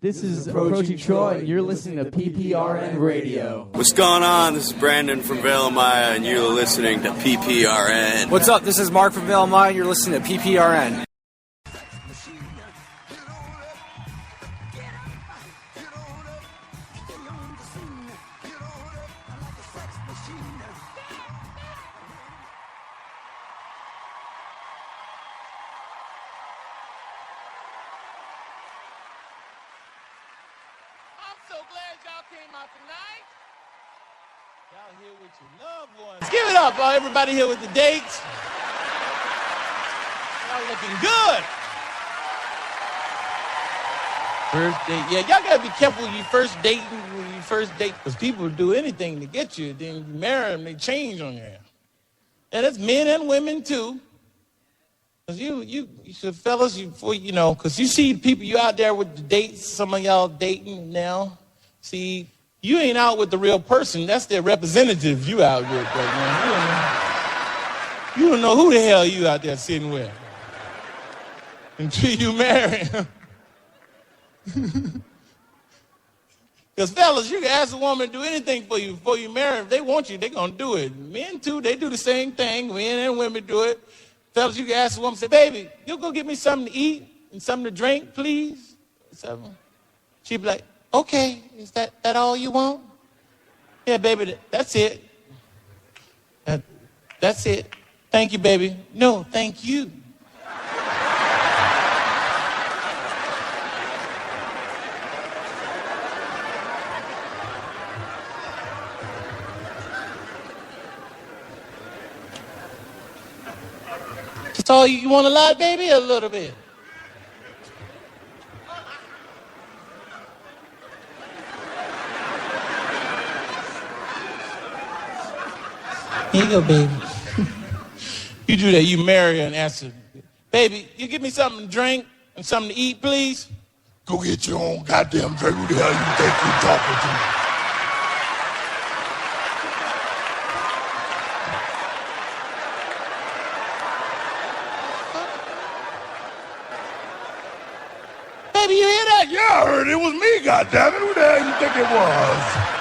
This is Approaching Troy, and you're listening to PPRN Radio. What's going on? This is Brandon from Valemaya, and you're listening to PPRN. What's up? This is Mark from Valemaya, and you're listening to PPRN. Give it up, everybody here with the dates. Y'all looking good. First date. Yeah, y'all gotta be careful when you first date, because people do anything to get you. Then you marry them, they change on you. And it's men and women too. Because you should, fellas, because you see people, you out there with the dates, some of y'all dating now. See, you ain't out with the real person. That's their representative you out with right now. You don't know who the hell you out there sitting with until you marry him. Because fellas, you can ask a woman to do anything for you before you marry them. If they want you, they're going to do it. Men too, they do the same thing. Men and women do it. Fellas, you can ask a woman, say, baby, you go get me something to eat and something to drink, please? She'd be like, okay, is that all you want? Yeah, baby, that's it. That's it. Thank you, baby. No, thank you. That's all you want a lot, baby, a little bit? Here you go, baby. You do that, you marry her and ask her, baby, you give me something to drink and something to eat, please? Go get your own goddamn drink. Who the hell you think you're talking to? Baby, you hear that? Yeah, I heard it was me, goddammit. Who the hell you think it was?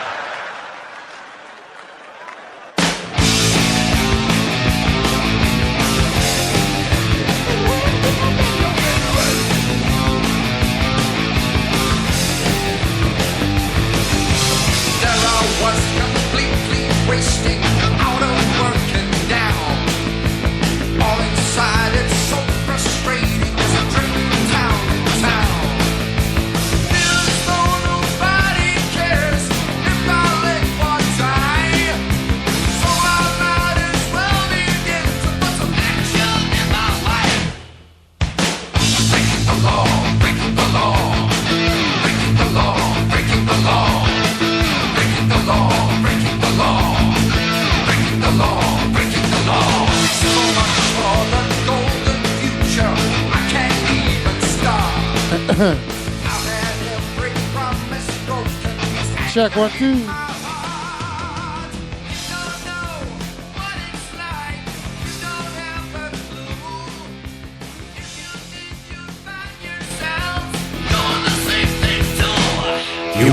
Check 1, 2. You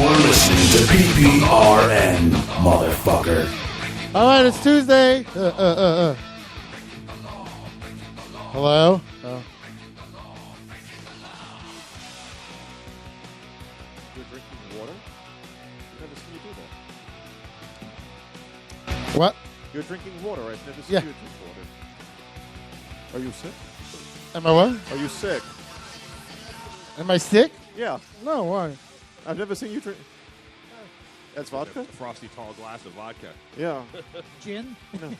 are listening to PPRN, motherfucker. All right, it's Tuesday. Hello? Oh. What? You're drinking water. I've never seen you drink water. Are you sick? Am I what? Are you sick? Am I sick? Yeah. No, why? I've never seen you drink. That's vodka? Frosty tall glass of vodka. Yeah. Gin? No.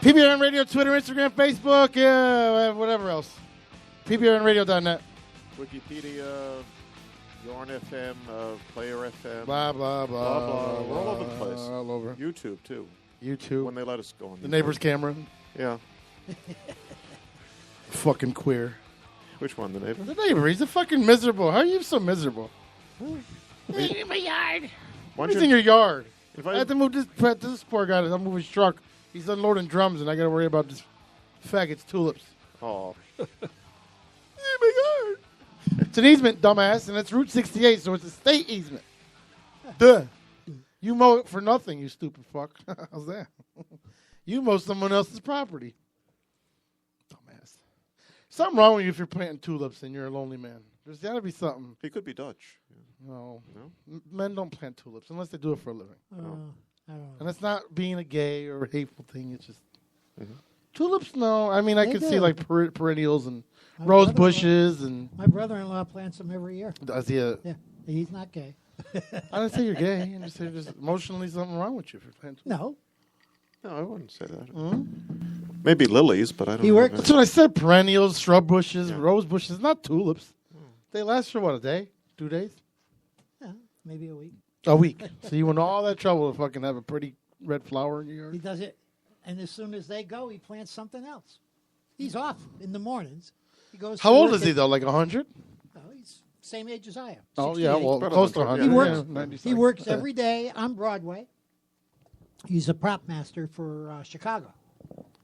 PPRN Radio, Twitter, Instagram, Facebook, whatever else. PPRNradio.net. Wikipedia, Yarn FM, Player FM. Blah, blah, blah. Blah, blah. We're all over the place. All over. YouTube, too. YouTube. When they let us go on The YouTube. neighbor's camera. Yeah. Fucking queer. Which one, the neighbor? The neighbor. He's a fucking miserable. How are you so miserable? In my yard. What's in your yard? I have to move this poor guy. I'm moving his truck. He's unloading drums, and I got to worry about this faggot's tulips. Oh. It's an easement, dumbass, and it's Route 68, so it's a state easement. Duh. You mow it for nothing, you stupid fuck. How's that? You mow someone else's property. Dumbass. Something wrong with you if you're planting tulips and you're a lonely man. There's got to be something. He could be Dutch. No. No? Men don't plant tulips unless they do it for a living. I don't know. And it's not being a gay or a hateful thing. It's just tulips. No, I mean I They could do. see like perennials and My rose brother-in-law- bushes and. My brother-in-law plants them every year. Does he? Yeah, he's not gay. I didn't say you're gay. I just say there's emotionally something wrong with you if you're planting tulips. No, No, I wouldn't say that. Maybe lilies, but I don't He know. worked- That's what I said. Perennials, shrub bushes, rose bushes, not tulips. They last for what, a day? 2 days? yeah, maybe a week. A week. So you went all that trouble to fucking have a pretty red flower in your He yard? does it, and as soon as they go, he plants something else. He's off in the mornings. He goes. How to old work is he at- though? Like 100? Oh, he's same age as I am. Oh yeah, 68. well About close to 100, 100. He yeah. works. Yeah, 90 He something. works every day on Broadway. He's a prop master for Chicago.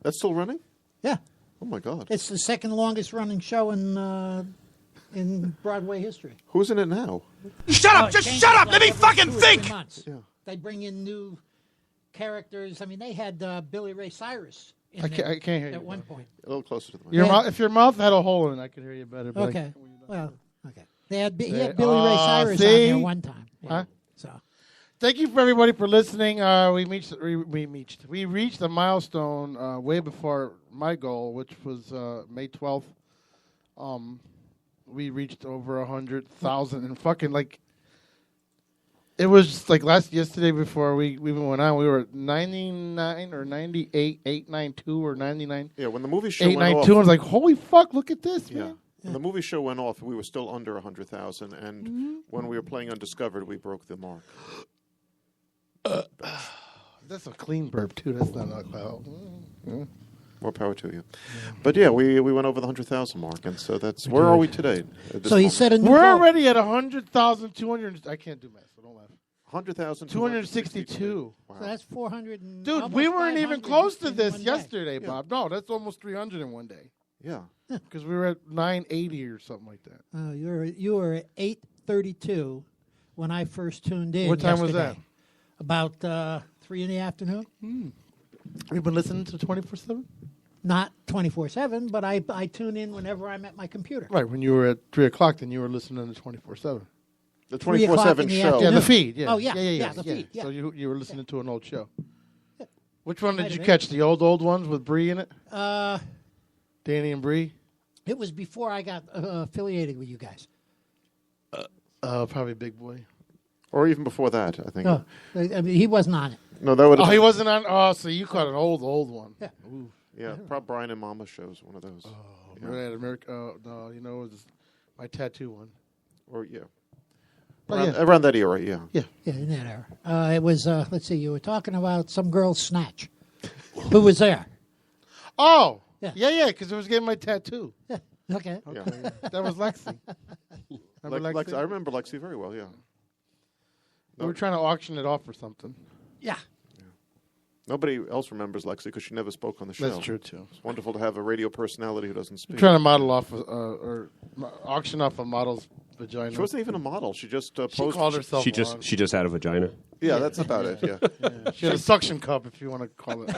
That's still running? Yeah, Oh, my God. it's the second longest running show in Broadway history. Who's in it now? Shut Oh, up! it Just changes shut up! like Let me every fucking 2 or 3 think! months. Yeah. They bring in new characters. I mean, they had Billy Ray Cyrus in I there can't hear you. at one point. A little closer to the mic. Your Yeah. mouth, if your mouth had a hole in it, I could hear you better. But Okay. Well, okay. He had Billy Say, Ray Cyrus on see? there one time. Yeah. Huh? So Thank you for everybody for listening. We reached a milestone way before my goal, which was May 12th. We reached over 100,000 and fucking like. It was just like yesterday before we even went on. We were at 99 or 98, 892 or 99. Yeah, when the movie show went off. 892. I was like, holy fuck! Look at this, Yeah. man. When the movie show went off, we were still under 100,000, and when we were playing Undiscovered, we broke the mark. That's a clean burp too. That's not alcohol. More power to you. But yeah, we went over the 100,000 mark, and so that's where are we today? at this so he moment? set a new We're goal. already at 100,200. I can't do math, so don't laugh. 100,000. 262. Wow. So that's 400. And Dude, almost we weren't 500 even close to in this one day. yesterday, Bob. No, that's almost 300 in one day. Yeah. Because we were at 980 or something like that. You were at 8:32 when I first tuned in. What time was that? yesterday. About 3 in the afternoon. We've been listening to 24/7. Not 24/7, but I tune in whenever I'm at my computer. Right, when you were at 3 o'clock, then you were listening to 24/7. The 3 o'clock 24/7 in the show. Yeah, afternoon. the feed. Yeah. Oh, yeah, yeah. the feed, yeah. So you were listening to an old show. Which one Might did you have catch? The old ones with Bree in it? Uh, Danny and Bree? it was before I got affiliated with you guys. Probably Big Boy. Or even before that, I think. Oh, I mean, he wasn't on it. No, that would Oh, have he wasn't on. Oh, so you caught an old one. Yeah. Ooh. Yeah, probably Brian and Mama shows, one of those. Yeah. Right, America. Oh, no, you know, it was my tattoo one. Or, yeah. Oh, Around, yeah. around that era, yeah. Yeah, in that era. It was, let's see, you were talking about some girl's snatch. Who was there? Oh, Yeah. yeah, because it was getting my tattoo. Yeah, okay. Yeah. That was Lexi. Remember Lex, Lexi? I remember Lexi very well, yeah. We were trying to auction it off or something. Yeah. Nobody else remembers Lexi because she never spoke on the show. That's true, too. It's wonderful to have a radio personality who doesn't speak. I'm trying to model off, auction off a model's vagina. She wasn't even a model. She just She posed. called herself She one. just had a vagina. Yeah, that's about it, yeah. She had a suction cup, if you want to call it.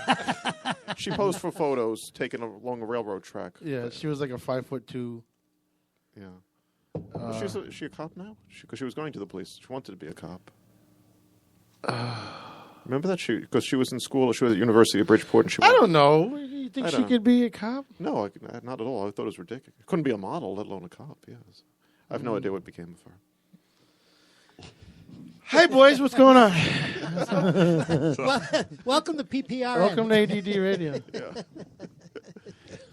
She posed for photos taken along a railroad track. Yeah, she was like a 5'2". Yeah. Is she a cop now? Because she was going to the police. She wanted to be a cop. Remember that? Because she was in school. She was at University of Bridgeport. And she I don't know. You think I she don't know. could be a cop? No, not at all. I thought it was ridiculous. Couldn't be a model, let alone a cop. Yes. I have no idea what became of her. Hey, boys, what's going on? Welcome to PPRN. Welcome to ADD Radio. Yeah.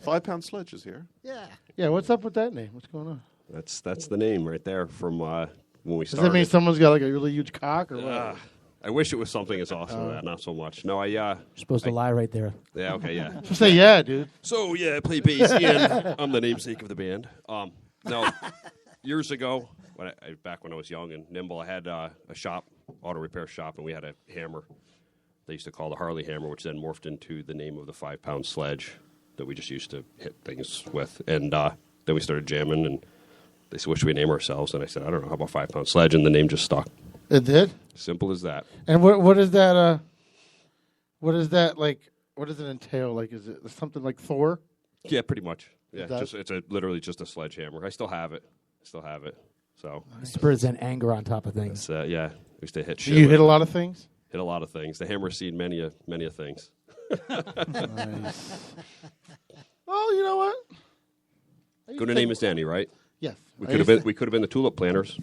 5 Pound Sledge is here. Yeah. Yeah, what's up with that name? What's going on? That's the name right there from when we Does started. that mean someone's got like a really huge cock or what? I wish it was something as awesome as that. Not so much. No, You're supposed to lie right there. yeah, okay, yeah. Just say yeah, dude. So yeah, I play bass and I'm the namesake of the band. No, years ago, back when I was young and nimble, I had a shop, auto repair shop, and we had a hammer. They used to call the Harley hammer, which then morphed into the name of the 5 Pound Sledge. that we just used to hit things with. And then we started jamming, and they said, what should we name ourselves? And I said, I don't know, how about 5 Pound Sledge? And the name just stuck. It did? Simple as that. And what is that? What is that like? What does it entail? Like, is it something like Thor? Yeah, pretty much. Yeah, It it's literally just a sledgehammer. I still have it. So Spurs and anger on top of things. it's, we used to hit shit. Do you with hit it. a lot of things? Hit a lot of things. The hammer's seen many a things. Nice. Well, you know what? Good name is Danny, right? Yes. We could have been the tulip planters,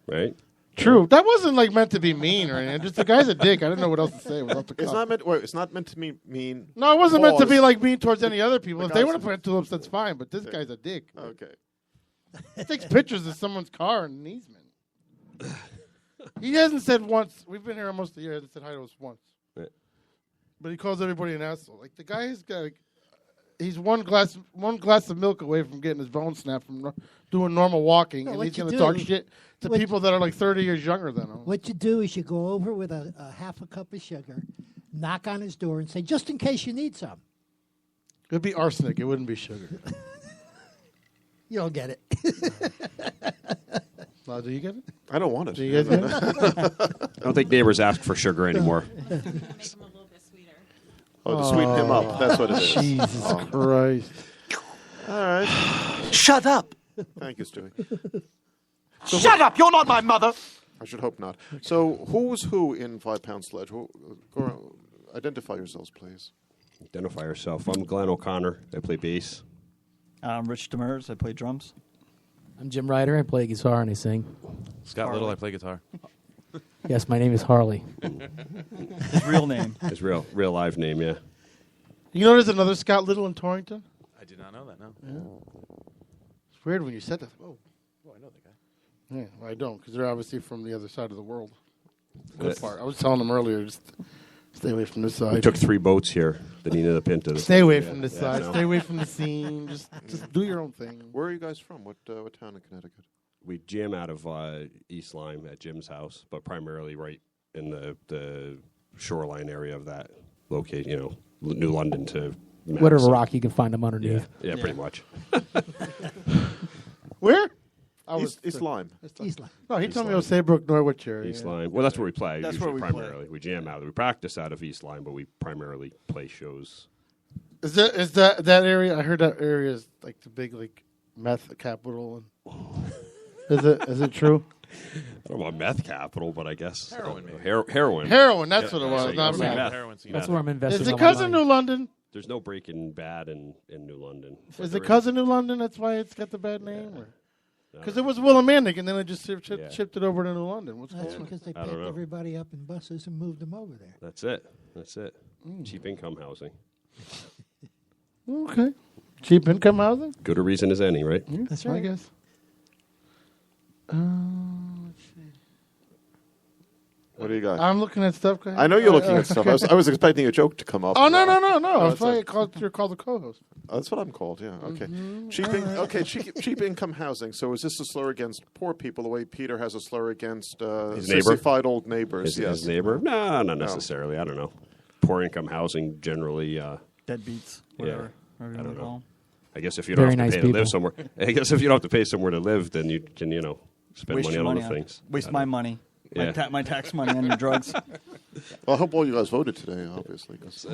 right? True. That wasn't like meant to be mean or anything. Just the guy's a dick. I didn't know what else to say. It's not meant. Wait, it's not meant to be mean. No, it wasn't meant to be Pause. like mean towards any other people. If they Because- want to plant tulips, that's fine. But this guy's a dick. Okay. He takes pictures of someone's car in an easement. He hasn't said once. We've been here almost a year. He hasn't said hi to us once. Right. But he calls everybody an asshole. Like the guy has got. He's one glass of milk away from getting his bone snapped from doing normal walking, No, and what he's you going to do- talk shit to what people that are like 30 years younger than him. What you do is you go over with a half a cup of sugar, knock on his door, and say, just in case you need some. It'd be arsenic. It wouldn't be sugar. You don't get it. No, do you get it? I don't want it. Do you guys get it? I don't think neighbors ask for sugar anymore. Oh, to sweeten him up. That's what it is. Jesus Christ. All right. Shut up. Thank you, Stewie. Shut up. You're not my mother. I should hope not. So, who's who in 5 Pound Sledge? Identify yourselves, please. Identify yourself. I'm Glenn O'Connor. I play bass. I'm Rich Demers. I play drums. I'm Jim Ryder. I play guitar and I sing. Scott Little. I play guitar. Yes, my name is Harley. His real name. His real live name, yeah. You know there's another Scott Little in Torrington? I did not know that. No. Yeah. It's weird when you said that. Oh, I know that guy. yeah, well, I don't, because they're obviously from the other side of the world. Good Yes. part. I was telling them earlier, just stay away from this We side. took 3 boats here. The Nina, the Pinta. Stay away from this yeah, side. no. Stay away from the scene. Just do your own thing. Where are you guys from? What town in Connecticut? We jam out of East Lyme at Jim's house, but primarily right in the shoreline area of that location, New London to Madison. Whatever rock you can find them underneath. Yeah, pretty much. Where? East Lyme. East Lyme. No, he East told me Lyme. it was Saybrook, Norwich area. East Lyme. Well, that's where we play. That's usually where we play. primarily. We jam out. We practice out of East Lyme, but we primarily play shows. Is that area? I heard that area is like the big like meth capital. And is it true? I don't know about meth capital, but I guess Heroin, maybe. Heroin. Heroin. That's what it Yeah, was. so Not you- meth. meth. Heroin scene. That's where I'm investing. Is it all my cousin money. New London? There's no Breaking Bad in New London. Is it cousin New London? That's why it's got the bad name. Because it was Willimantic, and then it just shipped it over to New London. What's That's going on? because they I don't picked know. everybody up in buses and moved them over there. That's it. Cheap income housing. Okay. Cheap income housing? Good a reason as any, right? That's I right. guess. Let's see. What do you got? I'm looking at stuff. Go ahead. I know you're looking at stuff. I was expecting a joke to come up. Oh, no. Oh, That's why you're called the co-host. That's what I'm called. Yeah. Okay. Mm-hmm. Cheap income housing. So is this a slur against poor people the way Peter has a slur against His neighbor? sissified old neighbors? His neighbor? No, not necessarily. I don't know. Poor income housing generally. Deadbeats. Yeah. Whatever. I you don't want to call know. 'em. I guess if you don't Very have to nice pay to people. live somewhere, I guess if you don't have to pay somewhere to live, then you can spend Waste money your on money other on things. Waste I my don't- money. Yeah. My tax money on your drugs. Well, I hope all you guys voted today. Obviously, 'cause-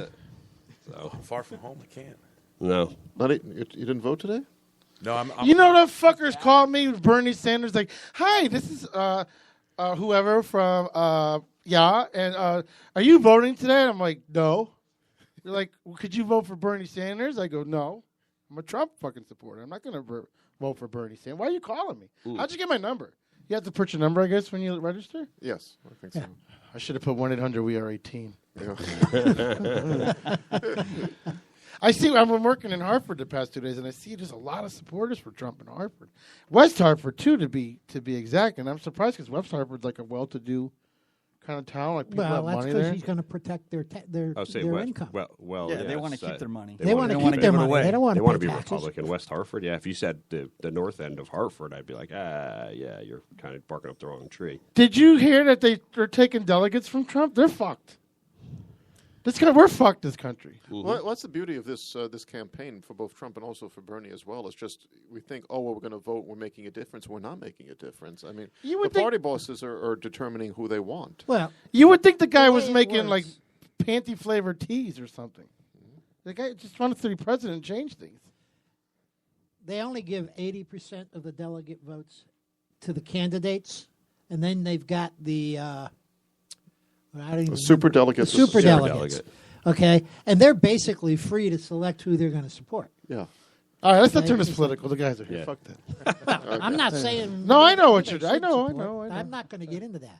So I'm far from home. I can't. no. you didn't vote today. No, I'm You know the fuckers called me Bernie Sanders like, hi, this is whoever from and are you voting today? And I'm like, no. They're like, well, could you vote for Bernie Sanders? I go, no. I'm a Trump fucking supporter. I'm not going to vote for Bernie Sanders. Why are you calling me? How'd you get my number? You have to put your number, I guess, when you register? Yes, I think so. I should have put 1-800-WE-ARE-18. Yeah. I see. I've been working in Hartford the past 2 days, and I see there's a lot of supporters for Trump in Hartford, West Hartford too, to be exact. And I'm surprised because West Hartford's like a well-to-do kind of town. Like people Well, have that's money because there. he's going to protect their I'll say their West, income. Well, Yeah, they yes, want to keep their money. They want to wanna keep their give it money. away. They don't want They to want pay to be taxes. Republican. West Hartford, yeah. If you said the north end of Hartford, I'd be like, yeah, you're kind of barking up the wrong tree. Did you hear that they're taking delegates from Trump? They're fucked. We're fucked this country. Well, what's the beauty of this this campaign for both Trump and also for Bernie as well? It's just we think, oh, well, we're going to vote, we're making a difference. We're not making a difference. I mean, the party bosses are determining who they want. Well, you would think the guy the was way it making like works- panty flavored teas or something. The guy just wanted to be president and change things. They only give 80% of the delegate votes to the candidates, and then they've got the super delegates. Super delegates. Okay, and they're basically free to select who they're going to support. Yeah. All right, let's not turn this Just political. The guys are here. Yeah. Fuck that. I'm not saying. No, I know what they you're. should I know. support. I'm not going to get into that.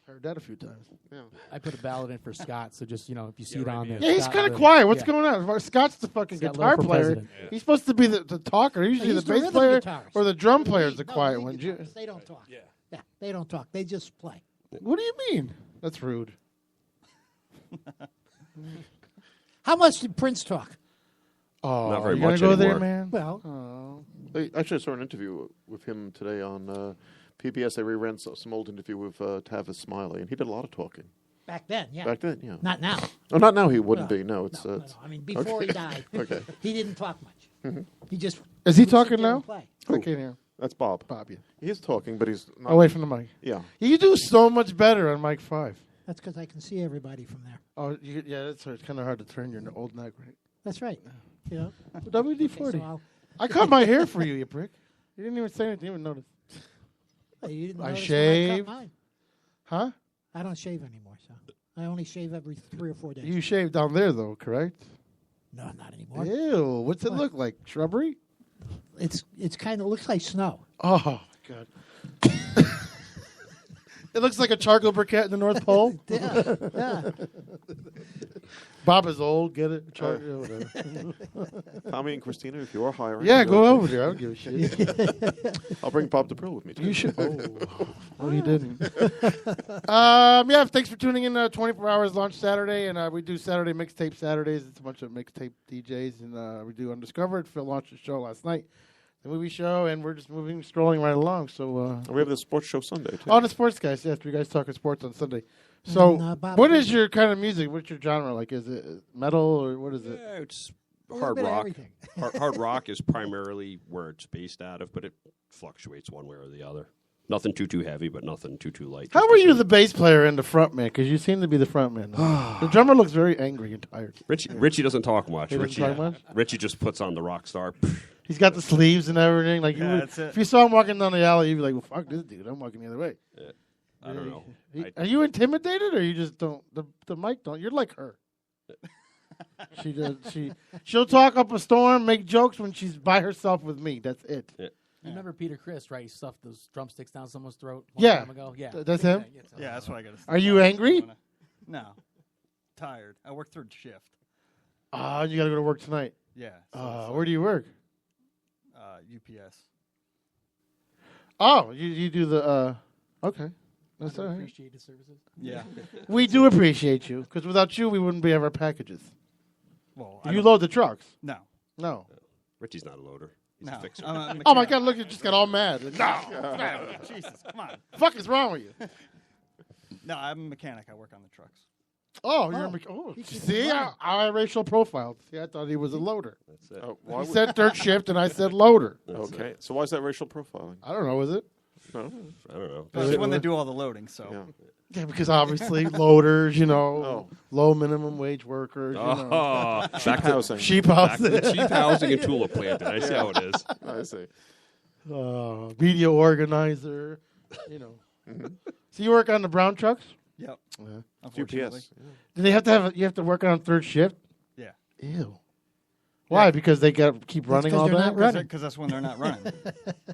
Heard that a few times. Yeah. I put a ballot in for Scott, so just, if you see it on there. Yeah, he's Scott kind of Lee. quiet. What's Yeah. going on? Scott's the fucking Scott guitar Lee for player. president. Yeah. He's supposed to be the talker. Usually He's the the bass rhythm player guitarist. or the drum player is the No, quiet lead one. guitarists, they don't talk. Yeah, they don't talk. They just play. What do you mean? That's rude. How much did Prince talk? Oh, Not very you gonna much go there, anymore. man? Well, Actually, I saw an interview with him today on PBS. They reran some old interview with Tavis Smiley, and he did a lot of talking. back then, yeah. Back then, yeah. Not now. Oh, not now. He wouldn't Well, be. No, it's. No. I mean, before he died, Okay. he didn't talk much. He just Is he would sit talking there now? and play. I can't hear. That's Bob. Bob, yeah. He's talking, but he's not. Away from the mic. Yeah. You do so much better on mic 5. That's because I can see everybody from there. Oh, yeah, it's kind of hard to turn your old neck, right? That's right. You know. WD-40. Okay, so I'll- I cut my hair for you, you prick. You didn't even say anything. You didn't even notice. Hey, you didn't I notice when shave. cut mine. Huh? I don't shave anymore, so I only shave every 3 or 4 days. You shaved down there, though, correct? No, not anymore. Ew. What's it What? look like? Shrubbery? It's kind of looks like snow. Oh, my God. It looks like a charcoal briquette in the North Pole. Yeah. Bob is old. Get it? Whatever. Tommy and Christina, if you're hiring. Yeah, go over there. I don't give a shit. I'll bring Bob DePrill with me, too. You should. Oh, he didn't. Yeah, thanks for tuning in. 24 Hours launch Saturday, and we do Saturday mixtape Saturdays. It's a bunch of mixtape DJs, and we do Undiscovered. Phil launched the show last night, the movie show, and we're just strolling right along. So And we have the sports show Sunday, too. on the sports guys, yes, you guys talking sports on Sunday. So, And, Bob, what is your kind of music? What's your genre? Like, is it metal or what is it? Yeah, it's little hard bit of rock. everything. Hard rock is primarily where it's based out of, but it fluctuates one way or the other. Nothing too heavy, but nothing too light. How were you the bass player and the front man? Because you seem to be the front man. The drummer looks very angry and tired. Richie doesn't talk much. He doesn't Richie, talk much? Richie just puts on the rock star. He's got the sleeves and everything. Like Yeah, that's it. if you saw him walking down the alley, you'd be like, "Well, fuck this dude. I'm walking the other way." I don't know. Are you intimidated, or you just don't? The mic don't. You're like her. She does. She'll talk up a storm, make jokes when she's by herself with me. That's it. Yeah. You remember Peter Criss, right? He stuffed those drumsticks down someone's throat Yeah. time ago? Yeah. That's him? Yeah, that's what I got to say. Are you angry? No. Tired. I work third shift. Oh, you got to go to work tonight. Yeah. so Where do you work? UPS. Oh, you do the. Okay, that's all right. Appreciated services. Yeah. We do appreciate you because without you, we wouldn't be have our packages. Well, You load the trucks. No. No. Richie's not a loader. He's No. a fixer. I'm a Oh my mechanic. God! Look, you just got all mad. No. Jesus, come on. Fuck is wrong with you? No, I'm a mechanic. I work on the trucks. Oh, you're see how I racial profiled. See, I thought he was a loader. That's it. Oh, why He would- said third shift, and I said loader. Okay. So why is that racial profiling? I don't know, is it? No. I don't know. That's when they do all the loading, so. Yeah. Yeah, because obviously loaders, Oh. low minimum wage workers, Oh, Cheap housing. cheap back house, to the cheap housing and tulip planting. I see how it is. I see. media organizer, So you work on the brown trucks? Yep. Yeah. Unfortunately. UPS. Do they you have to work on third shift? Yeah. Ew. Why? Because they got to keep running 'cause all they're day? not running. Because that's when they're not running.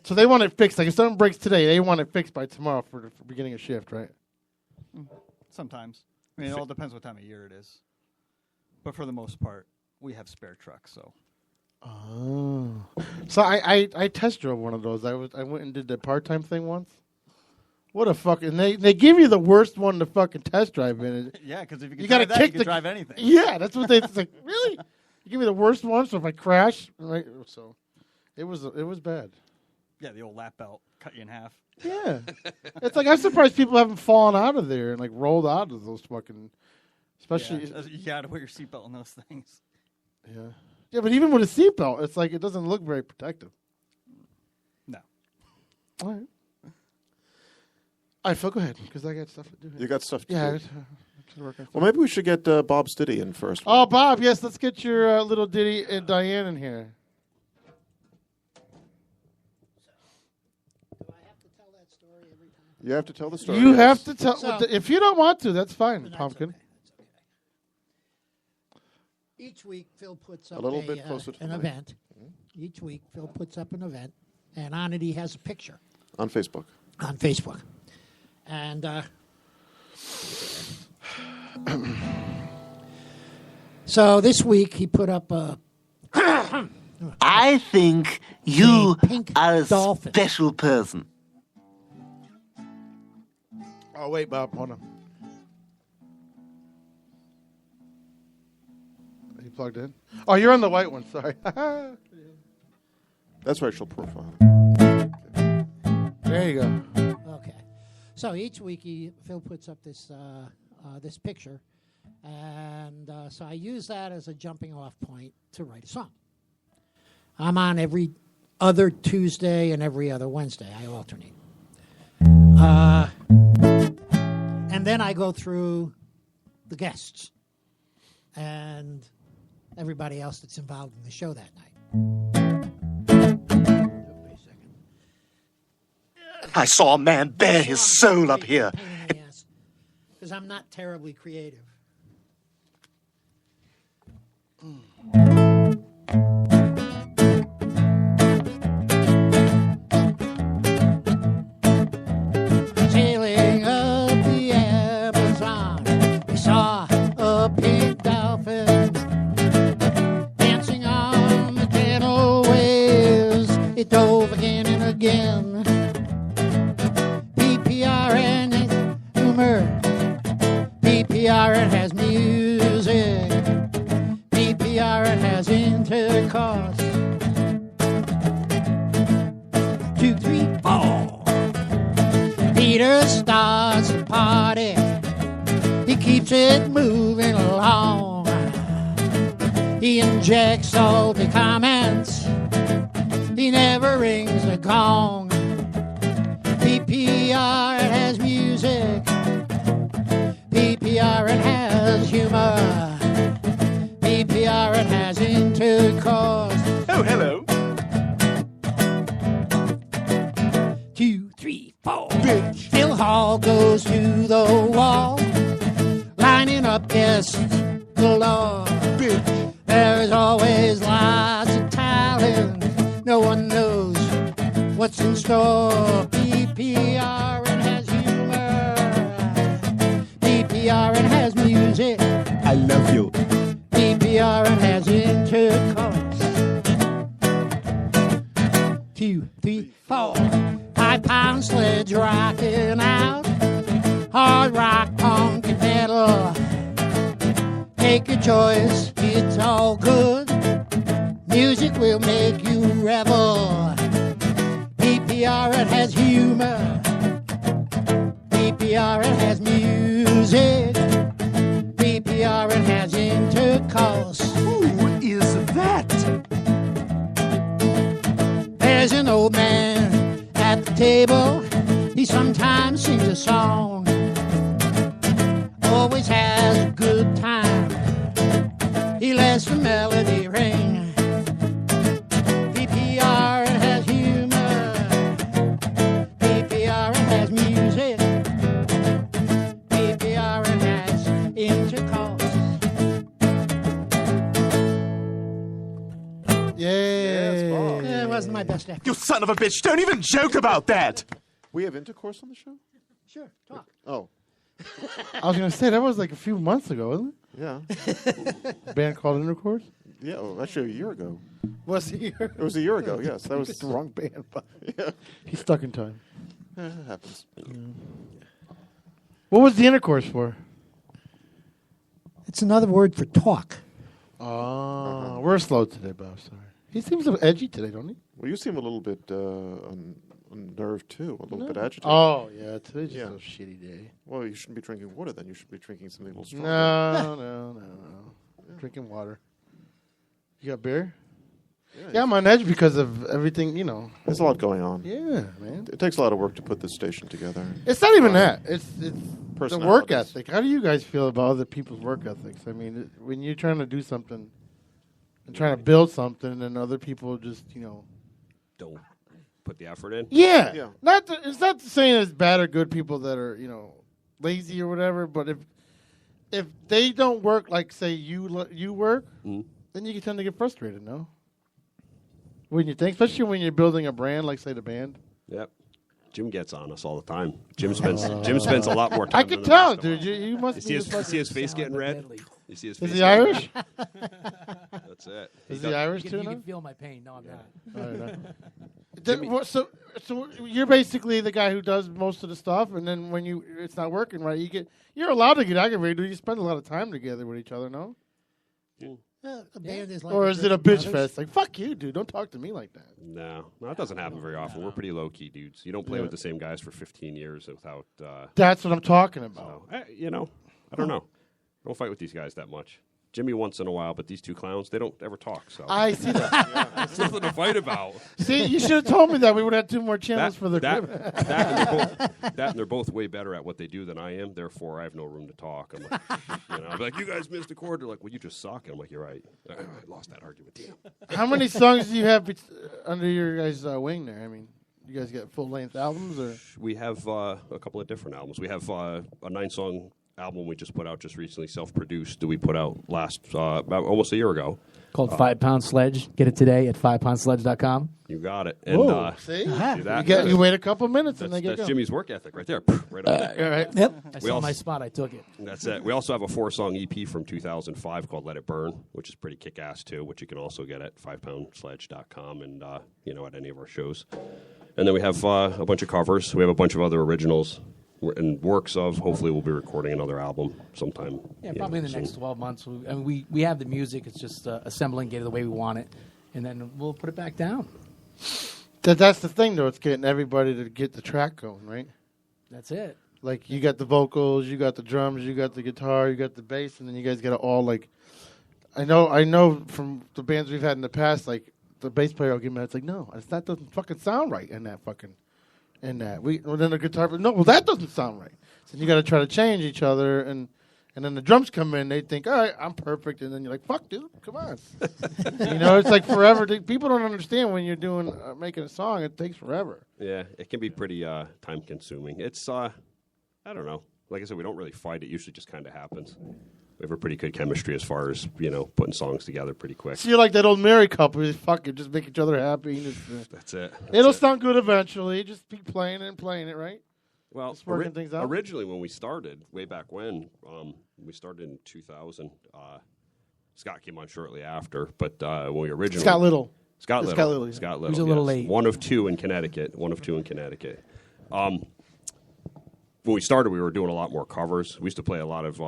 So they want it fixed. Like if something breaks today, they want it fixed by tomorrow for the beginning of shift, right? Sometimes. I mean, it all depends what time of year it is. But for the most part, we have spare trucks, so. Oh. So I test drove one of those. I went and did the part-time thing once. What a fucking they give you the worst one to fucking test drive in. Yeah, because if you can You gotta drive that, kick you can the drive anything. Yeah, that's what it's like. Really? You give me the worst one, so if I crash, right? So it was bad. Yeah, the old lap belt cut you in half. Yeah, it's like I'm surprised people haven't fallen out of there and like rolled out of those fucking Especially, you gotta wear your seatbelt on those things. Yeah, but even with a seatbelt, it's like it doesn't look very protective. No. All right. All right, Phil, go ahead, because I got stuff to do. You got stuff to do. Well, maybe we should get Bob's ditty in first. Oh, Bob, yes, let's get your little ditty and Diane in here. You have to tell the story. You have to tell. If you don't want to, that's fine, Pumpkin. Okay. Each week, Phil puts up a little bit closer to an event. Each week, Phil puts up an event, and on it he has a picture. On Facebook. On Facebook. And so this week he put up a... I think you are a dolphin. special person. Oh, wait, Bob, hold on. Are you plugged in? Oh, you're on the white one, sorry. That's racial profile. There you go. Okay. So each week Phil puts up this this picture, and so I use that as a jumping off point to write a song. I'm on every other Tuesday and every other Wednesday. I alternate. And then I go through the guests and everybody else that's involved in the show that night. I saw a man bare his soul up here. Because I'm not terribly creative. Sailing up the Amazon, we saw a pink dolphin dancing on the gentle waves. It dove again and again. PPRN is humor. PPRN has music. PPRN has intercourse. 2, 3, 4. Peter starts a party. He keeps it moving along. He injects salty comments. He never rings a gong. PPR has music. PPR has humor. PPR has intercourse. Oh, hello. 2, 3, 4. Phil Hall goes to the wall, lining up guests galore. There's always lots of talent. No one knows what's in store. PPR has humor. PPR has music. I love you. PPR has intercourse. 2, 3, 4. 5-pound sledge rocking out. Hard rock, punk, and metal. Take your choice, it's all good. Music will make you revel. PPR has humor. PPR has music. PPR has intercourse. Who is that? There's an old man at the table. He sometimes sings a song. Always has a good time. He lets the melody ring. PPR has humor. PPR has music. PPR has intercourse. Yeah. It wasn't my best effort. You son of a bitch, don't even joke about that. We have intercourse on the show? Sure, talk. Oh. I was going to say, that was like a few months ago, wasn't Yeah. it? Band called Intercourse? Yeah, well, actually a year ago. Was it a year? It was a year ago, yes. That was the wrong band. But yeah. He's stuck in time. It happens. What was the Intercourse for? It's another word for talk. We're slow today, Bob. Sorry. He seems so edgy today, don't he? Well, you seem a little bit nerve too, a little bit agitated. Oh yeah, today's just a shitty day. Well, you shouldn't be drinking water then. You should be drinking something a little stronger. No. Drinking water. You got beer? Yeah, I'm on edge because of everything, There's a lot going on. Yeah, man. It takes a lot of work to put this station together. It's not even that. It's the work ethic. How do you guys feel about other people's work ethics? I mean, when you're trying to do something and trying to build something and other people just, don't put the effort in. Yeah. It's not saying it's bad or good people that are, lazy or whatever, but if they don't work like, say, you work, then you can tend to get frustrated, no? Wouldn't you think? Especially when you're building a brand, like, say, the band. Yep. Jim gets on us all the time. Jim spends a lot more time. I can tell, dude. You must you see his face getting red? You see his face? Is he Irish? That's it. Is he Irish too? You can feel my pain. No, I'm not. So you're basically the guy who does most of the stuff, and then when it's not working right, you're allowed to get aggravated. You spend a lot of time together with each other, no? A band is like or is it a bitch fest? Like, fuck you, dude. Don't talk to me like that. No, that doesn't happen very often. We're pretty low-key dudes. You don't play with the same guys for 15 years without... That's what I'm talking about. So, I don't know. I don't fight with these guys that much. Jimmy once in a while, but these two clowns, they don't ever talk. So I see that. There's nothing to fight about. See, you should have told me that. We would have 2 more channels for the that and they're both way better at what they do than I am. Therefore, I have no room to talk. I'm like, I'm like, you guys missed a chord. They're like, well, you just suck. I'm like, you're right. I lost that argument. Damn. How many songs do you have under your guys' wing there? I mean, you guys got full-length albums, or we have a couple of different albums. We have a 9-song album we just put out just recently, self-produced, that we put out about almost a year ago. Called 5 Pound Sledge. Get it today at 5poundsledge.com. You got it. And, whoa, see? You wait a couple minutes and they get That's Jimmy's work ethic right there. Right up there. All right. Yep. I saw my spot. I took it. That's it. We also have a 4-song EP from 2005 called Let It Burn, which is pretty kick-ass, too, which you can also get at 5poundsledge.com and, at any of our shows. And then we have a bunch of covers. We have a bunch of other originals and works of. Hopefully we'll be recording another album sometime. Yeah, probably in the next 12 months. We have the music. It's just assembling, get it the way we want it, and then we'll put it back down. That's the thing, though. It's getting everybody to get the track going, right? That's it. Like, you got the vocals, you got the drums, you got the guitar, you got the bass, and then you guys got to all, like... I know from the bands we've had in the past, like, the bass player will give me, it's like, no, that doesn't fucking sound right in that fucking... And then the guitar, that doesn't sound right. So you got to try to change each other, and then the drums come in. They think, all right, I'm perfect, and then you're like, fuck, dude, come on. It's like forever. People don't understand when you're doing making a song. It takes forever. Yeah, it can be pretty time consuming. It's I don't know. Like I said, we don't really fight. It usually just kind of happens. We have a pretty good chemistry as far as, putting songs together pretty quick. So you're like that old married couple. Fuck it, just make each other happy. That's it. It'll sound good eventually. Just keep playing it and playing it, right? Well, just working things out. Originally when we started, way back when, we started in 2000, Scott came on shortly after, but when we originally... Scott Little. Scott Little. He was a little late. One of two in Connecticut. When we started, we were doing a lot more covers. We used to play a lot of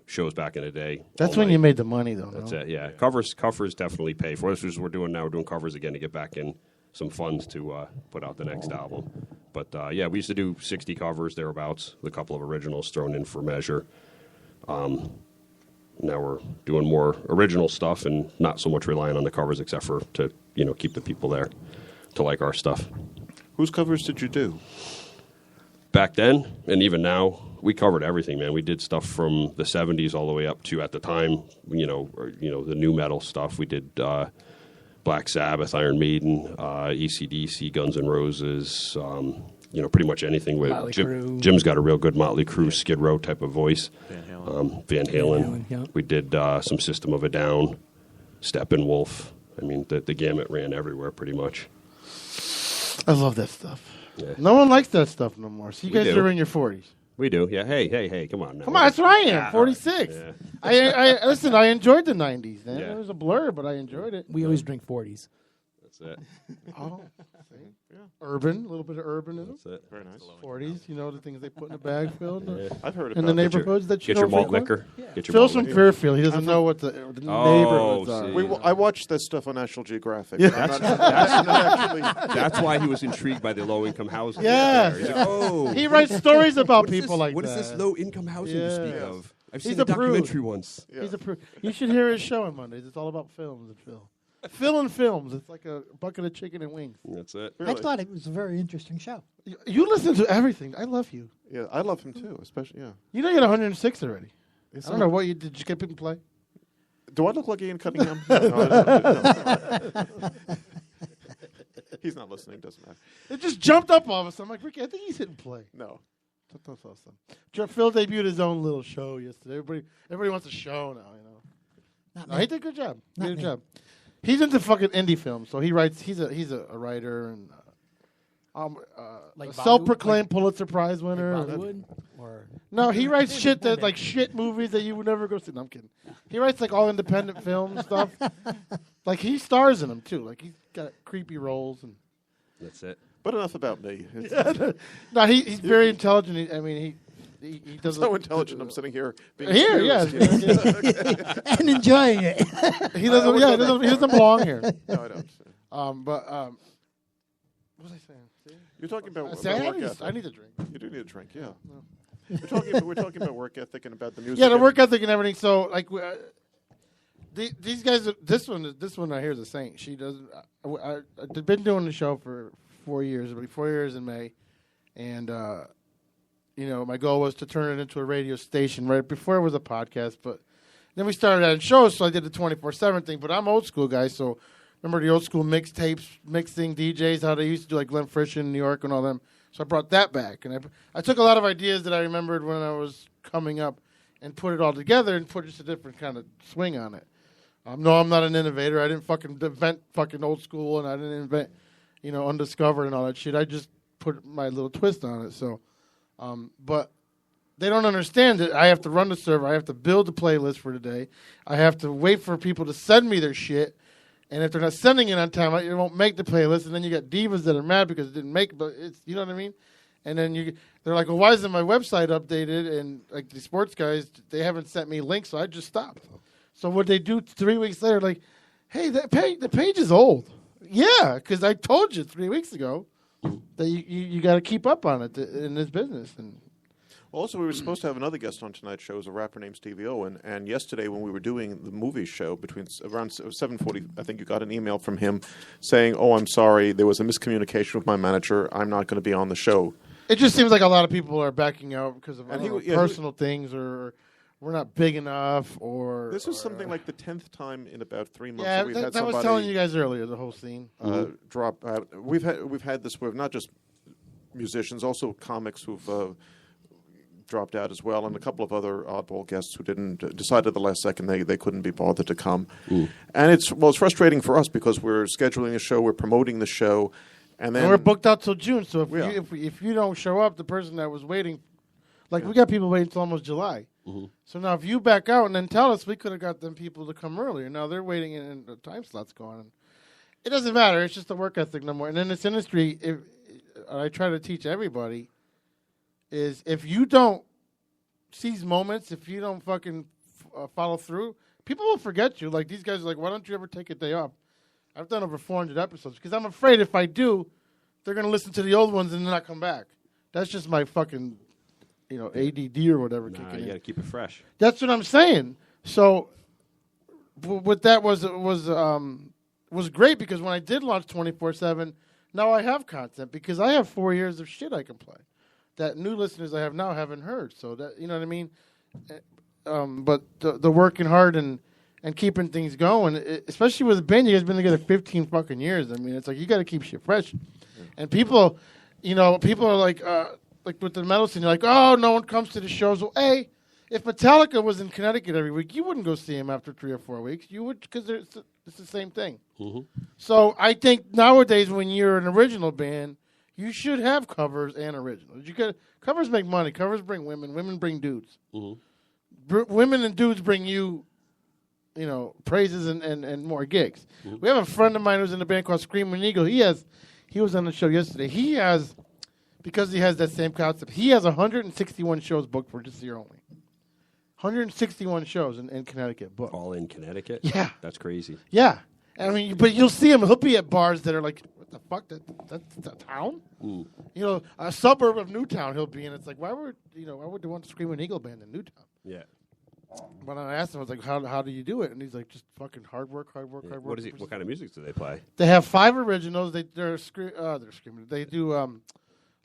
shows back in the day. That's when you made the money, though. That's it, yeah. Covers definitely pay for it. This is what we're doing now. We're doing covers again to get back in some funds to put out the next album. But, we used to do 60 covers, thereabouts, with a couple of originals thrown in for measure. Now we're doing more original stuff and not so much relying on the covers except for to, keep the people there to like our stuff. Whose covers did you do? Back then, and even now, we covered everything, man. We did stuff from the 70s all the way up to, at the time, the new metal stuff. We did Black Sabbath, Iron Maiden, AC/DC, Guns N' Roses, pretty much anything. With Jim's got a real good Motley Crue, Skid Row type of voice. Van Halen. Yeah. We did some System of a Down, Steppenwolf. I mean, the gamut ran everywhere pretty much. I love that stuff. Yeah. No one likes that stuff no more. So you guys are in your 40s. We do, yeah. Hey, come on now. Come on, that's what I am, 46. Yeah. I listen, I enjoyed the 90s, man. Yeah. It was a blur, but I enjoyed it. We always drink 40s. That's it. Oh, see? Yeah. Urban, a little bit of urbanism. That's it. Very nice. 40s, you know, the things they put in the bag, Phil. I've heard in the about that. neighborhoods that you Get your don't malt frequent? liquor. Yeah. Get your Phil's malt from liquor. Fairfield. He doesn't know what the neighborhoods are. I watched that stuff on National Geographic. Yeah. That's why he was intrigued by the low-income housing. Yes. He's like, oh, He writes stories about what is people this- like what that. is this low-income housing you speak Yes. of? I've He's seen a prude. documentary once. He's a prude. You should hear his show on Mondays. It's all about films and Phil. Phil and films. It's like a bucket of chicken and wings. That's it. I thought it was a very interesting show. You listen to everything. I love you. Yeah, I love him too, especially, yeah. You know you had 106 already. Yes, I don't know what you did. Did you get people play? Do I look like Ian Cunningham? No. He's not listening, doesn't matter. It just jumped up all of a sudden. I'm like, Ricky, I think he's hitting play. No. That's awesome. Phil debuted his own little show yesterday. Everybody wants a show now, you know. Not No, me. he did a good job. Not Good me. job. He's into fucking indie films, so he writes. He's a writer and Like a self-proclaimed Bollywood? Pulitzer Prize winner. Bollywood? Or No, he writes shit that like shit movies that you would never go see. No, I'm kidding. He writes like all independent film stuff. Like he stars in them too. Like he's got creepy roles and. That's it. But enough about me. No, he's very intelligent. He doesn't. So intelligent. I'm sitting here being Here, excused. yes. And enjoying it. He doesn't. Yeah, he doesn't belong here. No, I don't. What was I saying? See? You're talking about, See, I work need a- ethic. I need a drink. You do need a drink, yeah. We're talking about work ethic and about the music. Yeah, the and- work ethic and everything. So, like, these guys. This one I hear is a saint. She doesn't. I've been doing the show for 4 years. It'll be 4 years in May, and my goal was to turn it into a radio station right before it was a podcast. But then we started adding shows, so I did the 24/7 thing. But I'm old school guy, so remember the old school mixtapes, mixing DJs, how they used to do like Glenn Frisch in New York and all them. So I brought that back, and I took a lot of ideas that I remembered when I was coming up and put it all together and put just a different kind of swing on it. No, I'm not an innovator. I didn't fucking invent fucking old school, and I didn't invent, Undiscovered and all that shit. I just put my little twist on it. So, but they don't understand that I have to run the server. I have to build the playlist for today. I have to wait for people to send me their shit. And if they're not sending it on time, it won't make the playlist. And then you got divas that are mad because it didn't make it. But it's, you know what I mean? And then they're like, well, why isn't my website updated? And like the sports guys, they haven't sent me links, so I just stopped. So what they do 3 weeks later, like, hey, the page is old. Yeah, because I told you 3 weeks ago that you got to keep up on it in this business. And Also, we were supposed to have another guest on tonight's show, is a rapper named Stevie O. And yesterday, when we were doing the movie show, around 7:40, I think you got an email from him saying, "Oh, I'm sorry, there was a miscommunication with my manager. I'm not going to be on the show." it just seems like a lot of people are backing out because of And personal things, or we're not big enough, or This was something like the 10th time in about 3 months yeah. that we've had That somebody was telling you guys earlier, the whole scene. drop out. We've had this with not just musicians, also comics who've dropped out as well, and a couple of other oddball guests who didn't decide at the last second they couldn't be bothered to come. And it's frustrating for us because we're scheduling a show, we're promoting the show, and then we're booked out till June. So Yeah. if you don't show up, the person that was waiting, like we got people waiting till almost July. So now if you back out and then tell us, we could have got them people to come earlier. Now they're waiting and the time slot's gone. It doesn't matter. It's just the work ethic no more. And in this industry, I try to teach everybody is if you don't seize moments, if you don't fucking follow through, people will forget you. Like these guys are like, why don't you ever take a day off? I've done over 400 episodes because I'm afraid if I do, they're going to listen to the old ones and then not come back. That's just my fucking, ADD or whatever kicking You in. got to keep it fresh. That's what I'm saying. So, what that was great because when I did launch 24/7, now I have content because I have 4 years of shit I can play that new listeners I have now haven't heard. So that you know what I mean. But the working hard and keeping things going, especially with a band, you guys been together 15 fucking years. I mean, it's like you got to keep shit fresh. And people are like with the metal scene, you're like, oh, no one comes to the shows. Well, hey, if Metallica was in Connecticut every week, you wouldn't go see him after 3 or 4 weeks. You would because it's the same thing. So I think nowadays when you're an original band, you should have covers and originals. Covers make money. Covers bring women. Women bring dudes. Women and dudes bring you praises and more gigs. We have a friend of mine who's in a band called Screaming Eagle. He was on the show yesterday. Because he has that same concept, he has 161 shows booked for this year only. 161 shows in Connecticut booked. All in Connecticut? Yeah. That's crazy. Yeah. I mean, but you'll see him. He'll be at bars that are like, what the fuck? That's a town? A suburb of Newtown he'll be in. It's like, why would you want to Screaming Eagle band in Newtown? Yeah. When I asked him, I was like, how do you do it? And he's like, just fucking hard work. What is it? What kind of music do they play? They have 5 originals. They're screaming. They do a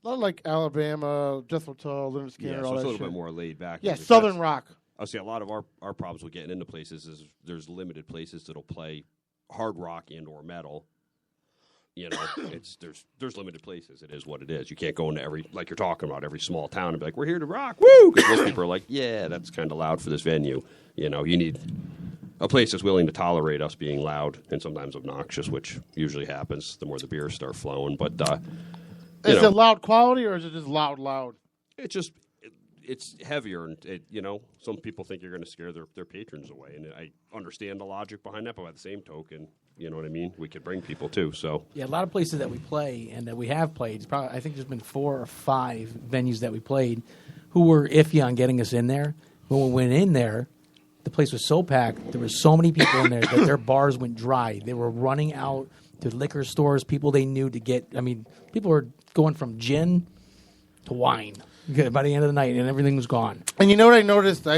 lot of like Alabama, Jethro Tull, Leonard Skinner, Yeah, so all it's that a little shit. bit more laid back. Yeah, music. Southern rock. I see a lot of our problems with getting into places is there's limited places that'll play hard rock and or metal. There's limited places. It is what it is. You can't go into like you're talking about, every small town and be like, we're here to rock, woo! Because most people are like, yeah, that's kind of loud for this venue. You need a place that's willing to tolerate us being loud and sometimes obnoxious, which usually happens the more the beers start flowing. But is it loud quality or is it just loud? It's heavier, and some people think you're going to scare their patrons away, and I understand the logic behind that. But by the same token, you know what I mean. We could bring people too. So yeah, a lot of places that we play and that we have played. I think there's been 4 or 5 venues that we played who were iffy on getting us in there. But when we went in there, the place was so packed. There were so many people in there that their bars went dry. They were running out to liquor stores, people they knew to get. I mean, people were going from gin to wine. By the end of the night, and everything was gone. And you know what I noticed? We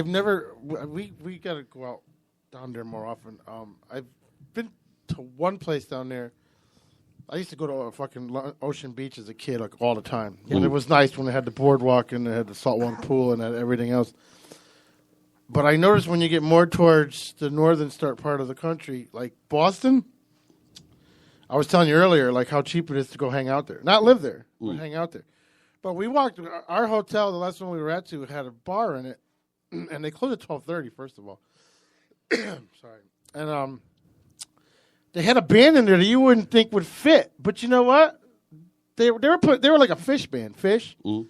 got to go out down there more often. I've been to one place down there. I used to go to a fucking Ocean Beach as a kid, like all the time. And it was nice when they had the boardwalk and they had the saltwater pool and had everything else. But I noticed when you get more towards the northern part of the country, like Boston, I was telling you earlier, like how cheap it is to go hang out there. Not live there, but hang out there. But we walked. Our hotel, the last one we were at, had a bar in it, and they closed at 12:30. First of all, sorry, and they had a band in there that you wouldn't think would fit. But you know what? They were like a fish band, and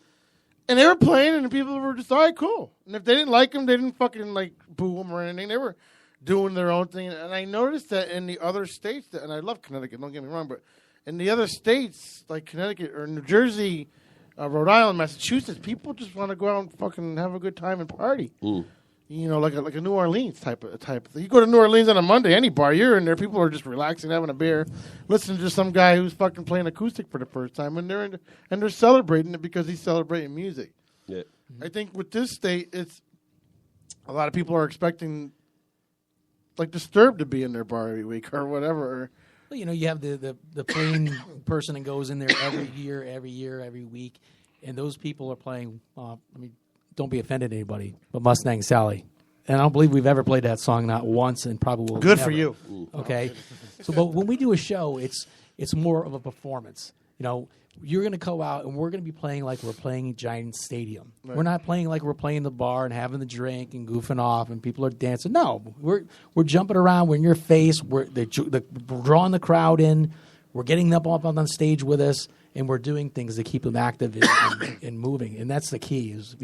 they were playing, and the people were just all right, cool. And if they didn't like them, they didn't fucking like boo them or anything. They were doing their own thing. And I noticed that in the other states, and I love Connecticut. Don't get me wrong, but in the other states like Connecticut or New Jersey. Rhode Island, Massachusetts, people just want to go out and fucking have a good time and party. Like a New Orleans type of. You go to New Orleans on a Monday, any bar you're in there, people are just relaxing, having a beer, listening to some guy who's fucking playing acoustic for the first time, and they're celebrating it because he's celebrating music. Yeah. I think with this state, it's a lot of people are expecting like Disturbed to be in their bar every week or whatever. Well, you have the plain person that goes in there every year, every week, and those people are playing. Don't be offended, anybody, but Mustang Sally, and I don't believe we've ever played that song, not once, and probably will Good never. for you. Okay, but when we do a show, it's more of a performance. You're going to go out, and we're going to be playing like we're playing Giant Stadium. Right. We're not playing like we're playing the bar and having the drink and goofing off, and people are dancing. No, we're jumping around. We're in your face. We're drawing the crowd in. We're getting them up on stage with us, and we're doing things to keep them active and moving. And that's the key. Is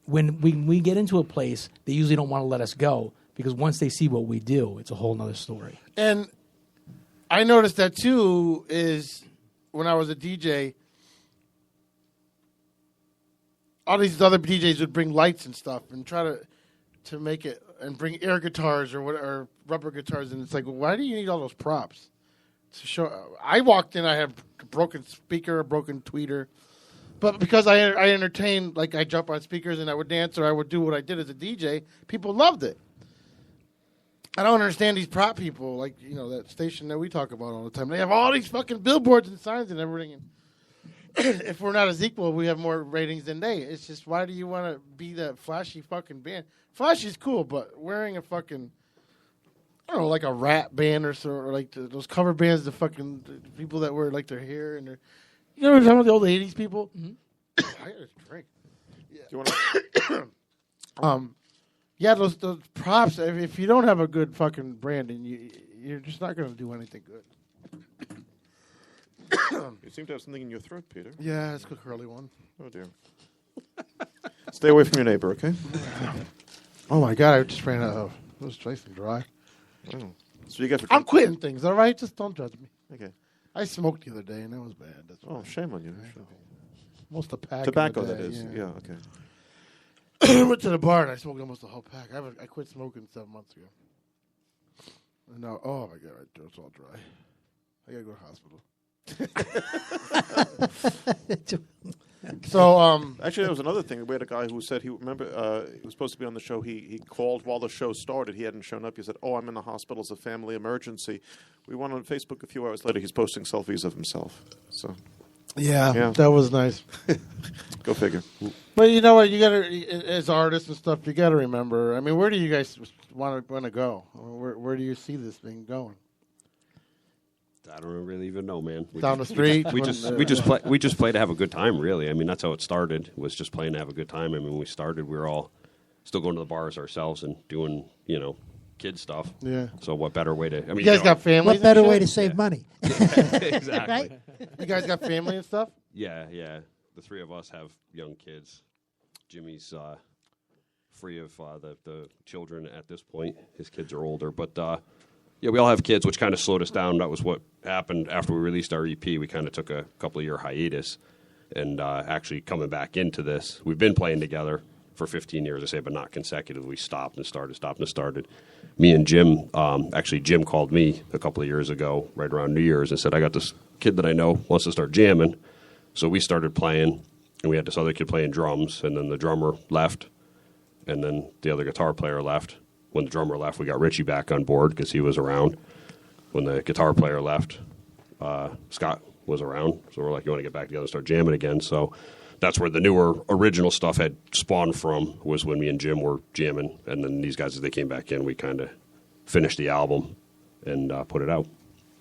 when we get into a place, they usually don't want to let us go because once they see what we do, it's a whole nother story. And I noticed that too. Is when I was a DJ, all these other DJs would bring lights and stuff and try to make it and bring air guitars or rubber guitars, and it's like, well, why do you need all those props to show? I walked in, I had a broken speaker, a broken tweeter, but because I entertained, like I jump on speakers and I would dance or I would do what I did as a DJ, people loved it. I don't understand these prop people, like, that station that we talk about all the time. They have all these fucking billboards and signs and everything. And if we're not as equal, we have more ratings than they. It's just, why do you want to be that flashy fucking band? Flashy's cool, but wearing a fucking, I don't know, like a rap band or like those cover bands, the people that wear like their hair and their, some of the old 80s people? Mm-hmm. I got a drink. Yeah. Do you want to? Yeah, those props. If you don't have a good fucking branding, you're just not going to do anything good. You seem to have something in your throat, Peter. Yeah, it's a curly one. Oh dear. Stay away from your neighbor, okay? Oh my God! I just ran out of It was nice and dry. Oh. So you got for I'm quitting things, all right? Just don't judge me. Okay. I smoked the other day, and that was bad. That's Oh, shame on you. almost a pack. Tobacco, in a that day, is. Yeah, okay. I went to the bar, and I smoked almost a whole pack. I quit smoking 7 months ago. And now, oh, my God, it's all dry. I got to go to hospital. So, actually, there was another thing. We had a guy who said he was supposed to be on the show. He called while the show started. He hadn't shown up. He said, "Oh, I'm in the hospital. It's a family emergency." We went on Facebook a few hours later. He's posting selfies of himself. So, yeah, that was nice. Go figure. But you know what? You got to, as artists and stuff, you got to remember. I mean, where do you guys want to go? Where do you see this thing going? I don't really even know, man. Down the street. We just play to have a good time, really. I mean, that's how it started. Was just playing to have a good time. I mean, when we started, we were all still going to the bars ourselves and doing, kid stuff. Yeah. So what better way to? I mean, you guys got families. What better way to save money? Exactly. Right? You guys got family and stuff. Yeah. The three of us have young kids. Jimmy's free of the children at this point. His kids are older, but. Yeah, we all have kids, which kind of slowed us down. That was what happened after we released our EP. We kind of took a couple-of-year hiatus, and actually coming back into this. We've been playing together for 15 years, I say, but not consecutively. Stopped and started. Me and Jim, actually Jim called me a couple of years ago, right around New Year's, and said, I got this kid that I know wants to start jamming. So we started playing, and we had this other kid playing drums, and then the drummer left, and then the other guitar player left. When the drummer left, we got Richie back on board because he was around. When the guitar player left, Scott was around. So we're like, you want to get back together and start jamming again? So that's where the newer original stuff had spawned from, was when me and Jim were jamming. And then these guys, as they came back in, we kind of finished the album and put it out.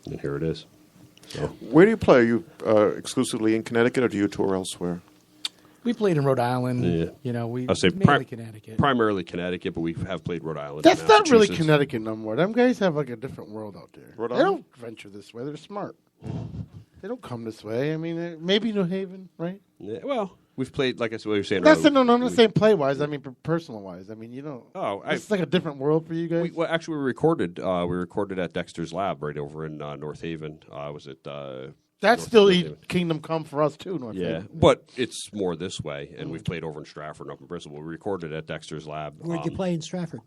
And here it is. So. Where do you play? Are you exclusively in Connecticut, or do you tour elsewhere? We played in Rhode Island. Yeah. We I'll say mainly Connecticut. Primarily Connecticut, but we have played Rhode Island. That's not really Connecticut no more. Them guys have like a different world out there. Rhode They Island? don't venture this way. They're smart. They don't come this way. I mean, maybe New Haven, right? Yeah, well, we've played, like I said, what you were saying That's earlier. I'm not saying play-wise. I mean, personal-wise. I mean, it's like a different world for you guys. Actually, we recorded at Dexter's Lab right over in North Haven. Was it? That's still Kingdom Come for us, too, North Yeah, Haven. but it's more this way, and we've played over in Stratford and up in Bristol. We recorded at Dexter's Lab. Where'd you play in Stratford?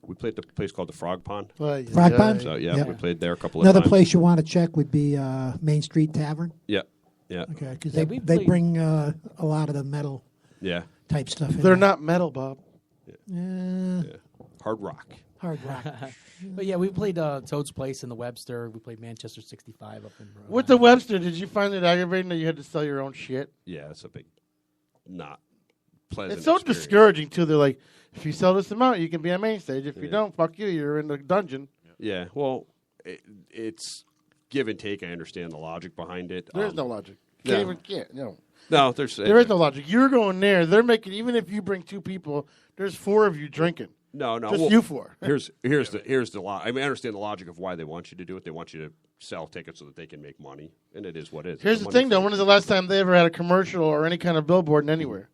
We played at a place called the Frog Pond. Frog Pond? So, Yeah. we played there a couple Another of times. place you want to check would be Main Street Tavern. Yeah. Okay, because Yeah, they bring a lot of the metal type stuff in. They're not metal, Bob. Yeah. Hard rock. Hard rock. But yeah, we played Toad's Place in the Webster. We played Manchester 65 up in Rhode With the Webster, did you find it aggravating that you had to sell your own shit? Yeah, it's a big, not pleasant It's so experience. discouraging, too. They're like, if you sell this amount, you can be on main stage. If you don't, fuck you. You're in the dungeon. Yeah, well, it's give and take. I understand the logic behind it. There's no logic. You can't. No, there is no logic. You're going there. They're making, even if you bring 2 people, there's 4 of you drinking. No, Just well, you 4. Here's the I mean, I understand the logic of why they want you to do it. They want you to sell tickets so that they can make money, and it is what it is. Here's the thing, though. When was the last time they ever had a commercial or any kind of billboard anywhere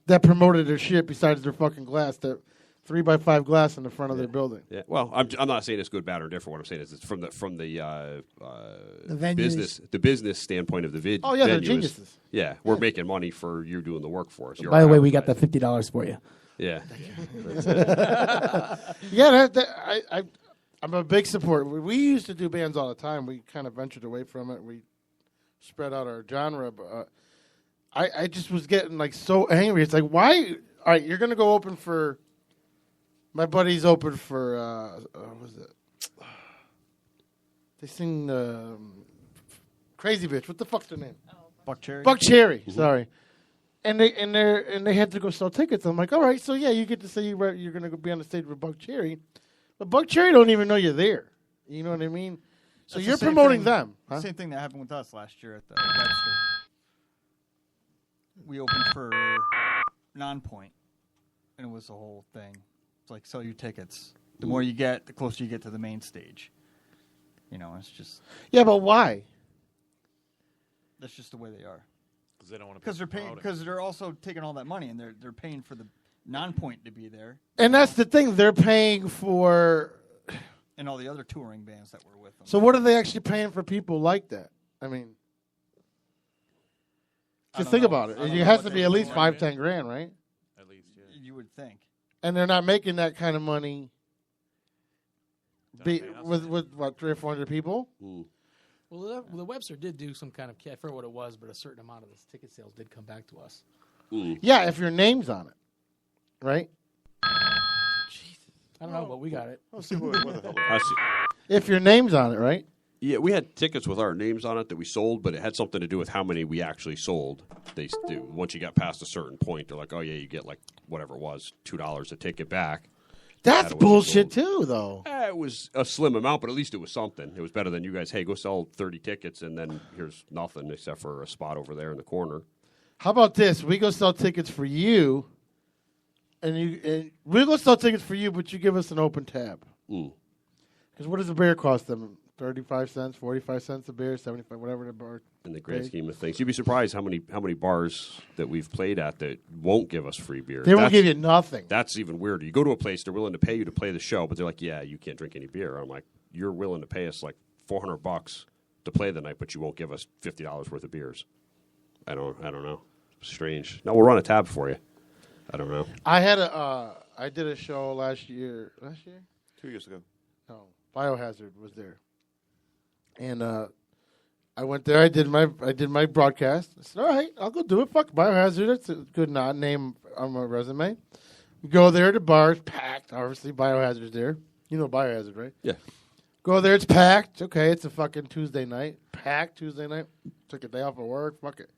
that promoted their shit besides their fucking glass, that 3x5 glass in the front of their building? Yeah. Well, I'm not saying it's good, bad, or different. What I'm saying is it's from the business standpoint of the vid. Oh yeah, they're venues. geniuses. Yeah, we're making money for you doing the work for us. By the way, we got the $50 for you. Yeah. Yeah, I'm a big supporter. We used to do bands all the time. We kind of ventured away from it. We spread out our genre, but I just was getting like so angry. It's like, why? All right, you're gonna go open for. My buddy's open for. What was it? They sing Crazy Bitch. What the fuck's their name? Buck Cherry. Buck Cherry. Sorry. And they had to go sell tickets. I'm like, all right, so yeah, you get to say you're going to go be on the stage with Buck Cherry, but Buck Cherry don't even know you're there. You know what I mean? So That's you're the same promoting thing- them. Huh? Same thing that happened with us last year at the Webster. We opened for Non-Point, and it was the whole thing. It's like, sell your tickets. The more you get, the closer you get to the main stage. It's just... Yeah, but why? That's just the way they are. Because they don't want to. Because they're paying. Because they're also taking all that money, and they're paying for the non-point to be there. And that's the thing. They're paying for... And all the other touring bands that were with them. So what are they actually paying for people like that? I mean... Just think about it. It has to be at least $5-10 grand, right? At least, yeah. You would think. And they're not making that kind of money with what, 300 or 400 people? Well, the Webster did do some kind of, I forget what it was, but a certain amount of the ticket sales did come back to us. Yeah, if your name's on it, right? I don't know, but we got it. If your name's on it, right? Yeah, we had tickets with our names on it that we sold, but it had something to do with how many we actually sold. They do. Once you got past a certain point, they're like, oh, yeah, you get like whatever it was, $2 a ticket back. That's bullshit too, though. It was a slim amount, but at least it was something. It was better than you guys, hey, go sell 30 tickets, and then here's nothing except for a spot over there in the corner. How about this? We go sell tickets for you, and we go sell tickets for you, but you give us an open tab. Because what does a beer cost them? 35 cents, 45 cents a beer, 75, whatever the bar. In the grand scheme of things, you'd be surprised how many bars that we've played at that won't give us free beer. They won't give you nothing. That's even weirder. You go to a place, they're willing to pay you to play the show, but they're like, yeah, you can't drink any beer. I'm like, you're willing to pay us like $400 to play the night, but you won't give us $50 worth of beers. I don't know. Strange. No, we'll run a tab for you. I don't know. I did a show last year. 2 years ago. No, Biohazard was there. And I went there. I did my broadcast. I said, all right, I'll go do it. Fuck Biohazard. That's a good name on my resume. Go there. The bar's packed. Obviously, Biohazard's there. You know Biohazard, right? Yeah. Go there. It's packed. Okay, it's a fucking Tuesday night. Packed Tuesday night. Took a day off of work. Fuck it.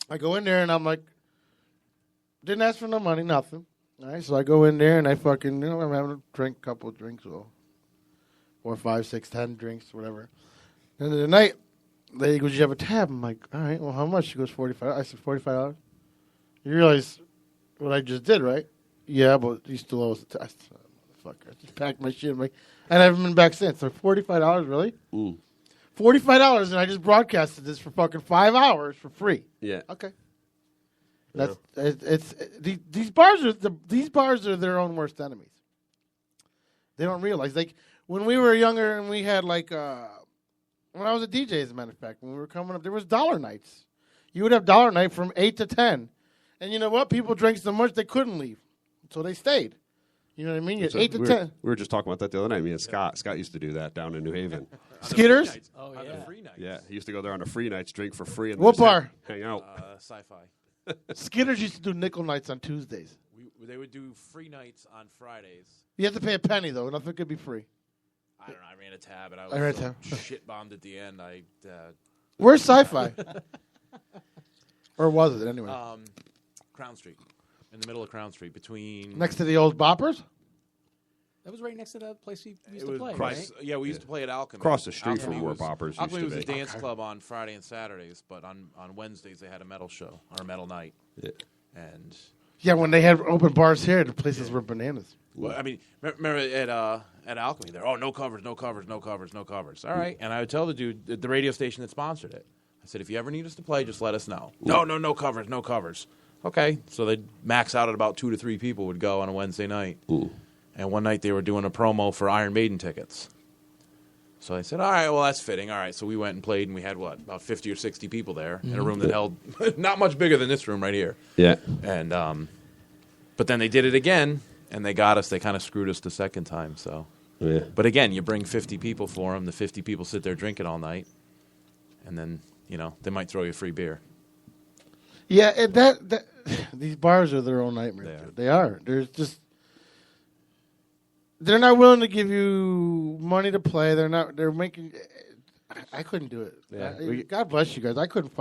I go in there and I'm like, didn't ask for no money, nothing. All right, so I go in there and I fucking, I'm having a drink, couple of drinks, well, 4, 5, 6, 10 drinks, whatever. End of the night, lady goes, you have a tab? I'm like, all right, well, how much? She goes, $45. I said, $45. You realize what I just did, right? Yeah, but you still owe us a tab. Fuck, I just packed my shit. I'm like, and I haven't been back since. So $45, really? $45, and I just broadcasted this for fucking 5 hours for free. Yeah. Okay. That's these bars are their own worst enemies. They don't realize, like, when we were younger and we had when I was a DJ, as a matter of fact, when we were coming up, there was dollar nights. You would have dollar night from 8 to 10, and you know what? People drank so much they couldn't leave, so they stayed. You know what I mean? You're 8 to 10. We were just talking about that the other night. Me and Scott. Scott used to do that down in New Haven. Skitters? Oh, yeah. On the free nights. Yeah, he used to go there on the free nights, drink for free. And What bar? Hang out. Sci-fi. Skitters used to do nickel nights on Tuesdays. They would do free nights on Fridays. You have to pay a penny, though. Nothing could be free. I don't know. I ran a tab, and I ran a was tab. shit bombed at the end. Where's Sci-Fi? Or was it, anyway? Crown Street. In the middle of Crown Street, between... Next to the old Boppers? That was right next to the place we used to play, right? Yeah, we used to play at Alchemy. Across the street Alchemy from where Boppers used to Alchemy was be. a dance club on Friday and Saturdays, but on Wednesdays they had a metal show, or a metal night. Yeah. And... Yeah, when they had open bars here, the places were bananas. Well, I mean, remember at Alchemy, there, no covers. All right. And I would tell the dude, the radio station that sponsored it, I said, if you ever need us to play, just let us know. No covers. Okay. So they'd max out at about 2 to 3 people would go on a Wednesday night. And one night they were doing a promo for Iron Maiden tickets. So I said, all right, well, that's fitting. All right. So we went and played, and we had, about 50 or 60 people there in a room that held not much bigger than this room right here. Yeah. And but then they did it again, and they got us. They kind of screwed us the second time. So, yeah. But again, you bring 50 people for them. The 50 people sit there drinking all night, and then they might throw you free beer. Yeah, and that these bars are their own nightmare. They are. They're not willing to give you money to play. They're making. I couldn't do it. Yeah. God bless you guys. I couldn't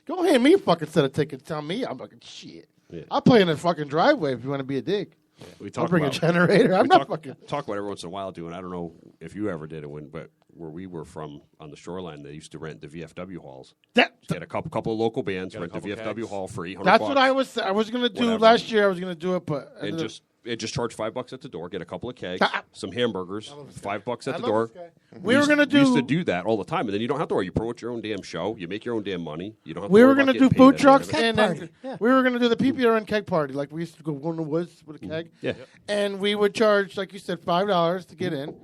go hand me a fucking set of tickets. Tell me I'm fucking shit. Yeah. I'll play in the fucking driveway if you want to be a dick. Yeah. I'll bring a generator. I'm not fucking. Talk about every once in a while doing. I don't know if you ever did it but where we were from on the shoreline, they used to rent the VFW halls. Get a couple of local bands, rent the VFW hall for $800. That's what I was going to do last year. I was going to do it, but and just just charge $5 at the door, get a couple of kegs, some hamburgers, $5 at the door. We were gonna We used to do that all the time, and then you don't have to worry. You promote your own damn show. You make your own damn money. You don't have to We worry were about going to getting do paid food at trucks, the end of it. and then we were going to do the PPRN keg party. Like, we used to go in the woods with a keg. Yeah. And we would charge, like you said, $5 to get in.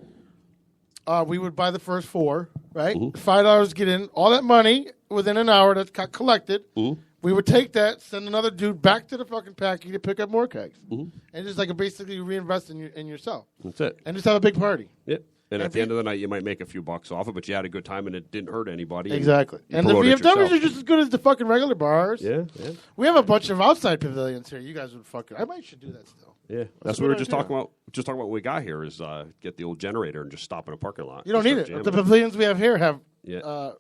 We would buy the first 4, right? $5 to get in. All that money within an hour that got collected. We would take that, send another dude back to the fucking packing to pick up more kegs. And just like basically reinvest in yourself. That's it. And just have a big party. Yep. And at the end of the night, you might make a few bucks off it, but you had a good time and it didn't hurt anybody. Exactly. You And the promoted VFWs yourself. are just as good as the fucking regular bars. Yeah. We have a bunch of outside pavilions here. You guys would fucking... I might should do that still. Yeah, that's what we were just talking about. Just talking about when we got here is get the old generator and just stop in a parking lot. You don't need it. Start The jamming. pavilions we have here have Yeah.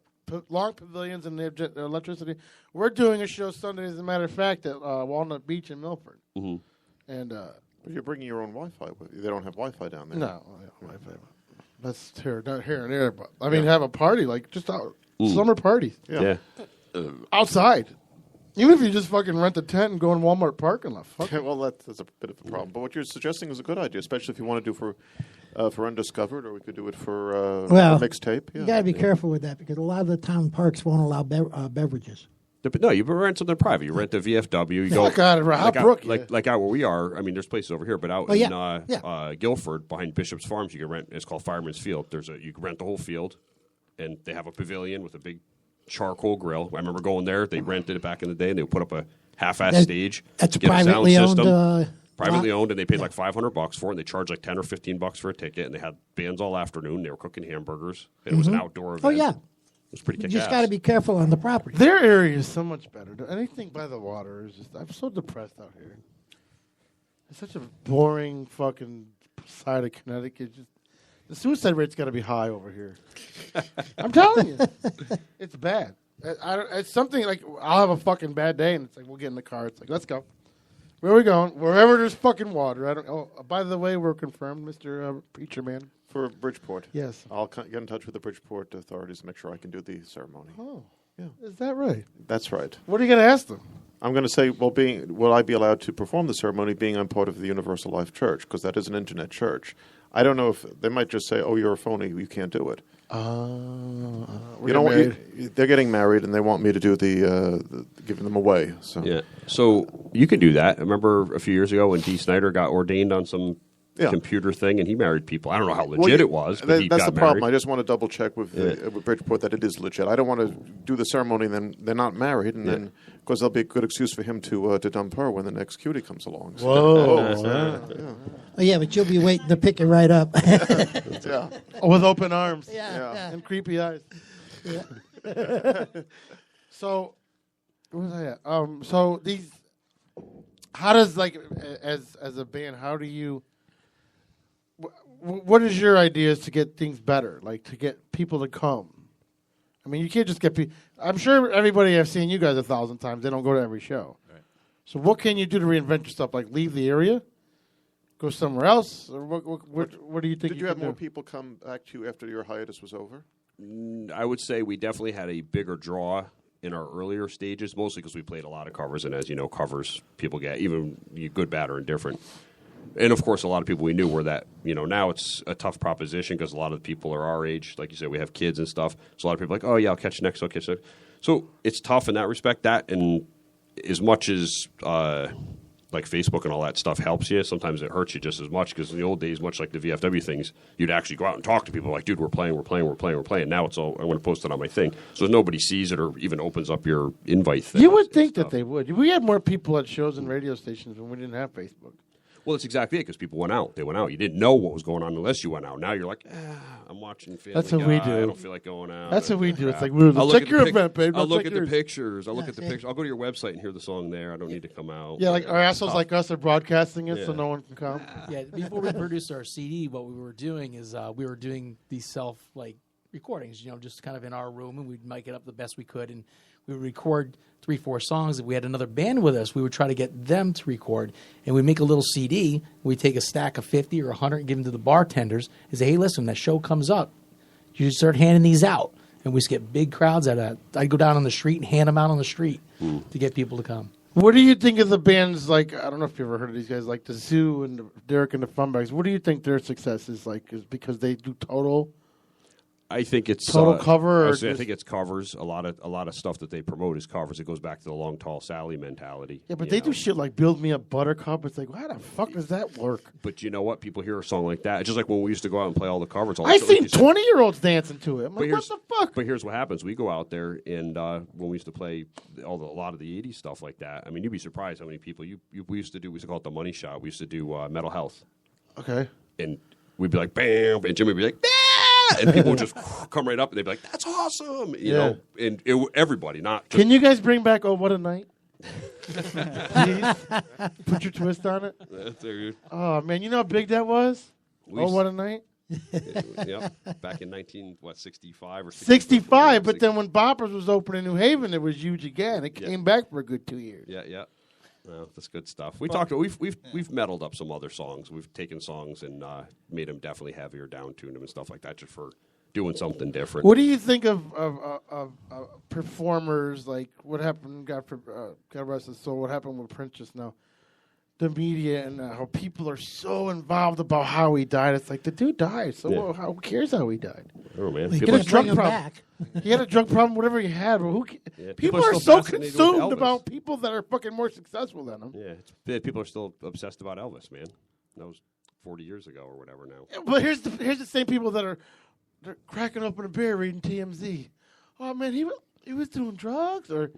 long pavilions and they have electricity. We're doing a show Sunday, as a matter of fact, at Walnut Beach in Milford. And But you're bringing your own Wi-Fi with you. They don't have Wi-Fi down there. no, Wi-Fi. That's here and there. But I mean, have a party like just out summer parties. Yeah. Outside. Even if you just fucking rent a tent and go in Walmart parking lot. Fuck it. Well, that's a bit of a problem. But what you're suggesting is a good idea, especially if you want to do for Undiscovered, or we could do it for a mixtape. You got to be careful with that because a lot of the town parks won't allow beverages. No, you rent something private. You rent the VFW. You Fuck go out of Rob Brook, yeah. like out where we are. I mean, there's places over here, but out Oh, in yeah. Guilford, behind Bishop's Farms, you can rent. It's called Fireman's Field. You can rent the whole field, and they have a pavilion with a big charcoal grill. I remember going there. They rented it back in the day, and they would put up a half-ass stage. That's a get a sound privately owned. system. Privately owned, and they paid like $500 for it. And they charged like $10 or $15 for a ticket, and they had bands all afternoon. They were cooking hamburgers, and it was an outdoor event. Oh yeah, it was pretty you kick-ass. just got to be careful on the property. Their area is so much better. Anything by the water is just... I'm so depressed out here. It's such a boring fucking side of Connecticut. Just the suicide rate's got to be high over here. I'm telling you, it's bad. It's something like I'll have a fucking bad day, and it's like we'll get in the car. It's like let's go. Where are we going? Wherever there's fucking water. I don't. Oh, by the way, we're confirmed, Mr. Preacher Man. For Bridgeport. Yes. I'll get in touch with the Bridgeport authorities to make sure I can do the ceremony. Oh, yeah. Is that right? That's right. What are you going to ask them? I'm going to say, will I be allowed to perform the ceremony being I'm part of the Universal Life Church? Because that is an internet church. I don't know if they might just say, oh, you're a phony, you can't do it. They're getting married, and they want me to do the giving them away. So Yeah. So you can do that. I remember a few years ago when Dee Snider got ordained on some computer thing, and he married people. I don't know how legit it was, but he that's got the problem. married. I just want to double check with Bridgeport that it is legit. I don't want to do the ceremony and then they're not married, and then because there'll be a good excuse for him to dump her when the next cutie comes along. So. Whoa! Oh yeah, but you'll be waiting to pick it right up. Yeah, with open arms. Yeah. And creepy eyes. Yeah. So, what was I at? So these, how does as a band, how do you? What is your ideas to get things better? Like to get people to come? I mean, you can't just get people. I'm sure everybody has seen you guys 1,000 times. They don't go to every show. Right. So what can you do to reinvent yourself? Like leave the area, go somewhere else, or what do you think? Did you have more people come back to you after your hiatus was over? I would say we definitely had a bigger draw in our earlier stages, mostly because we played a lot of covers, and as you know, covers people get, even good, bad, or indifferent. And, of course, a lot of people we knew were that, now it's a tough proposition because a lot of the people are our age. Like you said, we have kids and stuff. So a lot of people are like, oh, yeah, I'll catch you next. So it's tough in that respect. That, and as much as like Facebook and all that stuff helps you, sometimes it hurts you just as much because in the old days, much like the VFW things, you'd actually go out and talk to people like, dude, we're playing. Now it's all, I want to post it on my thing. So nobody sees it or even opens up your invite thing. You would think that they would. We had more people at shows and radio stations when we didn't have Facebook. Well, that's exactly it, because people went out. They went out. You didn't know what was going on unless you went out. Now you're like, I'm watching Family That's what Guy. we do. I don't feel like going out. That's what we do. It's like, check your event, babe. I'll look at the pictures. I'll go to your website and hear the song there. I don't need to come out. Yeah, like our assholes like us are broadcasting it so no one can come. Yeah, before we produced our CD, what we were doing is we were doing these recordings, just kind of in our room, and we'd mic it up the best we could, and we would record 3-4 songs. If we had another band with us, we would try to get them to record, and we'd make a little CD. We'd take a stack of 50 or 100 and give them to the bartenders and say, hey, listen, that show comes up. You just start handing these out. And we just get big crowds out of that. I'd go down on the street and hand them out on the street to get people to come. What do you think of the bands like, I don't know if you ever heard of these guys, like the Zoo and the Derek and the Funbags. What do you think their success is like? Is because they do total? I think it's total cover. Or I think it's covers. A lot of stuff that they promote is covers. It goes back to the Long Tall Sally mentality. Yeah, but they do shit like Build Me Up Buttercup. It's like, how the fuck does that work? But you know what? People hear a song like that. It's just like when we used to go out and play all the covers. I seen 20-year-olds dancing to it. I'm like, what the fuck? But here's what happens. We go out there, and when we used to play a lot of the 80s stuff like that, I mean, you'd be surprised how many people we used to call it the money shot. We used to do Mental Health. Okay. And we'd be like, bam, and Jimmy would be like, and people would just come right up and they'd be like, "That's awesome!" You know, and everybody, not. Just Can you guys bring back "Oh What a Night"? Please put your twist on it. Oh man, you know how big that was? Oh What a Night. Yeah, back in 65 or 65. But then when Boppers was open in New Haven, it was huge again. It came back for a good 2 years. Yeah. Well, that's good stuff. We've meddled up some other songs. We've taken songs and made them definitely heavier, down-tuned them and stuff like that, just for doing something different. What do you think of performers like what happened? God rest his soul. What happened with Prince just now? The media and how people are so involved about how he died. It's like the dude died, so who cares how he died? Oh man, he had a drug problem. He had a drug problem, whatever he had. Well, people are so consumed about people that are fucking more successful than him. Yeah, people are still obsessed about Elvis, man. That was 40 years ago or whatever now. Yeah, but here's the same people that are they're cracking open a beer reading TMZ. Oh man, he was doing drugs or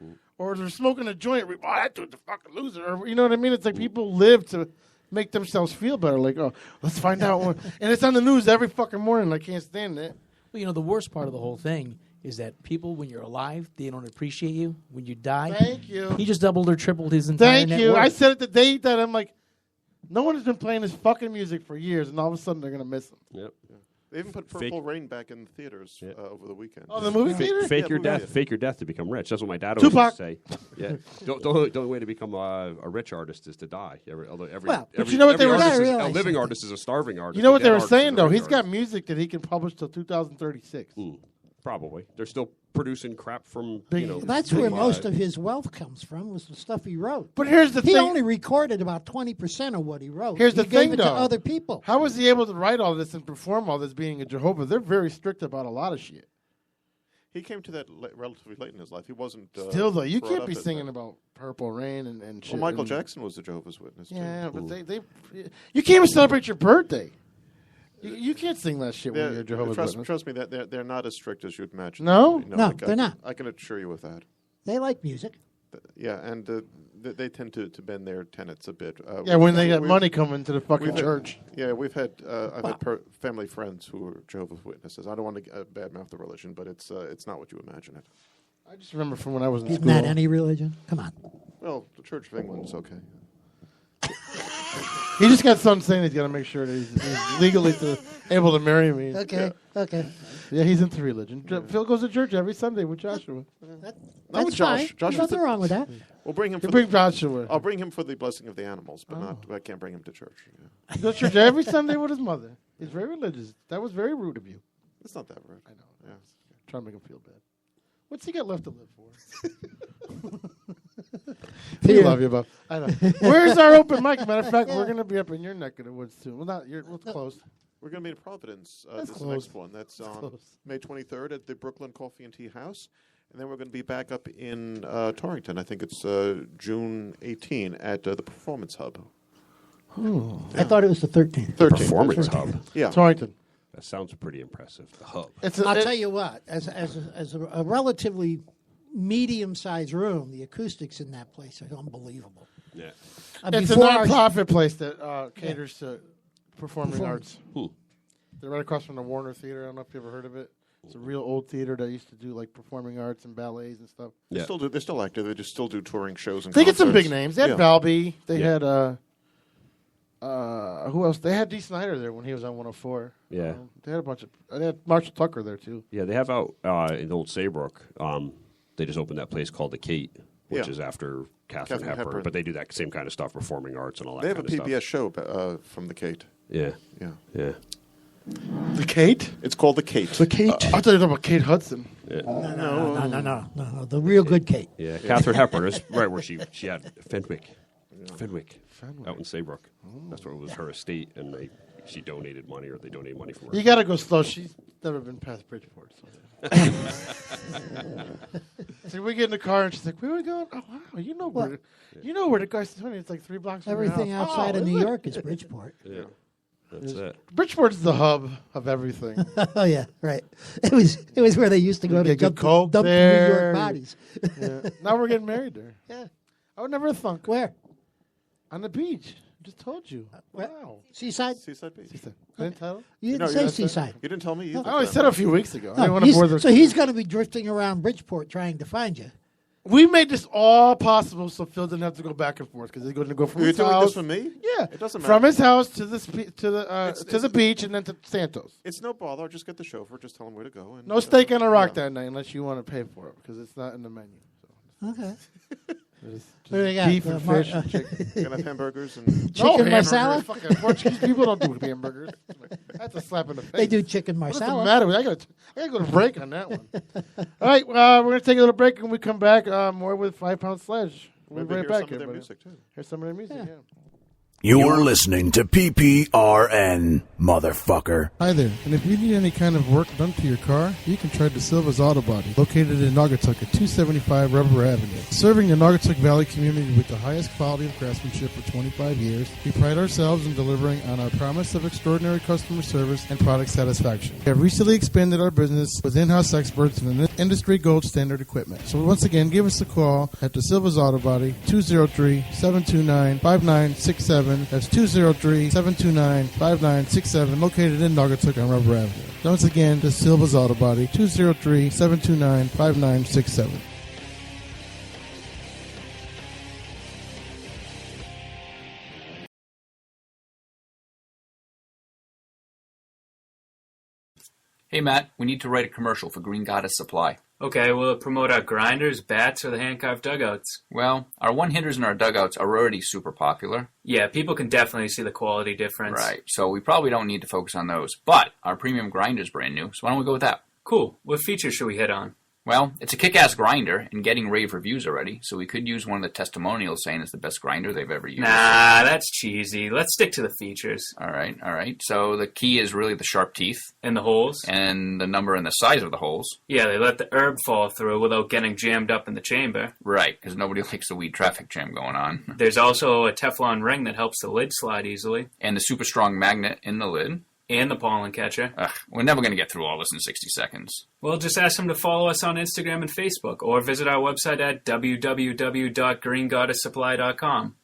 they're smoking a joint. Oh, that dude's a fucking loser. Or, you know what I mean? It's like people live to make themselves feel better. Like, oh, let's find out. And it's on the news every fucking morning. I can't stand it. Well, you know, the worst part of the whole thing is that people, when you're alive, they don't appreciate you. When you die, thank you. He just doubled or tripled his entire net worth. I said it the day that I'm like, no one has been playing his fucking music for years, and all of a sudden they're gonna miss him. Yep. Yeah. They even put Purple Rain back in the theaters over the weekend. Oh, the movie theater? Fake your death to become rich. That's what my dad always used to say. Yeah. The only way to become a rich artist is to die. But you know what they were saying? A living artist is a starving artist. You know what they were saying though? He's got music that he can publish till 2036. Probably. They're still producing crap from. That's where most of his wealth comes from. Was the stuff he wrote. But here's the thing: he only recorded about 20% of what he wrote. Here's the thing, gave it though: to other people. How was he able to write all this and perform all this? Being a Jehovah, they're very strict about a lot of shit. He came to that relatively late in his life. He wasn't. Still though, you can't be singing about Purple Rain and shit. Well, Michael Jackson was a Jehovah's Witness. Yeah, too. but you can't even celebrate your birthday. You can't sing that shit when you're a Jehovah's Witness. Trust me, that they're not as strict as you'd imagine. No? No, they're not. I can assure you of that. They like music. Yeah, and they tend to bend their tenets a bit. When they got money coming to the fucking church. We've had I've had family friends who are Jehovah's Witnesses. I don't want to badmouth the religion, but it's not what you imagine it. I just remember from when I was in Isn't school. that any religion? Come on. Well, the Church of England is okay. He just got something saying he's got to make sure that he's legally able to marry me. Okay. Yeah, he's into religion. Phil goes to church every Sunday with Joshua. That's fine. There's nothing wrong with that. We'll bring him. Bring Joshua. I'll bring him for the blessing of the animals, but I can't bring him to church. Yeah. He goes to church every Sunday with his mother. He's very religious. That was very rude of you. It's not that rude. I know. Yeah. Trying to make him feel bad. What's he got left to live for? We love you, Bob. I know. Where's our open mic? Matter of fact, we're going to be up in your neck of the woods too. Well, not you're close. We're going to be in Providence. That's this close. next one. That's on May 23rd at the Brooklyn Coffee and Tea House. And then we're going to be back up in Torrington. I think it's June 18 at the Performance Hub. Oh. I thought it was the 13th. Performance Hub. Yeah. Torrington. That sounds pretty impressive. The Hub. I'll tell you what, as a relatively medium-sized room, the acoustics in that place are unbelievable. Yeah. It's a non-profit place that caters to performing arts. They're right across from the Warner Theater. I don't know if you ever heard of it. It's a real old theater that used to do like performing arts and ballets and stuff. Yeah. They're still active. They just still do touring shows and They get some concerts. big names. They had Valby. They had who else? They had Dee Snider there when he was on 104. Yeah. They had a bunch of. They had Marshall Tucker there too. Yeah, they have out in Old Saybrook. They just opened that place called the Kate, which is after Catherine Hepburn. But they do that same kind of stuff, performing arts and all that. They have kind a of PBS stuff. show from the Kate. Yeah. Yeah. Yeah. The Kate? It's called the Kate. The Kate? I thought you were talking about Kate Hudson. Yeah. No. The real good Kate. Yeah, Katharine Hepburn is right where she had Fenwick out in Saybrook. That's where it was her estate, and she donated money, or they donated money from her. You got to go slow. She's never been past Bridgeport. So we get in the car, and she's like, "Where are we going? Oh wow, you know where the guy's doing? It's like 3 blocks from Everything your house. outside of New York is Bridgeport. Yeah, that's it. Bridgeport's the hub of everything. Oh yeah, right. It was where they used to go to dump the New York bodies. Yeah. Now we're getting married there. Yeah, I would never have thunk. Where? On the beach. Just told you. Wow. Seaside? Seaside Beach. I didn't tell him? You didn't say Seaside. You didn't tell me either. I only said it a few weeks ago. I didn't want to bore So he's going to be drifting around Bridgeport trying to find you. We made this all possible so Phil didn't have to go back and forth because he's going to go from his You're house. doing this for me? Yeah, It doesn't matter. From his house to the beach and then to Santos. It's no bother. I'll just get the chauffeur. Just tell him where to go. And No steak on a rock that night unless you want to pay for it because it's not in the menu. So. Okay. Just What do they got? beef and fish and chicken. You're gonna have hamburgers and Chicken marsala? Fucking Portuguese people don't do hamburgers. That's a slap in the face. They do chicken What's marsala. the matter with? I gotta go to break on that one. All right, we're gonna take a little break and we come back more with 5 Pound Sledge. We'll be right maybe hear back. some of their Everybody. music too. Here's some of their music. Yeah. You're listening to PPRN, motherfucker. Hi there, and if you need any kind of work done to your car, you can try DeSilva's Auto Body, located in Naugatuck at 275 Rubber Avenue. Serving the Naugatuck Valley community with the highest quality of craftsmanship for 25 years, we pride ourselves in delivering on our promise of extraordinary customer service and product satisfaction. We have recently expanded our business with in-house experts and industry gold standard equipment. So once again, give us a call at DeSilva's Auto Body, 203-729-5967. That's 203-729-5967, located in Naugatuck on Rubber Avenue. Once again, the Silva's Auto Body, 203-729-5967. Hey, Matt, we need to write a commercial for Green Goddess Supply. Okay, will it promote our grinders, bats, or the hand-carved dugouts? Well, our one-hitters and our dugouts are already super popular. Yeah, people can definitely see the quality difference. Right, so we probably don't need to focus on those. But our premium grinder's brand new, so why don't we go with that? Cool. What features should we hit on? Well, it's a kick-ass grinder and getting rave reviews already, so we could use one of the testimonials saying it's the best grinder they've ever used. Nah, that's cheesy. Let's stick to the features. All right. So the key is really the sharp teeth. And the holes. And the number and the size of the holes. Yeah, they let the herb fall through without getting jammed up in the chamber. Right, because nobody likes the weed traffic jam going on. There's also a Teflon ring that helps the lid slide easily. And the super strong magnet in the lid. And the pollen catcher. We're never going to get through all this in 60 seconds. Well, just ask them to follow us on Instagram and Facebook, or visit our website at www.greengoddesssupply.com.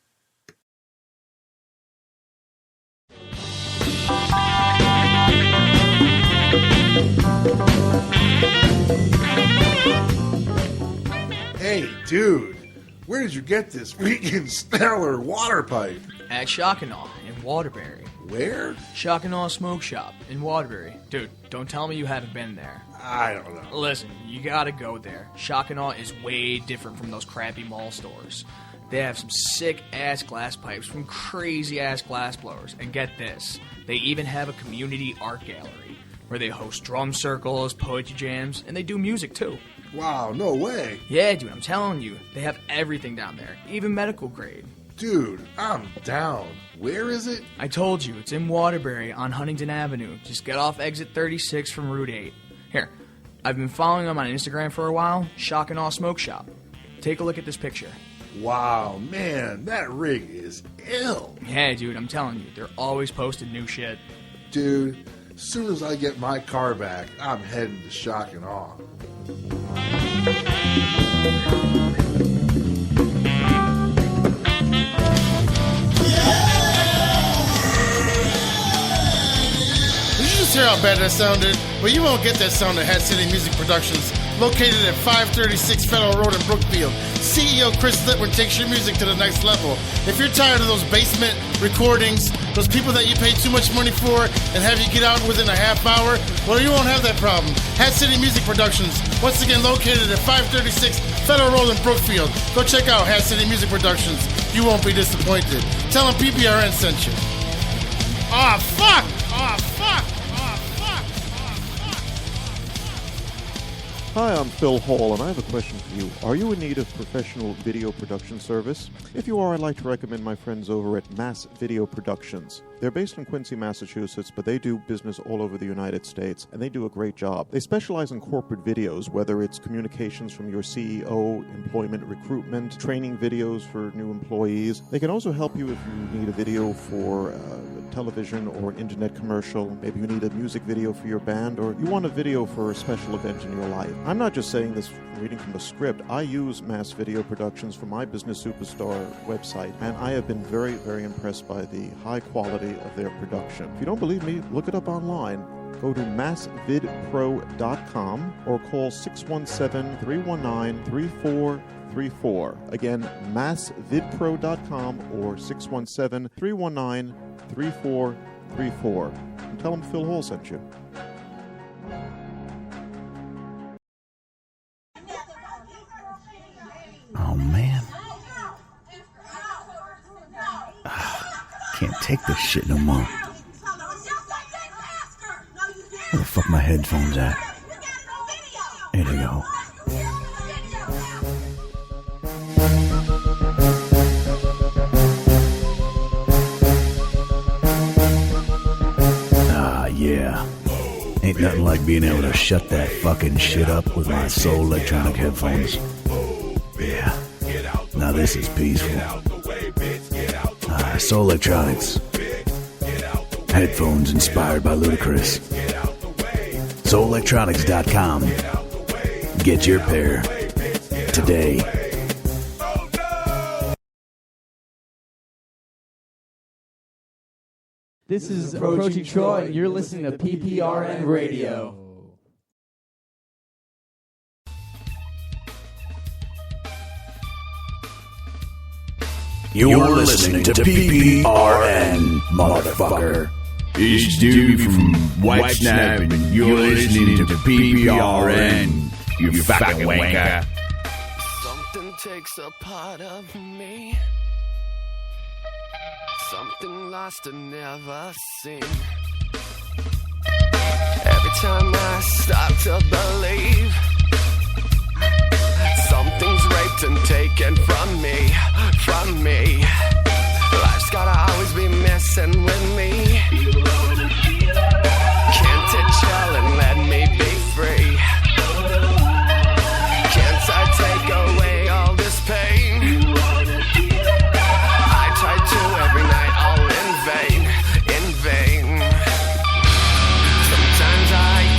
Hey, dude, where did you get this freaking stellar water pipe? At Shockinaw in Waterbury. Where? Shockinaw Smoke Shop in Waterbury. Dude, don't tell me you haven't been there. I don't know. Listen, you gotta go there. Shockinaw is way different from those crappy mall stores. They have some sick-ass glass pipes from crazy-ass glass blowers. And get this, they even have a community art gallery where they host drum circles, poetry jams, and they do music too. Wow, no way. Yeah, dude, I'm telling you, they have everything down there, even medical grade. Dude, I'm down. Where is it? I told you, it's in Waterbury on Huntington Avenue. Just get off exit 36 from Route 8. Here, I've been following them on Instagram for a while. Shockinaw Smoke Shop. Take a look at this picture. Wow, man, that rig is ill. Yeah, dude, I'm telling you, they're always posting new shit. Dude, as soon as I get my car back, I'm heading to Shockinaw. Hear how bad that sounded? Well, you won't get that sound at Hat City Music Productions, located at 536 Federal Road in Brookfield. CEO Chris Litwin takes your music to the next level. If you're tired of those basement recordings, those people that you pay too much money for and have you get out within a half hour, well, you won't have that problem. Hat City Music Productions, once again located at 536 Federal Road in Brookfield. Go check out Hat City Music Productions. You won't be disappointed. Tell them PPRN sent you. Aw, fuck! Aw, fuck! Aw, Hi, I'm Phil Hall, and I have a question for you. Are you in need of professional video production service? If you are, I'd like to recommend my friends over at Mass Video Productions. They're based in Quincy, Massachusetts, but they do business all over the United States, and they do a great job. They specialize in corporate videos, whether it's communications from your CEO, employment recruitment, training videos for new employees. They can also help you if you need a video for television or an internet commercial. Maybe you need a music video for your band, or you want a video for a special event in your life. I'm not just saying this reading from a script. I use Mass Video Productions for my Business Superstar website, and I have been very, very impressed by the high quality of their production. If you don't believe me, look it up online. Go to massvidpro.com or call 617-319-3434. Again, massvidpro.com or 617-319-3434. And tell them Phil Hall sent you. Oh, man. Can't take this shit no more. Where the fuck my headphones at? Here they go. Ah, yeah. Ain't nothing like being able to shut that fucking shit up with my Soul Electronic headphones. Yeah. Now this is peaceful. Soul Electronics. Headphones inspired by Ludacris. SoulElectronics.com. Get your pair today. This is Approaching Troy, and you're listening to PPRN Radio. You're listening to PPRN, motherfucker. It's Dewey from Whitesnap, and you're listening to PPRN, you fucking wanker. Something takes a part of me. Something lost and never seen. Every time I start to believe something's raped and taken from me, from me. Life's gotta always be messing with me. Can't it chill and let me be free? Can't I take away all this pain? I try to every night, all in vain, in vain. Sometimes I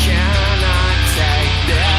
cannot take this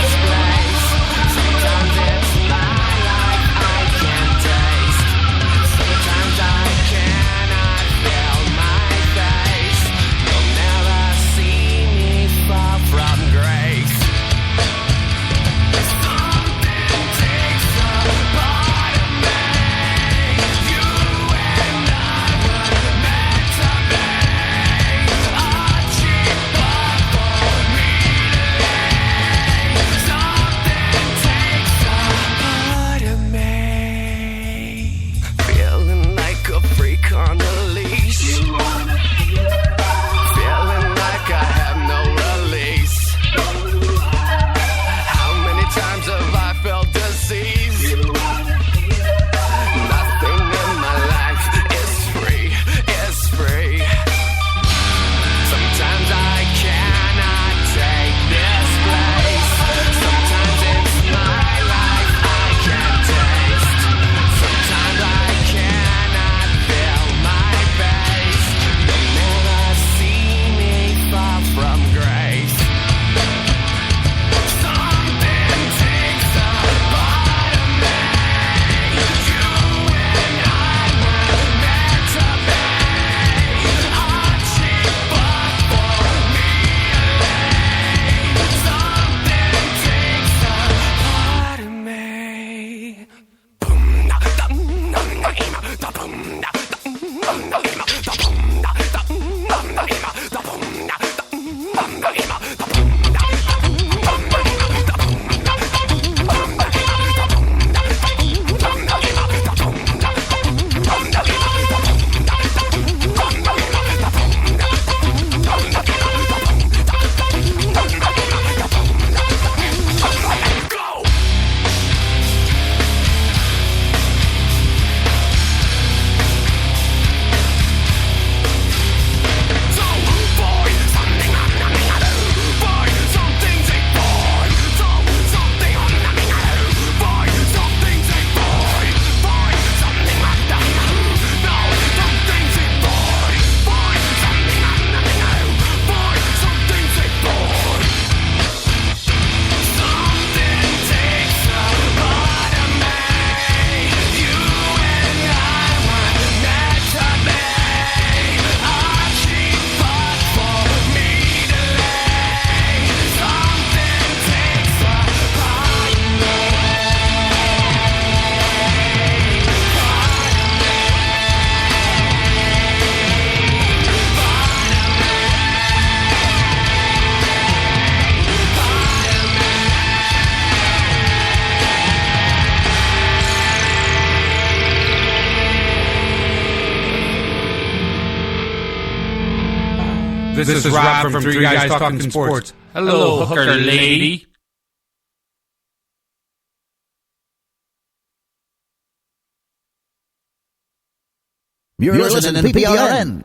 This is Rob from Three Guys Talking Sports. Hello, hooker lady. You're listening to PPRN.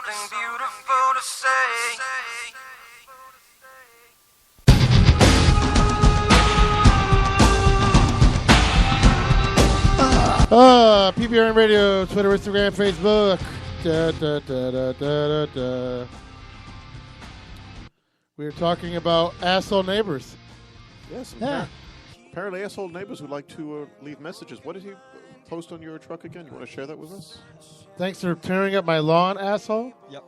something beautiful to say. PPRN Radio, Twitter, Instagram, Facebook. We were talking about asshole neighbors. Yes. Yeah. Apparently, asshole neighbors would like to leave messages. What did he post on your truck again? You want to share that with us? Thanks for tearing up my lawn, asshole. Yep.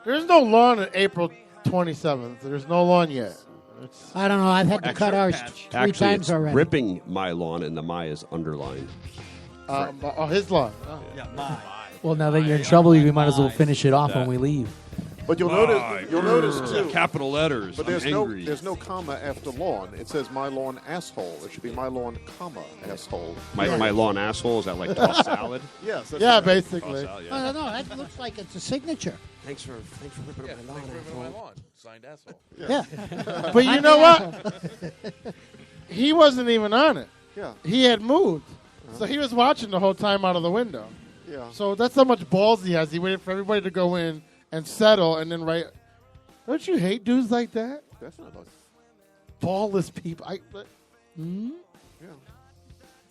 There's no lawn on April 27th. There's no lawn yet. I don't know. I've had to cut ours three times it's already. ripping my lawn, and the my is underlined. His lawn. Oh. Yeah, mine. Well, now that you're in trouble, you might as well finish it off when we leave. But you'll notice too. Capital letters. But there's no comma after lawn. It says my lawn asshole. It should be my lawn, comma, asshole. My lawn asshole, is that like tossed salad? Yes. That's Yeah, right. basically. Tossed salad, I yeah. don't know. That looks like it's a signature. Thanks for ripping up my lawn, asshole. Signed asshole. Yeah. But you know what? He wasn't even on it. Yeah. He had moved. So he was watching the whole time out of the window. Yeah. So that's how much balls he has. He waited for everybody to go in and settle and then write. Don't you hate dudes like that? Definitely. Ballless people. Yeah.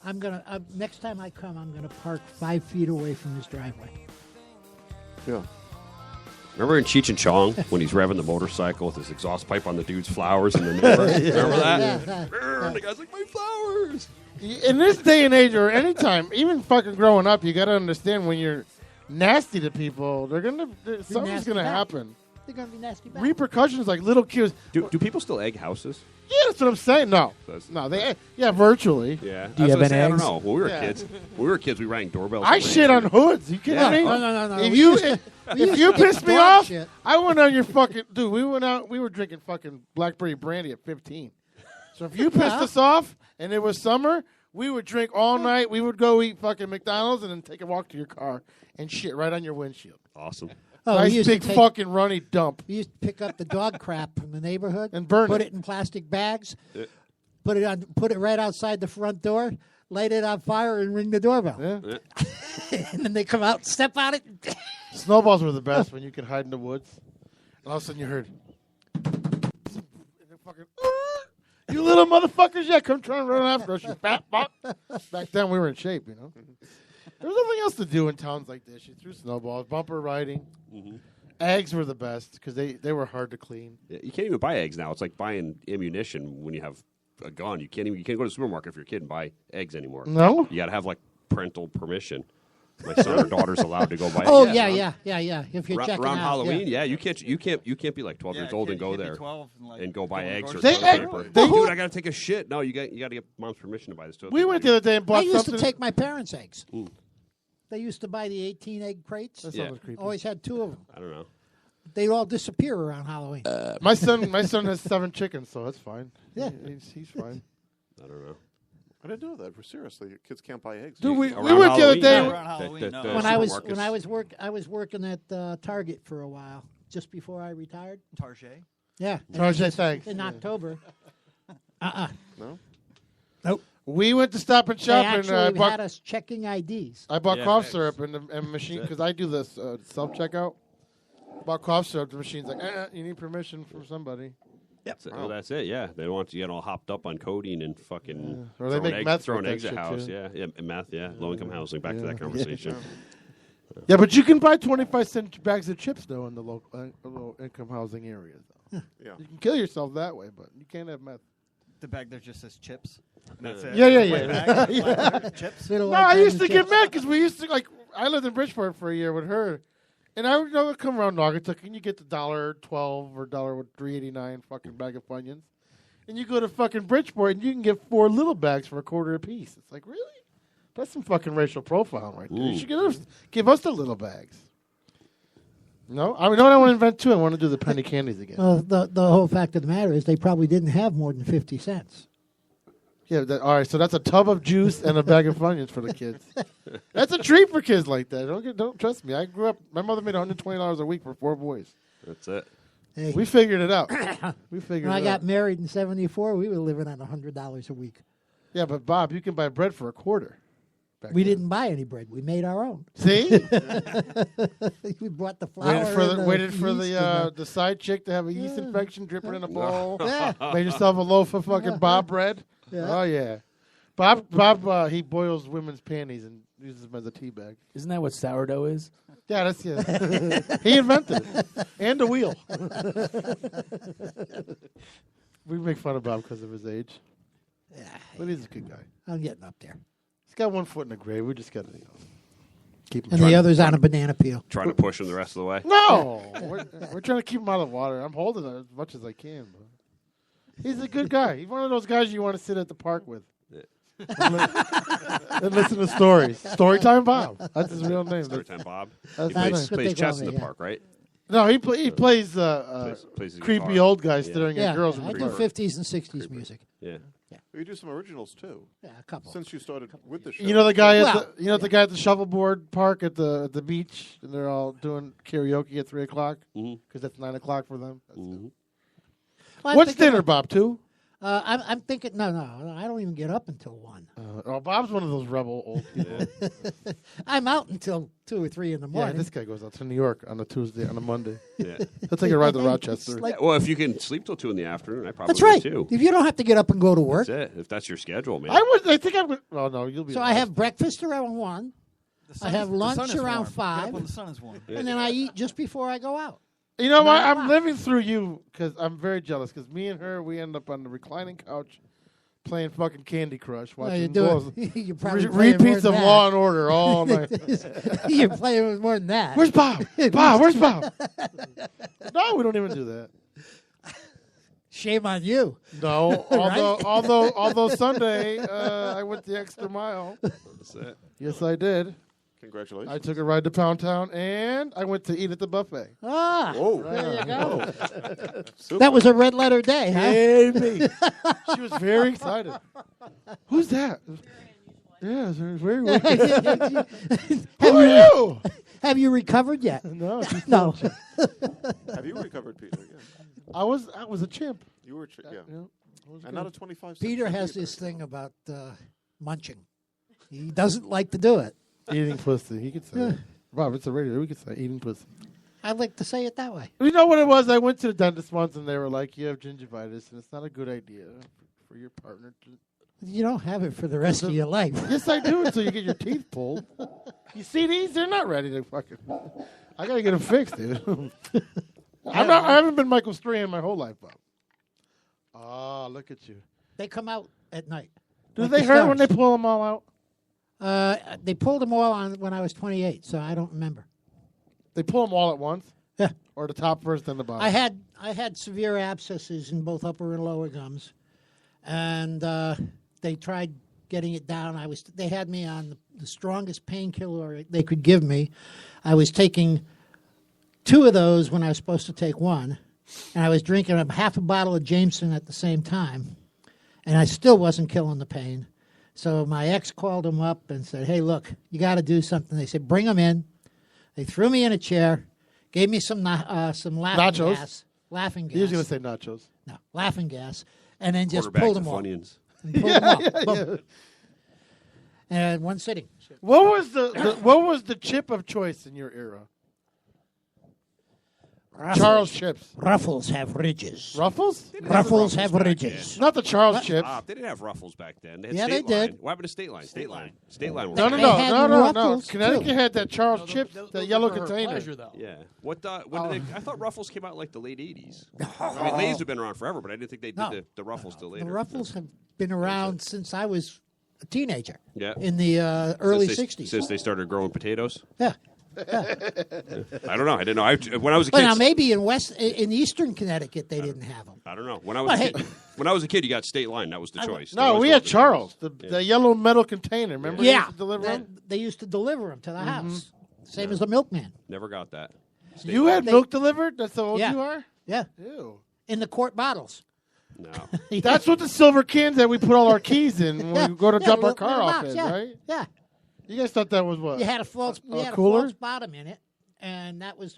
I'm gonna next time I come, I'm gonna park 5 feet away from his driveway. Yeah. Remember in Cheech and Chong when he's revving the motorcycle with his exhaust pipe on the dude's flowers in the neighbor? Remember that? Yeah. The guy's like, my flowers. In this day and age, or any time, even fucking growing up, you got to understand when you're nasty to people, something's nasty gonna back. happen. They're gonna be nasty back. Repercussions like little kids. Do people still egg houses? Yeah, that's what I'm saying. No, they virtually. Yeah. Do you have I was any gonna say, I don't eggs? know. When we were Yeah. kids, we rang doorbells. I shit on hoods. You kidding me? No. If We you used to- we if used you to get pissed me dog off, shit. I went on your fucking dude. We went out. We were drinking fucking blackberry brandy at 15. So if you pissed us off and it was summer, we would drink all night. We would go eat fucking McDonald's and then take a walk to your car and shit right on your windshield. Awesome. Oh, we Nice used to big take- fucking runny dump. We used to pick up the dog crap from the neighborhood And burn put it. it in plastic bags, put it right outside the front door, light it on fire, and ring the doorbell. Yeah. And then they come out, step on it. Snowballs were the best when you could hide in the woods. And all of a sudden you heard. And then fucking, you little motherfuckers, yeah, come try and run after us, you fat fuck. Back then we were in shape, you know. There was nothing else to do in towns like this. You threw snowballs, bumper riding. Mm-hmm. Eggs were the best because they were hard to clean. Yeah, you can't even buy eggs now. It's like buying ammunition when you have a gun. You can't go to the supermarket if you're a kid and buy eggs anymore. No? You got to have like parental permission. My son or daughter's allowed to go buy. Oh eggs. yeah. If you're checking around out, Halloween, yeah. you can't be like 12 years old and go there 12 and go buy eggs or grocery toilet store. paper. They- Hey, dude, I got to take a shit. No, you got to get mom's permission to buy this toilet We paper. went the other day and I bought used something. to take my parents' eggs. Ooh. They used to buy the 18 egg crates. That Yeah. sounds creepy. Always had 2 of them. I don't know. They'd all disappear around Halloween. My son has 7 chickens, so that's fine. Yeah. He's fine. I don't know. I didn't know that. Seriously, kids can't buy eggs. Dude, we Around went the other Halloween, day. no. Around Halloween, The- no. the when supermarkets- I was working at Target for a while, just before I retired. Target. Yeah. Target, thanks. In October. No? Nope. We went to Stop and They Shop and actually had us checking IDs. I bought Yeah, cough eggs. syrup in the machine because I do this self checkout. Bought cough syrup. The machine's like, you need permission from somebody. Well, that's it. Yeah, they don't want you to get all hopped up on codeine and fucking Or they make meth throwing with that eggs at shit, house. too. Yeah, meth. Yeah, low income housing. Back to that conversation. Yeah, but you can buy 25-cent bags of chips though in the low income housing areas. Though. Yeah. You can kill yourself that way, but you can't have meth. The bag there just says chips. That's it. Yeah. White bag, black bag, chips. No, I used to get mad because we used to I lived in Bridgeport for a year with her, and I would come around Naugatuck and you get the $1.12 or $3.89 fucking bag of Funyuns, and you go to fucking Bridgeport and you can get 4 little bags for $0.25 apiece. It's like, really? That's some fucking racial profile right there. You should give us the little bags. No, I mean, what I want to invent too. I want to do the penny candies again. Well, the whole fact of the matter is they probably didn't have more than 50 cents. Yeah, all right. So that's a tub of juice and a bag of Funyuns for the kids. That's a treat for kids like that. Don't trust me. I grew up. My mother made $120 a week for 4 boys. That's it. Hey. We figured it out. We figured When I it got out. married in '74, we were living on $100 a week. Yeah, but Bob, you can buy bread for $0.25. back We then. didn't buy any bread. We made our own. See? We brought the flour. Waited for yeast and the side chick to have a yeast infection, drip it in a bowl. Yeah. Made yourself a loaf of fucking Bob bread. Yeah. Oh yeah. Bob he boils women's panties and uses them as a tea bag. Isn't that what sourdough is? Yeah, that's he invented it. And a wheel. We make fun of Bob because of his age. Yeah. But he's a good guy. I'm getting up there. He's got one foot in the grave. We just got to keep him. And the other's on a banana peel. Trying to push him the rest of the way. No, we're trying to keep him out of the water. I'm holding it as much as I can. But he's a good guy. He's one of those guys you want to sit at the park with. And listen to stories. Storytime Bob. That's his real name. Storytime Bob. That's He his plays name. chess in the park, right? No, he plays plays his creepy guitar. old guy staring at girls in I the do park. 50s and 60s music. Yeah. You do some originals too. Yeah, a couple. Since you started with the show. You know the guy the guy at the shuffleboard park at the beach, and they're all doing karaoke at 3:00 because that's 9:00 for them. Well, I'm What's thinking dinner, of- Bob? 2? I'm thinking, no, I don't even get up until 1. Bob's one of those rebel old people. I'm out until 2 or 3 in the Yeah, morning. this guy goes out to New York on a Tuesday, on a Monday. Yeah. He'll take a ride to Rochester. Yeah, well, if you can sleep till 2 in the afternoon, I probably That's right. would too. If you don't have to get up and go to work. That's it. If that's your schedule, man. I think I would. Oh no, you'll be. So I have breakfast around 1. I have lunch around 5. when the sun is warm. And then I eat just before I go out. You know what? 9 I'm living through you because I'm very jealous. Because me and her, we end up on the reclining couch playing fucking Candy Crush, Well, watching you're balls. you're probably playing more repeats than of that. Law and Order all night. You're playing with more than that. Where's Bob? Bob, where's Bob? No, we don't even do that. Shame on you. No, Right? although Sunday I went the extra mile. That's it. Yes, I did. Congratulations. I took a ride to Pound Town, and I went to eat at the buffet. Ah, Whoa. there you go. Super. That was a red letter day, huh? Hey, me. She was very excited. Who's that? Yeah, it's very weird. Who are you? Have you recovered yet? No, she's No. still- Have you recovered, Peter? Yeah. I was a chimp. You were, yeah. I was And not a good. 25 Peter has this thing about munching. He doesn't like to do it. Eating pussy. He could say it. Bob, it's a radio. We could say eating pussy. I like to say it that way. You know what it was? I went to the dentist once, and they were like, you have gingivitis, and it's not a good idea for your partner to... You don't have it for the rest of your life. Yes, I do, until you get your teeth pulled. You see these? They're not ready to fucking... I got to get them fixed, dude. I haven't been Michael Strahan my whole life, Bob. Ah, look at you. They come out at night. Do Like they the hurt when they stars. pull them all out? They pulled them all on when I was 28, so I don't remember. They pull them all at once? Yeah. Or the top first, then the bottom? I had severe abscesses in both upper and lower gums, and they tried getting it down. They had me on the strongest painkiller they could give me. I was taking 2 of those when I was supposed to take 1, and I was drinking half a bottle of Jameson at the same time, and I still wasn't killing the pain. So my ex called him up and said, "Hey, look, you got to do something." They said, "Bring him in." They threw me in a chair, gave me some laughing Nachos? gas. Laughing gas. He was going to say nachos. No, laughing gas. And then just Quarterbacks pulled of them all. Funyuns. And pulled them all. Boom. And one sitting. What was what was the chip of choice in your era? Charles chips. Ruffles have ridges. Ruffles? Ruffles have ridges. Not the Charles chips. They didn't have Ruffles back then. They had Yeah, State they Line. did. What happened to State Line? State Line. State Line. No. had Ruffles, Connecticut too. had that Charles chips, that yellow container. Pleasure, though. Yeah. What? When did they? I thought Ruffles came out in like the late '80s. I mean, Lay's have been around forever, but I didn't think they did No. the Ruffles till later. The Ruffles have been around since I was a teenager. Yeah. In the early Since 60s. Since they started growing potatoes. Yeah. I don't know. I didn't know. When I was a But kid. now maybe in eastern Connecticut they didn't have them. I don't know. When I was a kid, you got State Line. That was the choice. There No, was we no had other Charles, choice. the yellow metal container. Remember? They used to deliver them? They used to deliver them to the house. Same as the milkman. Never got that. State You Line. had milk delivered? That's how old Yeah. you are? Yeah. Ew. In the quart bottles. No. That's what the silver cans that we put all our keys in when we go to drop our little car off box, in, yeah. right? Yeah. You guys thought that was what? You had a false. We had cooler? a false bottom in it, and that was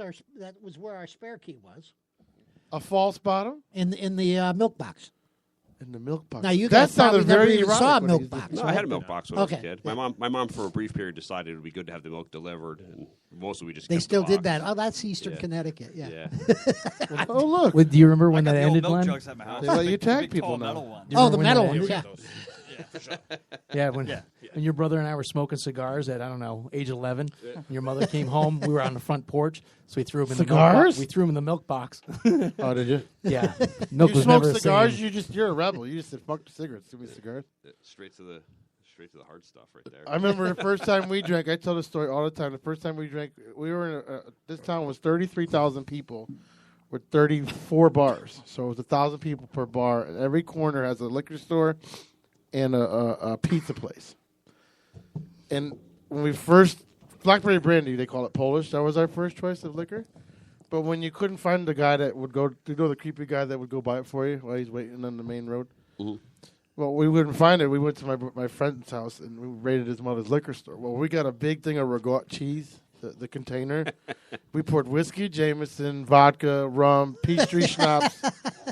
where our spare key was A false bottom? in the milk box. In the milk box. Now you that guys probably sounded never very even erotic saw a when milk he was- box. No, I right? had a milk box when I was a Okay. kid. My mom for a brief period decided it would be good to have the milk delivered, and mostly we just They kept still the did box. that. Oh, that's Eastern Yeah. Connecticut. Yeah. Oh, look. Do you remember when I got that the old ended, milk Glenn? jugs at my house. They let you Big- tag big, people tall now. metal one. Do you Oh, remember the when metal that ones. ended? Yeah. For sure. Yeah, when your brother and I were smoking cigars at, I don't know, age 11, and your mother came home, we were on the front porch, so we threw him in the milk Cigars? box. We threw him in the milk box. Oh, did you? Yeah. Milk You was smoke never the cigars? same. You're a rebel. You just said, fuck the cigarettes. Give me cigars. Straight to the hard stuff right there. I remember the first time we drank. I tell the story all the time. The first time we drank, we were in this town was 33,000 people with 34 bars. So it was 1,000 people per bar. And every corner has a liquor store and a pizza place. And when we first, Blackberry Brandy, they call it Polish. That was our first choice of liquor. But when you couldn't find the guy that would go, the creepy guy that would go buy it for you while he's waiting on the main road. Mhm. Well, we wouldn't find it. We went to my friend's house and we raided his mother's liquor store. Well, we got a big thing of Ragout cheese, the container. We poured whiskey, Jameson, vodka, rum, Peachtree schnapps.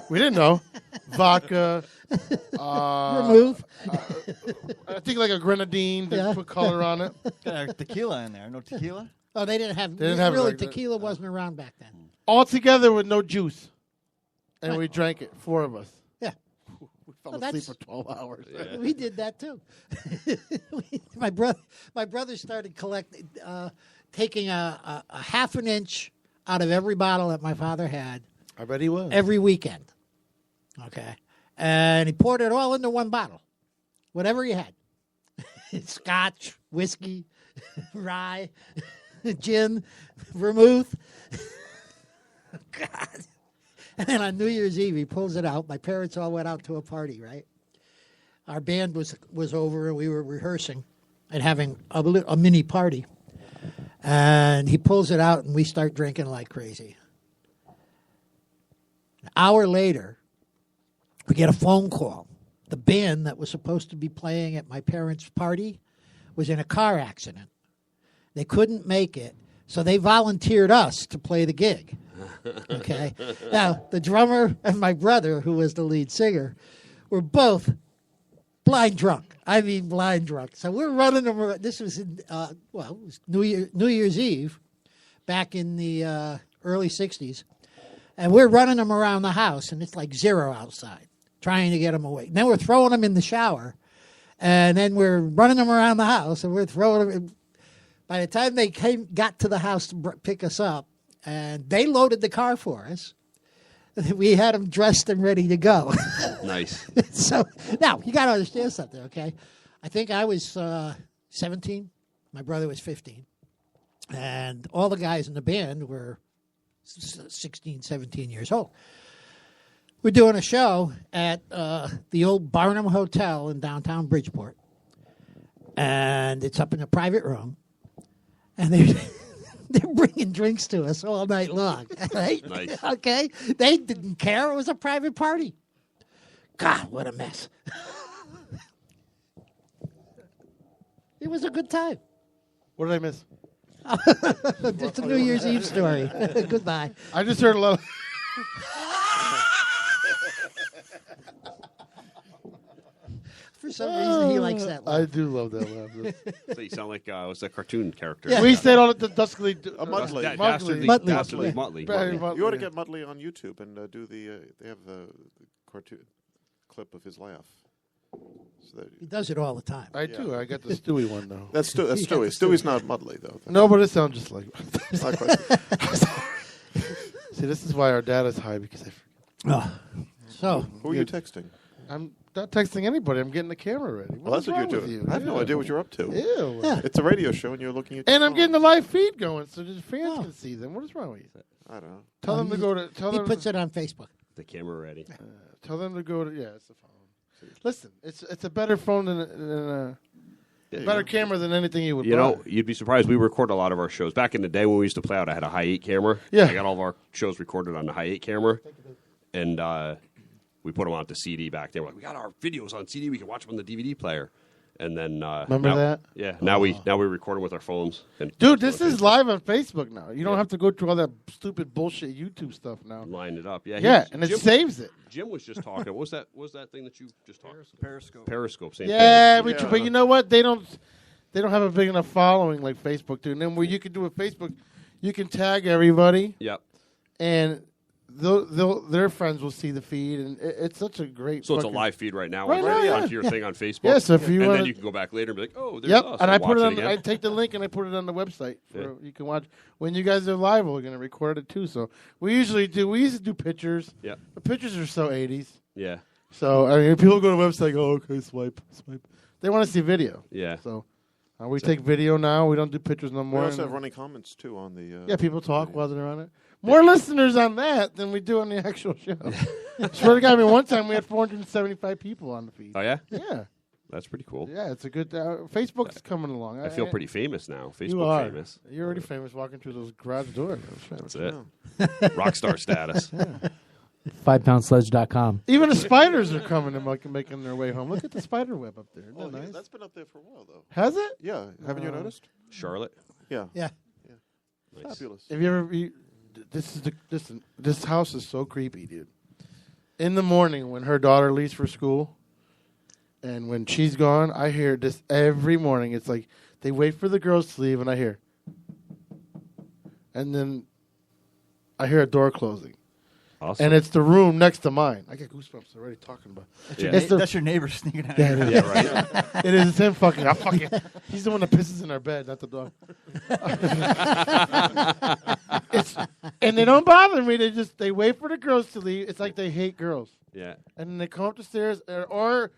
We didn't know. Vodka. Remove. I think like a grenadine to put color on it. Got tequila in there. No tequila? Oh, they didn't have. They didn't have it really, like that. tequila wasn't around back then. All together with no juice. And Right. we drank it, 4 of us. Yeah. We fell Well, asleep that's- for 12 hours. We did that too. my brother started collecting, taking a half an inch out of every bottle that my father had. I bet he was. Every weekend. Okay. And he poured it all into one bottle. Whatever he had. Scotch, whiskey, rye, gin, vermouth. God. And then on New Year's Eve, he pulls it out. My parents all went out to a party, right? Our band was over, and we were rehearsing and having a mini party. And he pulls it out, and we start drinking like crazy. An hour later, we get a phone call. The band that was supposed to be playing at my parents' party was in a car accident. They couldn't make it, so they volunteered us to play the gig. Okay. Now, the drummer and my brother, who was the lead singer, were both blind drunk. I mean, blind drunk. So we're running them around. This was in, it was New Year's Eve back in the early 60s. And we're running them around the house, and it's like 0 outside, trying to get them awake. Then we're throwing them in the shower, and then we're running them around the house, and we're throwing them. By the time they got to the house to pick us up, and they loaded the car for us, we had them dressed and ready to go. Nice. So now you got to understand something, okay? I think I was 17. My brother was 15. And all the guys in the band were 16, 17 years old. We're doing a show at the old Barnum Hotel in downtown Bridgeport. And it's up in a private room. And they're bringing drinks to us all night long. Right? Nice. Okay? They didn't care. It was a private party. God, what a mess. It was a good time. What did I miss? Just a New Year's Eve story. Goodbye. I just heard a lot of... For some reason, he likes that laugh. I do love that laugh. So you sound like what's that cartoon character? We said all the duskly... Mudley. Dastardly Muttley. You ought to get Mudley on YouTube and do the... they have the cartoon clip of his laugh. So that, He does it all the time. I do. I got the Stewie one, though. that's Stewie. Stewie's not Mudley, though. No, but it sounds just like... Not quite. See, this is why our data's high, because I forget. So... Who are you texting? I'm not texting anybody. I'm getting the camera ready. Well, that's what you're wrong with doing. you? I have no idea what you're up to. Ew. Yeah. It's a radio show, and you're looking at. And your I'm phone. getting the live feed going, so the fans can see them. What is wrong with you? I don't know. Tell them to go to. Tell He them. puts it on Facebook. The camera ready. Tell them to go to. Yeah, it's the phone. Listen, it's a better phone than a better camera than anything you would. You know, you'd be surprised. We record a lot of our shows. Back in the day when we used to play out, I had a high 8 camera. Yeah. I got all of our shows recorded on the high 8 camera. And we put them onto CD back there. We're like, we got our videos on CD. We can watch them on the DVD player. And then Remember that? Yeah. Now we record them with our phones. And Dude, this is live on Facebook now. You don't have to go through all that stupid bullshit YouTube stuff now. Line it up. Yeah. Yeah, and it saves it. Jim was just talking. What was that thing that you just talked about? Periscope. Periscope. Same Yeah, thing. but you know what? They don't have a big enough following like Facebook do. And then where you can do with Facebook, you can tag everybody. Yep. And their friends will see the feed, and it's such a great. So it's a live feed right now. Right now, yeah. onto your thing on Facebook. Yeah, so if you and wanna, then you can go back later and be like, oh, there's yep. us. And I put it on. again. I take the link and I put it on the website. You can watch when you guys are live. We're going to record it too. So we used to do pictures. Yeah. The pictures are so 80s. Yeah. So I mean, people go to the website, go, okay, swipe. They want to see video. Yeah. So we take video now. We don't do pictures no more. We also have running comments too on the. Yeah, people talk while they're on it. More listeners on that than we do on the actual show. Swear to God, I mean, one time we had 475 people on the feed. Oh, yeah? Yeah. That's pretty cool. Yeah, it's a good... Facebook's coming along. I feel pretty famous now. Facebook you are. famous. You're already famous walking through those garage doors. That's it. Rockstar status. 5poundsledge.com. Even the spiders are coming and making their way home. Look at the spider web up there. Isn't that nice? That's been up there for a while, though. Has it? Yeah. Haven't you noticed? Charlotte? Yeah. Yeah. Nice. Fabulous. Have you ever... This house is so creepy, dude. In the morning when her daughter leaves for school and when she's gone, I hear this every morning. It's like they wait for the girls to leave and I hear. And then I hear a door closing. Awesome. And it's the room next to mine. I get goosebumps already talking about it. That's your neighbor sneaking out. Yeah, it is. Yeah, right. It is. It's him fucking. He's the one that pisses in our bed, not the dog. And they don't bother me. They wait for the girls to leave. It's like they hate girls. Yeah. And then they come up the stairs, or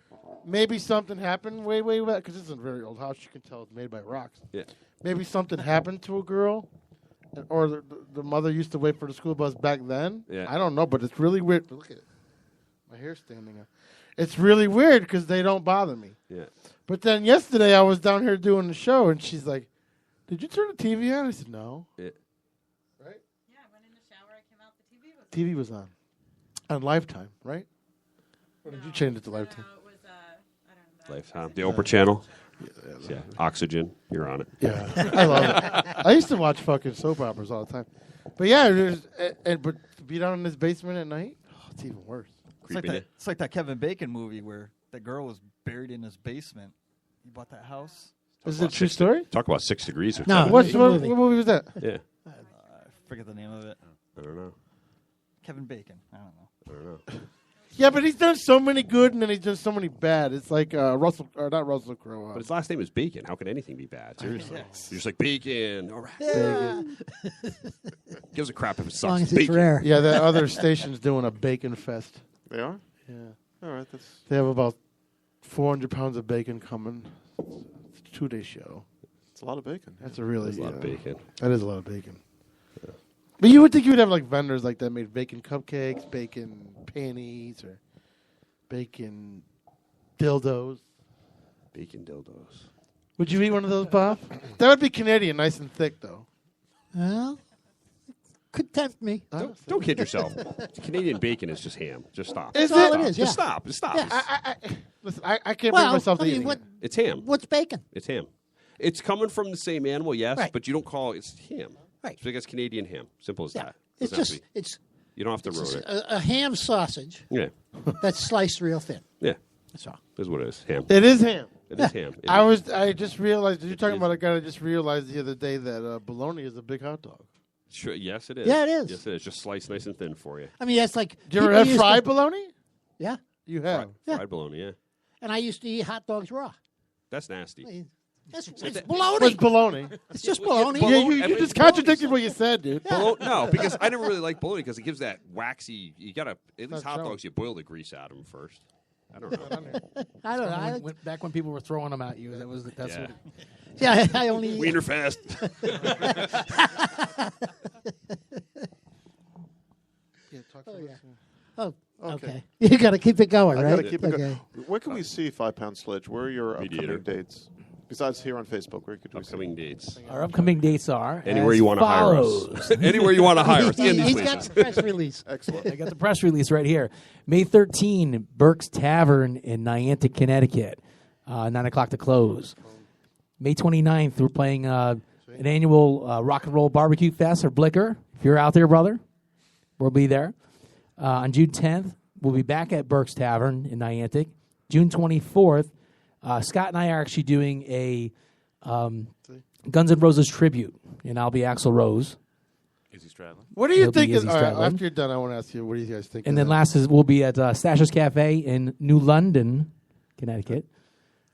maybe something happened way back, because this is a very old house. You can tell it's made by rocks. Yeah. Maybe something happened to a girl, or the mother used to wait for the school bus back then. Yeah. I don't know, but it's really weird. Look at it. My hair's standing up. It's really weird because they don't bother me. Yeah. But then yesterday I was down here doing the show, and she's like, "Did you turn the TV on?" I said, "No." Yeah. Right? Yeah, I went in the shower. I came out. The TV was TV was on Lifetime, right? Or did you change it to Lifetime? No, it was I don't know. Lifetime. The Oprah channel. Yeah. Oxygen. You're on it. Yeah, I love it. I used to watch fucking soap operas all the time. But yeah, but to be down in this basement at night, it's even worse. It's like that Kevin Bacon movie where the girl was buried in his basement. You bought that house? Is it a true story? Talk about 6 Degrees. Or No. something. What movie was that? Yeah. I forget the name of it. I don't know. Kevin Bacon. I don't know. Yeah, but he's done so many good and then he's done so many bad. It's like not Russell Crowe. But his last name is Bacon. How can anything be bad? Seriously. Yes. You're just like, Bacon. All right. Yeah. Gives a crap if it As long sucks. as it's Bacon. rare. Yeah, the other station's doing a bacon fest. They are? Yeah. All right. They have about 400 pounds of bacon coming. It's a 2-day show. It's a lot of bacon. That's a really That's a lot of bacon. That is a lot of bacon. Yeah. But you would think you would have like vendors like that made bacon cupcakes, bacon panties, or bacon dildos. Bacon dildos. Would you eat one of those, Bob? That would be Canadian, nice and thick, though. Well, could tempt me. Don't kid yourself. Canadian bacon is just ham. Just stop. Is That's all it? it is, yeah. Just stop. Just stop. Yeah. Listen, I can't Well, bring myself to I mean, eating it. It's ham. What's bacon? It's ham. It's coming from the same animal, yes, Right. but you don't call it. It's ham. Right. So I guess Canadian ham. Simple as Yeah. that. It's Doesn't have just to be- it's You don't have to it's ruin just it. a ham sausage Yeah. that's sliced real thin. Yeah. That's all. That's what it is. Ham. It is ham. It is ham. It I just realized, you're talking is. about a guy I just realized the other day that bologna is a big hot dog. Sure, yes, it is. Yeah, it is. Yes, it is. Just sliced nice and thin for you. I mean, that's like. Did you ever people have used fried to- bologna? Yeah, You have. Yeah. Fried bologna, yeah. and I used to eat hot dogs raw. That's nasty. I mean, it's What's bologna. bologna? It's just bologna. Yeah, you just contradicted what you said, dude. No, because I never really liked bologna because it gives that waxy. You gotta at least hot so. dogs. You boil the grease out of them first. I don't know. I don't know. Back when people were throwing them at you, that's Yeah. what. Yeah, I only. Wiener fest. Oh, okay. You got to keep it going, I right? gotta keep it going. Okay. Where can we see 5 Pound Sledge? Where are your Mediator. upcoming dates? Besides here on Facebook, where could we see? Upcoming dates. Our upcoming dates are Anywhere as you want to hire follows. us. Anywhere you want to hire us. In these He's places. got the press release. Excellent. I got the press release right here. May 13, Burke's Tavern in Niantic, Connecticut. 9 o'clock to close. May 29th, we're playing an annual rock and roll barbecue fest or Blicker. If you're out there, brother, we'll be there. On June 10th, we'll be back at Burke's Tavern in Niantic. June 24th, Scott and I are actually doing a Guns N' Roses tribute, and I'll be Axl Rose. Izzy Stradlin. What do you He'll be think? Izzy After Stradlin. you're done, I want to ask you, what do you guys think? And of then that? last is we'll be at Stash's Cafe in New London, Connecticut,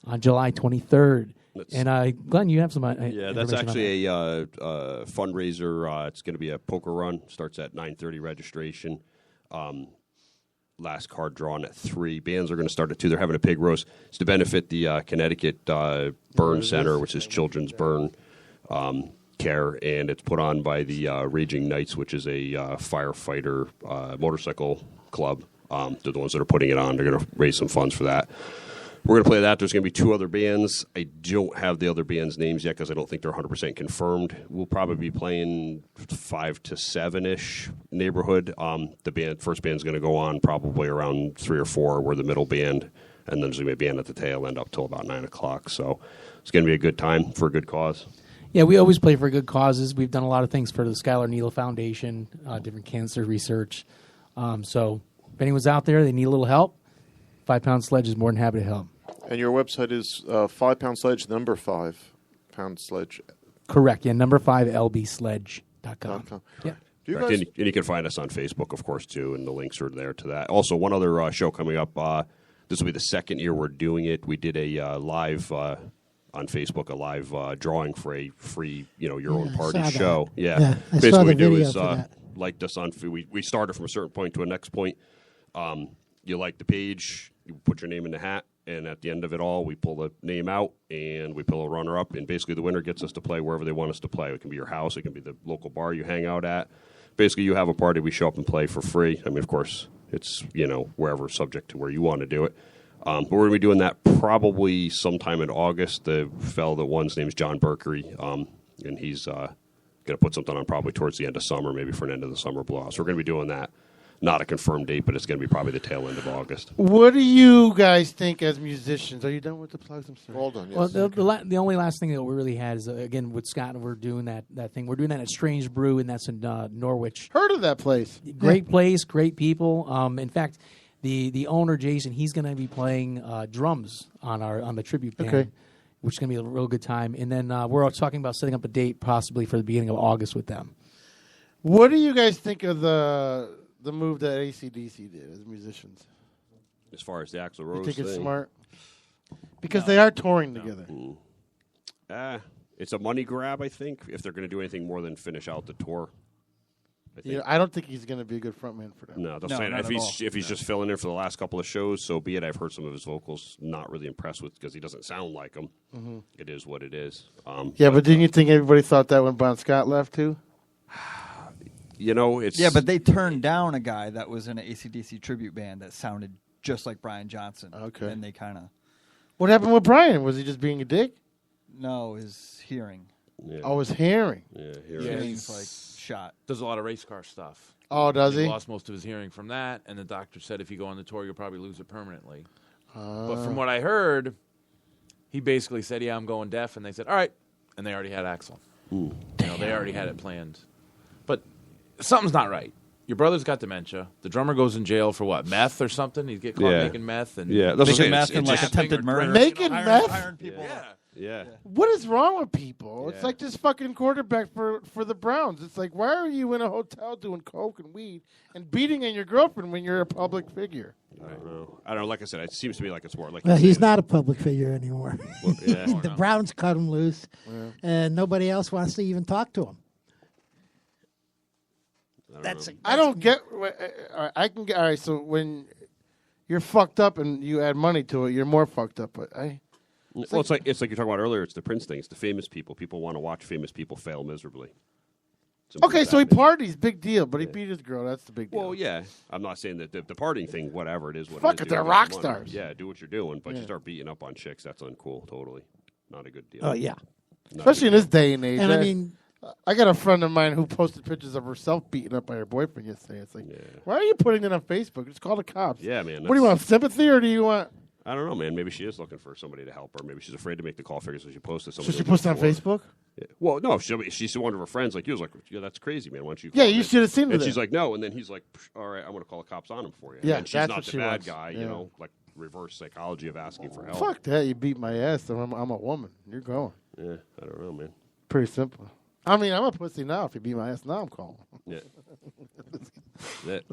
on July 23rd. And Glenn, you have some Yeah, that's actually a fundraiser. It's going to be a poker run. Starts at 9:30 registration. Last card drawn at 3. Bands are going to start at 2. They're having a pig roast. It's to benefit the Connecticut Burn Center, which is Children's Burn Care, and it's put on by the Raging Knights, which is a firefighter motorcycle club. They're the ones that are putting it on. They're going to raise some funds for that. We're going to play that. There's going to be 2 other bands. I don't have the other bands' names yet because I don't think they're 100% confirmed. We'll probably be playing 5 to 7-ish neighborhood. The first band's going to go on probably around 3 or 4. We're the middle band, and then there's going to be a band at the tail end up till about 9 o'clock. So it's going to be a good time for a good cause. Yeah, we always play for good causes. We've done a lot of things for the Skylar Needle Foundation, different cancer research. So if anyone's out there, they need a little help, 5 Pound Sledge is more than happy to help. And your website is 5 Pound Sledge, number 5 Pound Sledge. Correct, yeah, number 5 lbsledge.com. Yeah. And you can find us on Facebook, of course, too, and the links are there to that. Also, one other show coming up. This will be the second year we're doing it. We did a live on Facebook, a live drawing for a free, your own party show. Yeah, I basically saw what the we do video is for that. liked us on. We started from a certain point to a next point. You like the page, you put your name in the hat. And at the end of it all, we pull the name out and we pull a runner up. And basically, the winner gets us to play wherever they want us to play. It can be your house. It can be the local bar you hang out at. Basically, you have a party, we show up and play for free. I mean, of course, it's, wherever, subject to where you want to do it. But we're going to be doing that probably sometime in August. The fellow that won's name is John Berkery, and he's going to put something on probably towards the end of summer, maybe for an end of the summer blowout. So we're going to be doing that. Not a confirmed date, but it's going to be probably the tail end of August. What do you guys think as musicians? Are you done with the plugs? I'm sorry. All done, Well, the only last thing that we really had is, again, with Scott, and we're doing that thing. We're doing that at Strange Brew, and that's in Norwich. Heard of that place. Great place, great people. In fact, the owner, Jason, he's going to be playing drums on the tribute band, Okay. which is going to be a real good time. And then we're talking about setting up a date possibly for the beginning of August with them. What do you guys think of the move that AC/DC did as musicians? As far as the Axl Rose You think it's thing. smart? Because they are touring together. It's a money grab, I think, if they're going to do anything more than finish out the tour. I don't think he's going to be a good frontman for them. No, if he's just filling in for the last couple of shows, so be it. I've heard some of his vocals not really impressed with because he doesn't sound like him. Mhm. It is what it is. But didn't you think everybody thought that when Bon Scott left too? It's Yeah, but they turned down a guy that was in an AC/DC tribute band that sounded just like Brian Johnson. Okay. And they kind of... What happened with Brian? Was he just being a dick? No, his hearing. Yeah. Oh, his hearing. Yeah, Hearing's like shot. Does a lot of race car stuff. Oh, does he? Lost most of his hearing from that, and the doctor said if you go on the tour, you'll probably lose it permanently. But from what I heard, he basically said, "Yeah, I'm going deaf," and they said, "All right," and they already had Axl. They already had it planned. But something's not right. Your brother's got dementia. The drummer goes in jail for what? Meth or something? He'd get caught making meth and making meth and like attempted murder. Making meth? Hiring people. Yeah. What is wrong with people? It's like this fucking quarterback for the Browns. It's like, why are you in a hotel doing coke and weed and beating on your girlfriend when you're a public figure? I don't know. Like I said, it seems to me like it's more like. Well, he's not a public figure anymore. Well, yeah. The Browns cut him loose, and nobody else wants to even talk to him. I don't get. I can get. All right, so when you're fucked up and you add money to it, you're more fucked up. But it's like you're talking about earlier. It's the Prince thing. It's the famous people. People want to watch famous people fail miserably. Okay, so he parties, big deal, but he beat his girl. That's the big deal. Well, yeah. I'm not saying that the partying thing, whatever it is. What Fuck it, it, is, they're do what rock you want. stars. Yeah, do what you're doing, but Yeah. you start beating up on chicks. That's uncool. Totally, not a good deal. Oh yeah. Especially in this day and age. And I mean, I got a friend of mine who posted pictures of herself beaten up by her boyfriend yesterday. It's like, why are you putting it on Facebook? Just call the cops. Yeah, man. What do you want, sympathy, or do you want... I don't know, man. Maybe she is looking for somebody to help her. Maybe she's afraid to make the call figure, so she posted something. So she posted on Facebook? Yeah. Well, no, she's one of her friends. Like, he was like, yeah, that's crazy, man. Why don't you Yeah, call you it?" should have seen And it. she's like, no. And then he's like, all right, I'm going to call the cops on him for you. Yeah, and she's that's not what the she bad wants. guy, Yeah. you know, like reverse psychology of asking for help. Fuck that. You beat my ass. I'm a woman. You're going. Yeah, I don't know, man. Pretty simple. I mean, I'm a pussy now. If you beat my ass now, I'm calling. Yeah. That.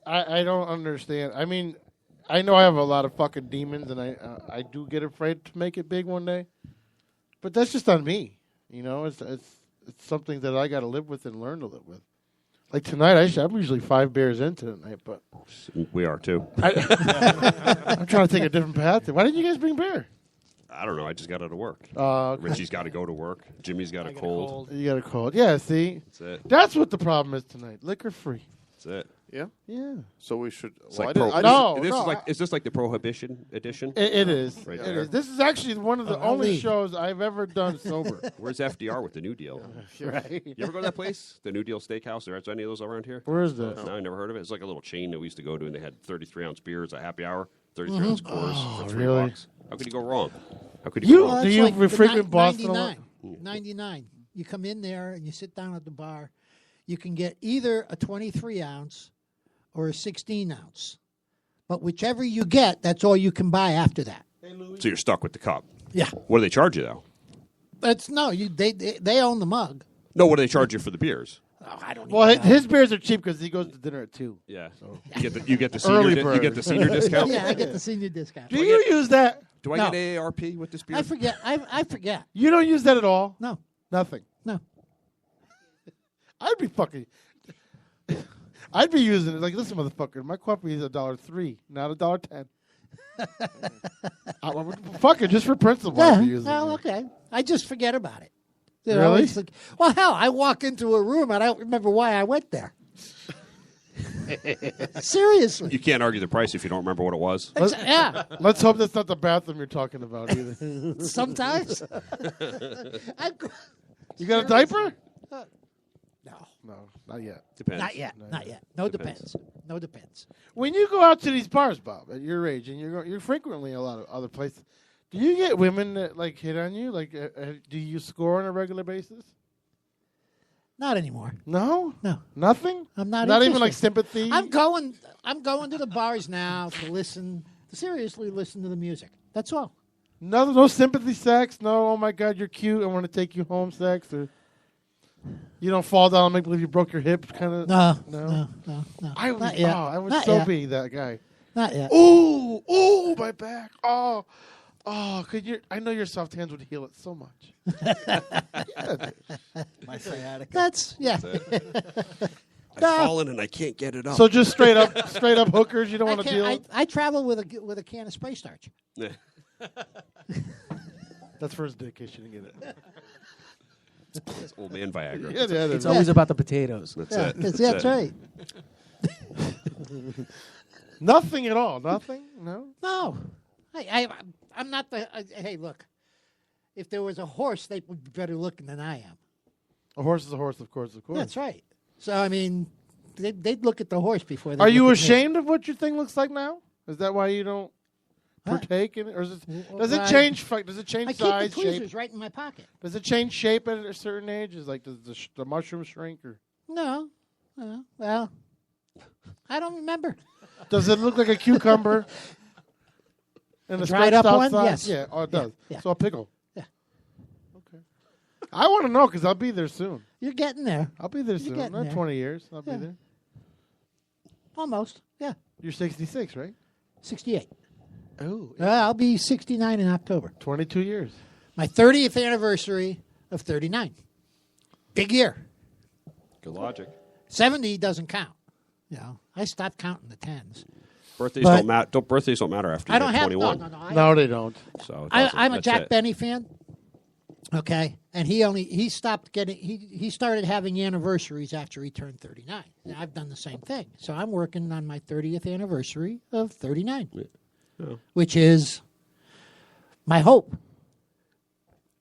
I don't understand. I mean, I know I have a lot of fucking demons, and I do get afraid to make it big one day. But that's just on me. You know, it's something that I got to live with and learn to live with. Like tonight, I'm usually 5 beers into tonight, but We are, too. I'm trying to take a different path. Why didn't you guys bring beer? I don't know. I just got out of work. Okay. Richie's got to go to work. Jimmy's got a cold. You got a cold. Yeah, see? That's it. That's what the problem is tonight. Liquor free. That's it. Yeah? Yeah. So we should... It's well, like is this like the Prohibition edition? It is. Right It there. is. This is actually one of the only shows I've ever done sober. Where's FDR with the New Deal? Right. You ever go to that place? The New Deal Steakhouse? There's any of those around here? Where is that? No, I never heard of it. It's like a little chain that we used to go to, and they had 33-ounce beers at happy hour, Mm-hmm. 33-ounce Coors for $3. really? How could you go wrong? How could you go wrong? Do you frequent Boston a lot? 99. You come in there and you sit down at the bar. You can get either a 23-ounce or a 16-ounce. But whichever you get, that's all you can buy after that. So you're stuck with the cup. Yeah. What do they charge you, though? They own the mug. No, what do they charge you for the beers? Oh, I don't Well, even know. his beers are cheap because he goes to dinner at 2. Yeah. So. You get the senior you get the senior discount? Yeah, I get the senior discount. Do you use that? Do I No. get AARP with this beer? I forget. I forget. You don't use that at all? No. Nothing. No. I'd be fucking... I'd be using it like, listen, motherfucker, my coffee is $1.03, not $1.10. Fuck it, just for principle. I'd be using Well, it. okay. I just forget about it. You know, Really? it's like, well, hell, I walk into a room and I don't remember why I went there. Seriously. You can't argue the price if you don't remember what it was. Yeah. Let's hope that's not the bathroom you're talking about either. Sometimes. You got a diaper? No. No, not yet. Depends. Not yet. Not yet. No, depends. No, depends. When you go out to these bars, Bob, at your age, and you're frequently a lot of other places, do you get women that like hit on you? Like, do you score on a regular basis? Not anymore. No, no, nothing. I'm not. Not even interested. like sympathy. I'm going to the bars now to seriously listen to the music. That's all. No sympathy sex. No, oh my God, you're cute. I want to take you home sex. Or you don't fall down and make believe you broke your hip. Kind of. No. I would. Not yet. I would Not so yet. be that guy. Not yet. Ooh, my back. Oh, could you? I know your soft hands would heal it so much. My sciatica. That's I've fallen and I can't get it up. So just straight up hookers. You don't want to deal. I travel with a can of spray starch. Yeah. That's for his dick. You shouldn't get it. That's old man Viagra. Yeah, It's always about the potatoes. That's Yeah, it. that's right. Nothing at all. Nothing. No. No, I'm not the. Hey, look, if there was a horse, they would be better looking than I am. A horse is a horse, of course. That's right. So I mean, they'd look at the horse before. Are you ashamed of what your thing looks like now? Is that why you don't partake in it, or does it change? Does it change I size, keep the tweezers shape? right in my pocket. Does it change shape at a certain age? Is like does the mushroom shrink or? No. Well, I don't remember. Does it look like a cucumber? And A dried up one? outside? Yes. Yeah. Oh, it does. Yeah. So a pickle. Yeah. Okay. I want to know because I'll be there soon. You're getting there. I'll be there You're soon. getting Not there. 20 years. I'll Yeah. be there. Almost. Yeah. You're 66, right? 68. Oh. I'll be 69 in October. 22 years. My 30th anniversary of 39. Big year. Good logic. 70 doesn't count. You know, I stopped counting the tens. Birthdays But- don't matter. Birthdays don't matter after I you're don't have 21. no. No, they don't. So I'm a that's Jack it. Benny fan. Okay, and he stopped getting he started having anniversaries after he turned 39. And I've done the same thing. So I'm working on my 30th anniversary of 39, Yeah. which is my hope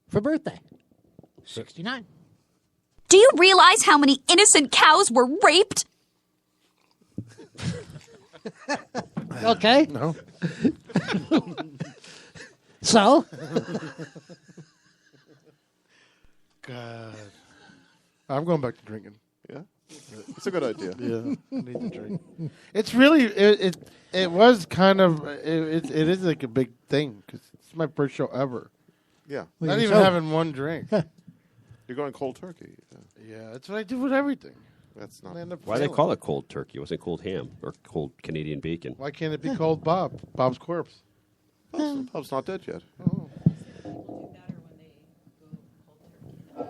for birthday. 69. Do you realize how many innocent cows were raped? Okay. No. So? God. I'm going back to drinking. Yeah? It's a good idea. Yeah, I need to drink. It's really, it was kind of, it is like a big thing because it's my first show ever. Yeah. Not even having one drink. You're going cold turkey. Yeah, that's what I do with everything. That's not. Why do they call it cold turkey? It wasn't cold ham or cold Canadian bacon? Why can't it be called Bob? Bob's corpse. Bob's not dead yet. Oh. Do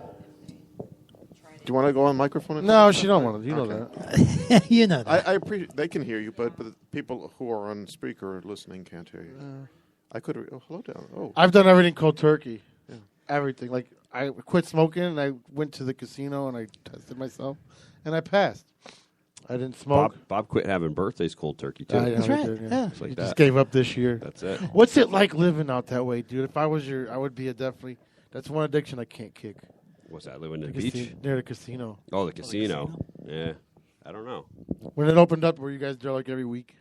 you want to go on microphone? No, she don't want to. You know that. You know that. I appreciate. They can hear you, but the people who are on speaker listening can't hear you. I could. Hello down. Oh, I've done everything cold turkey. Yeah. Everything. Like I quit smoking and I went to the casino and I tested myself and I passed. I didn't smoke. Bob quit having birthdays cold turkey too. That's right. Yeah. It's like You that. just gave up this year. That's it. What's it like living out that way, dude? If I was I would be definitely. That's one addiction I can't kick. What's that? Living in the beach? Near the casino. Oh, the casino. Yeah. I don't know. When it opened up, were you guys there like every week?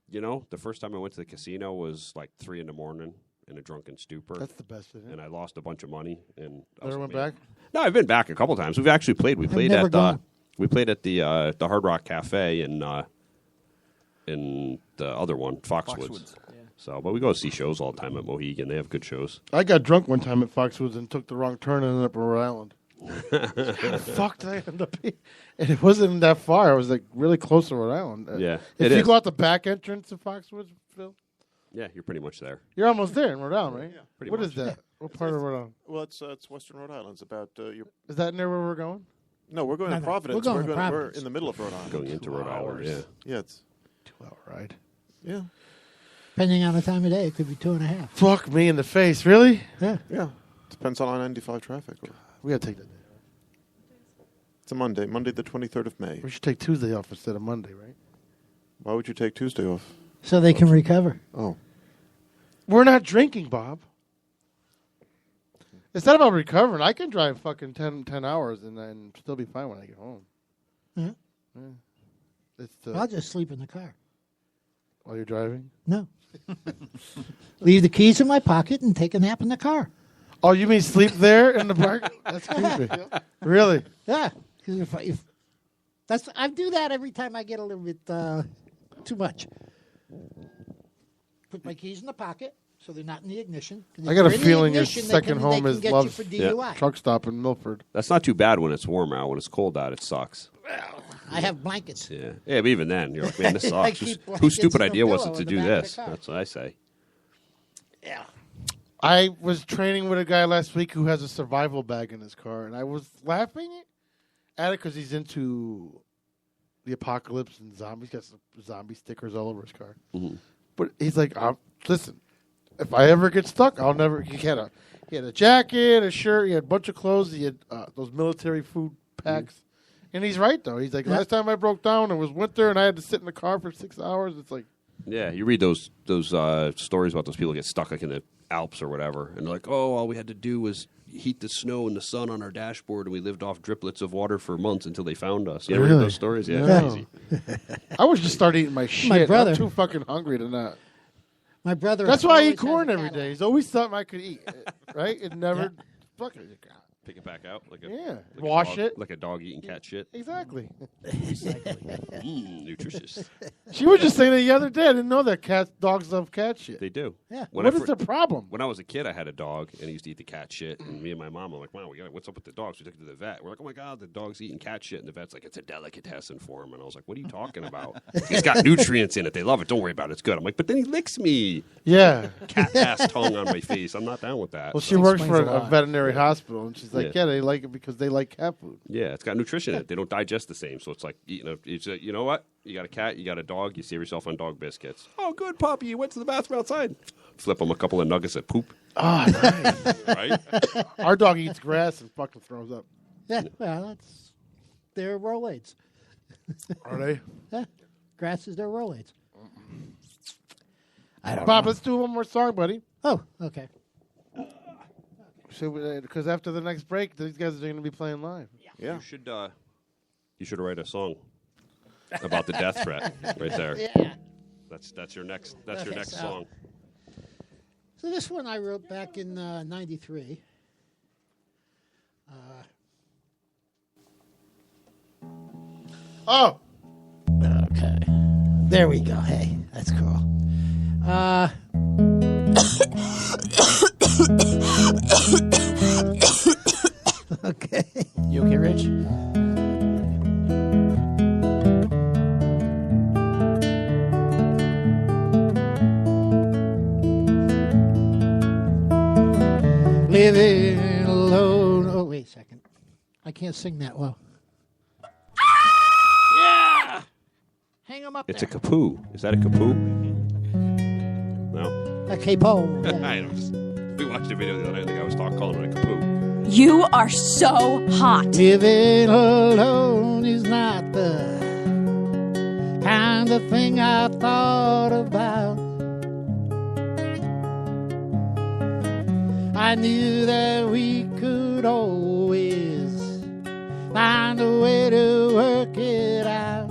You know, the first time I went to the casino was like 3 a.m. in a drunken stupor. That's the best, isn't it? And I lost a bunch of money. And Never went back? No, I've been back a couple times. We've actually played. We played never at gone. we played at the Hard Rock Cafe in the other one, Foxwoods. So, but we go see shows all the time at Mohegan. They have good shows. I got drunk one time at Foxwoods and took the wrong turn and ended up in Rhode Island. How the fuck did I end up here? And it wasn't that far. I was like really close to Rhode Island. Yeah, If it you is. go out the back entrance of Foxwoods, Phil, Yeah, you're pretty much there. you're almost there in Rhode Island, right? Yeah, pretty What much. is that? What part of Rhode Island? Well, it's Western Rhode Island. It's about your. Is that near where we're going? No, we're going No, to no. Providence. We're going to We're Providence. in the middle of Rhode Island. Going into Rhode Island, yeah. Yeah, it's 2-hour ride. yeah. Depending on the time of day, it could be 2.5. Fuck me in the face, really? Yeah. Yeah. Depends on I-95 traffic. We gotta take that day. It's a Monday, the 23rd of May. We should take Tuesday off instead of Monday, right? Why would you take Tuesday off? So they can recover. Oh. We're not drinking, Bob. It's not about recovering. I can drive fucking 10 hours and then still be fine when I get home. Yeah. Yeah. It's I'll just sleep in the car. while you're driving. No. Leave the keys in my pocket and take a nap in the car. Oh, you mean sleep there in the park? That's creepy. Really? Yeah. 'Cause if I do that every time I get a little bit too much. Put my keys in the pocket so they're not in the ignition. I got a If they're in the feeling your ignition, they second can- they home can is get you Love's for DUI. truck stop in Milford. That's not too bad when it's warm out. When it's cold out, it sucks. I have blankets. Yeah, but even then, you're like, man, this I sucks. keep blankets Whose stupid in the idea was pillow it to in the do back of the this? car. That's what I say. Yeah. I was training with a guy last week who has a survival bag in his car, and I was laughing at it because he's into the apocalypse and zombies. He's got some zombie stickers all over his car. Mm-hmm. But he's like, listen, if I ever get stuck, I'll never. He had a jacket, a shirt, he had a bunch of clothes, he had those military food packs. And he's right, though. He's like, last time I broke down, it was winter, and I had to sit in the car for 6 hours. It's like, Yeah, you read those stories about those people get stuck like in the Alps or whatever, and they're like, oh, all we had to do was heat the snow and the sun on our dashboard, and we lived off driplets of water for months until they found us. You ever read those stories? Yeah, No. crazy. I would just start eating my shit. My brother. I'm too fucking hungry to not. My brother. That's why I eat always has corn a every Cadillac. day. There's always something I could eat, right? It never fucking Pick it back out like a Yeah. like Wash a dog, it. like a dog eating cat shit. Exactly. Nutritious. She was just saying that the other day. I didn't know that dogs love cat shit. They do. Yeah. When What I is the problem? When I was a kid, I had a dog, and he used to eat the cat shit. And me and my mom were like, "Wow, what's up with the dogs?" We took it to the vet. We're like, "Oh my god, the dog's eating cat shit." And the vet's like, "It's a delicatessen for him." And I was like, "What are you talking about? It's got nutrients in it. They love it. Don't worry about it. It's good." I'm like, "But then he licks me." Yeah. Cat ass tongue on my face. I'm not down with that. Well, she works for explains a a lot. veterinary hospital, and she's like, Yeah. yeah, they like it because they like cat food. Yeah, it's got nutrition in it. They don't digest the same, so it's like eating a. It's you know what? You got a cat, you got a dog. You save yourself on dog biscuits. Oh, good puppy. You went to the bathroom outside. Flip them a couple of nuggets of poop. Oh, nice. Right? Our dog eats grass and fucking throws up. Yeah, well, they're Rolaids. Are they? Yeah, grass is their Rolaids. I don't Bob, know. let's do one more song, buddy. Oh, okay. Because after the next break, these guys are going to be playing live. Yeah. You should write a song about the death threat right there. Yeah. That's your next. That's your next song. So this one I wrote back in '93. Oh. Okay. There we go. Hey, that's cool. Okay. You okay, Rich? Living alone. Oh, wait a second. I can't sing that well. Yeah! Hang them up It's there. a kapoo. Is that a kapoo? No. A capo. I don't just, we watched a video the other night. The guy was calling it a kapoo. You are so hot. Living alone is not the kind of thing I thought about. I knew that we could always find a way to work it out.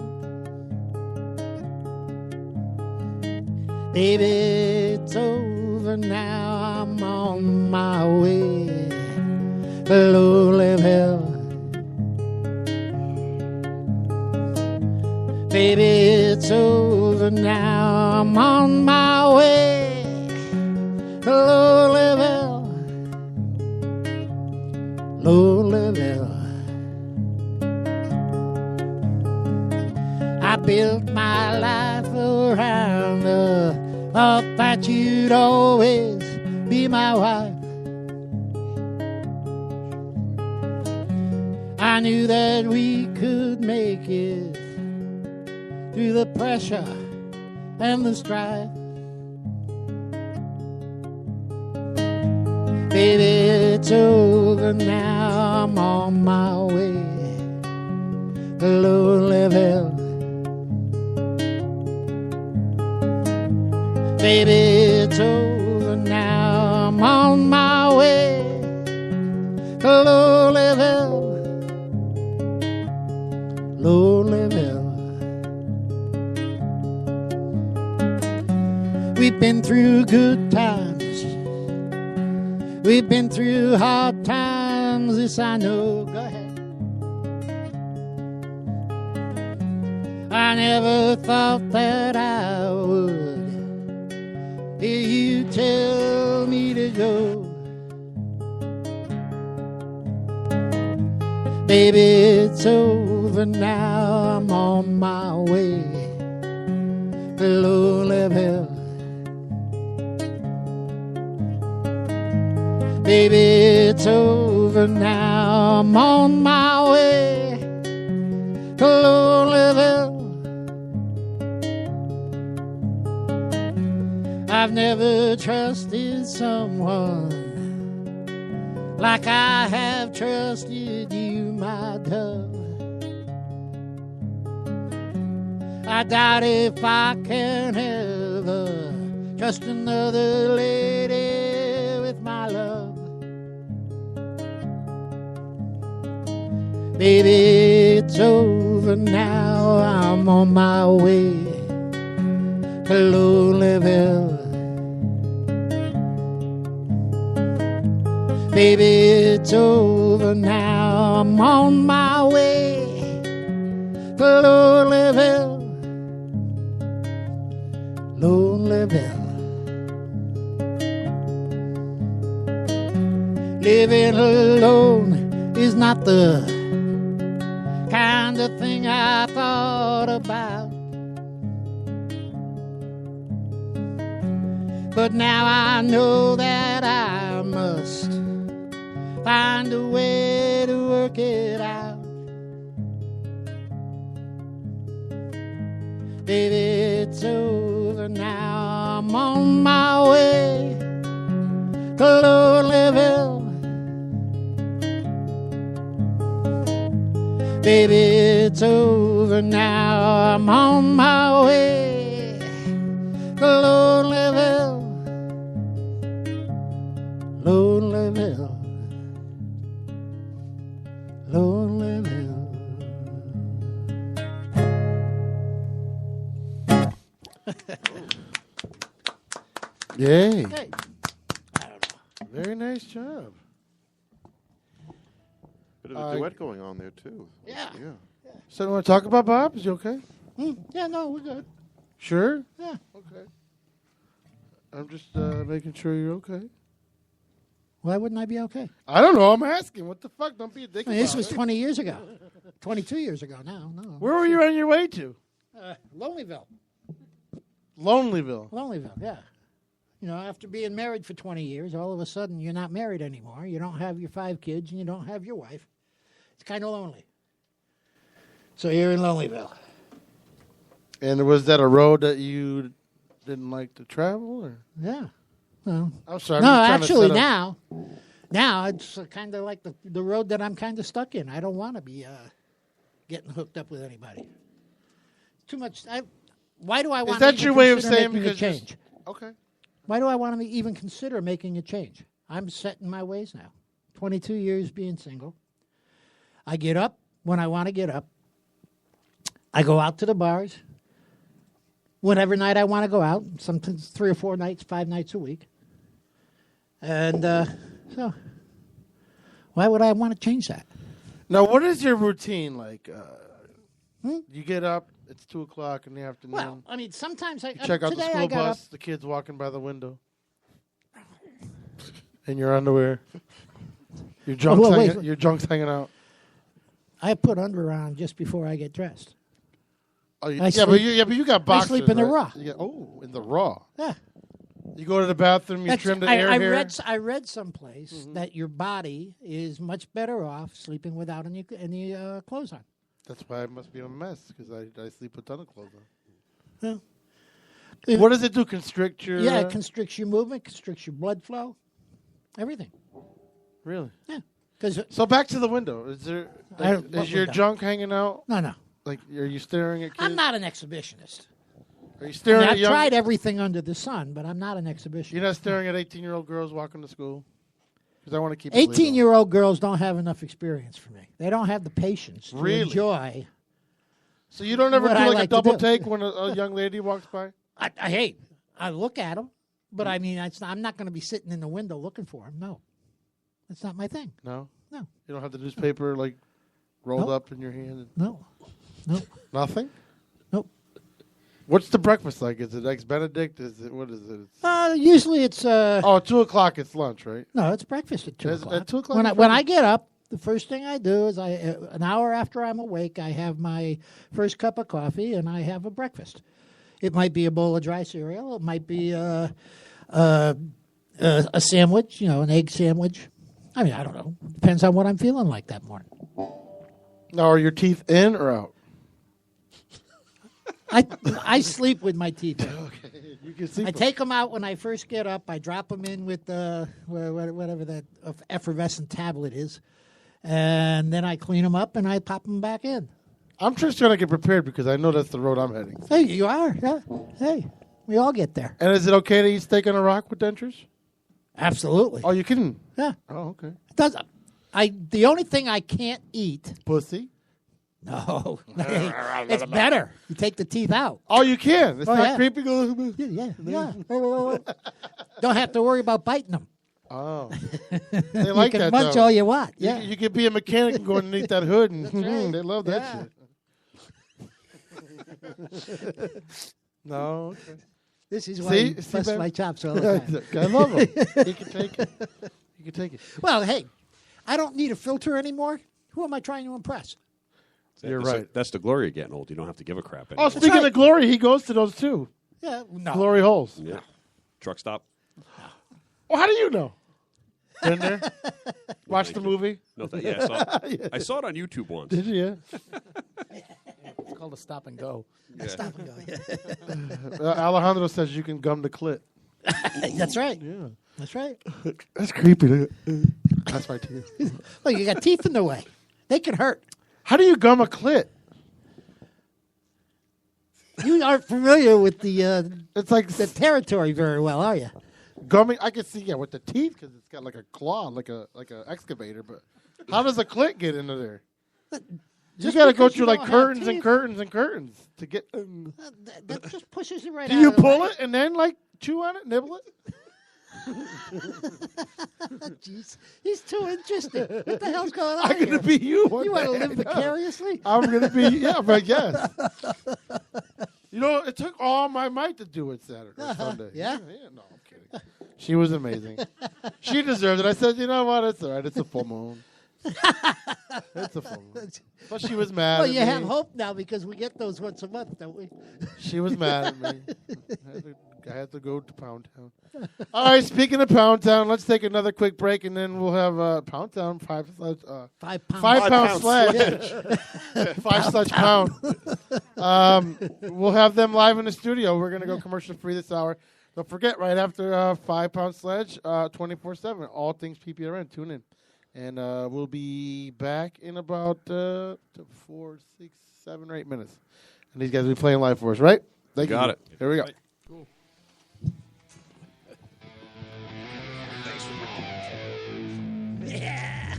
Baby, it's over now. I'm on my way to lonely hell. Baby, it's over now. I'm on my way to lonely hell. Louisville. I built my life around the thought that you'd always be my wife. I knew that we could make it through the pressure and the strife. Baby, it's over now. I'm on my way to Louisville. Baby, it's over now. I'm on my way to Louisville. Louisville. We've been through good times. We've been through hard times, this I know. Go ahead. I never thought that I would hear you tell me to go. Baby, it's over now. I'm on my way to Louisville. Baby, it's over now. I'm on my way to Louisville. I've never trusted someone like I have trusted you, my dove. I doubt if I can ever trust another lady with my love. Baby, it's over now. I'm on my way to Louisville. Baby, it's over now. I'm on my way to Louisville. Louisville. Living alone is not the kind of thing I thought about. But now I know that I must find a way to work it out. Baby, it's over now. I'm on my way to Louisville. Baby, it's over now. I'm on my way to Louisville. Louisville. Louisville. Yay. Hey. Very nice job. Bit of a duet going on there, too. Yeah. So, you want to talk about Bob? Is you okay? Yeah, no, we're good. Sure? Yeah. Okay. I'm just making sure you're okay. Why wouldn't I be okay? I don't know. I'm asking. What the fuck? Don't be a dick. This about was it. 20 years ago. 22 years ago now. No. Where were you on your way to? Lonelyville. Lonelyville, yeah. You know, after being married for 20 years, all of a sudden you're not married anymore. You don't have your 5 kids and you don't have your wife. It's kind of lonely. So you're in Lonelyville. And was that a road that you didn't like to travel? Or? Yeah. Well, I'm sorry. No, I'm just trying actually to set up- now it's kind of like the road that I'm kind of stuck in. I don't want to be getting hooked up with anybody. Too much. Why do I want? Is that to your even way of consider saying making a because you're- change? Okay. Why do I want to even consider making a change? I'm set in my ways now. 22 years being single. I get up when I want to get up. I go out to the bars. Whenever night I want to go out, sometimes 3 or 4 nights, 5 nights a week. And so, why would I want to change that? Now, what is your routine like? You get up, it's 2 o'clock in the afternoon. Well, I mean, sometimes you check out the today I school got bus, the kids walking by the window. In your underwear. Your junk's hanging out. I put underwear on just before I get dressed. Oh, I but sleep- you got boxers. I sleep in the right? raw. In the raw. Yeah. You go to the bathroom, you trim the hair. I read someplace that your body is much better off sleeping without any clothes on. That's why I must be a mess, because I sleep with a ton of clothes on. Well, what does it do? Constrict your... Yeah, it constricts your movement, constricts your blood flow, everything. Really? Yeah. So back to the window. Is there is your junk hanging out? No. Like, are you staring at kids? I'm not an exhibitionist. Are you staring at I've young... tried everything under the sun, but I'm not an exhibitionist. You're not staring at 18-year-old girls walking to school? Because I want to keep it legal. 18-year-old girls don't have enough experience for me. They don't have the patience to Really? enjoy. So you don't ever what do I like a like to double do. take when a young lady walks by? I hate. I look at them, but I mean, I'm not going to be sitting in the window looking for them. No, that's not my thing. No? No. You don't have the newspaper, like, rolled up in your hand? No. Nothing? Nope. What's the breakfast like? Is it Eggs Benedict? What is it? Usually it's... 2 o'clock it's lunch, right? No, it's breakfast at 2 Is it o'clock. at 2 o'clock? When I get up, the first thing I do is an hour after I'm awake, I have my first cup of coffee and I have a breakfast. It might be a bowl of dry cereal. It might be a sandwich, an egg sandwich. I mean, I don't know. Depends on what I'm feeling like that morning. Now, are your teeth in or out? I sleep with my teeth in. Okay, you can sleep. I take them out when I first get up. I drop them in with whatever that effervescent tablet is, and then I clean them up and I pop them back in. I'm just trying to get prepared because I know that's the road I'm heading. Hey, you are. Yeah. Hey, we all get there. And is it okay to eat steak on a rock with dentures? Absolutely. Oh, you can? Yeah. Oh, okay. The only thing I can't eat. Pussy? No. It's better. You take the teeth out. Oh, you can? It's not creepy? Yeah. Don't have to worry about biting them. Oh. They like you can that, munch though. all you want. Yeah. You could be a mechanic and go underneath that hood, and right. they love that shit. No. Okay. This is why you bust Ben? my chops all the time. I love him. He can take it. He can take it. Well, hey, I don't need a filter anymore. Who am I trying to impress? You're right. That's the glory of getting old. You don't have to give a crap Oh, anymore. speaking of glory, he goes to those too. Yeah, no. Glory holes. Yeah. Truck stop. Well, how do you know? Been there? Watch the movie? No, I saw it on YouTube once. Did you? It's called a stop and go. Yeah. Stop and go. Alejandro says you can gum the clit. That's right. Yeah. That's right. That's creepy. That's my teeth. Look, you got teeth in the way. They can hurt. How do you gum a clit? You aren't familiar with the it's like the territory very well, are you? Gumming, I can see with the teeth because it's got like a claw, like a excavator. But how does a clit get into there? You got to go through like curtains and curtains and curtains to get. That just pushes you right Do out you of the pull way. it and then like chew on it, nibble it? Jeez, he's too interested. What the hell's going on? I'm gonna here? be you. One You want to day, live I know. vicariously? I'm gonna be I guess. You know, it took all my might to do it Saturday, Sunday. Yeah? No, I'm kidding. She was amazing. She deserved it. I said, you know what? It's all right. It's a full moon. It's a full moon. But she was mad Well, at you me. have hope now because we get those once a month, don't we? She was mad at me. I had to go to Pound Town. All right, speaking of Pound Town, let's take another quick break, and then we'll have Pound Town 5 pound Sledge. 5 Sledge pound. We'll have them live in the studio. We're going to go commercial free this hour. Don't forget, right after 5 Pound Sledge, 24/7, all things PPRN. Tune in. And we'll be back in about 4, 6, 7, or 8 minutes. And these guys will be playing live for us, right? Thank you. Got it. Here we go. Right. Cool. Yeah.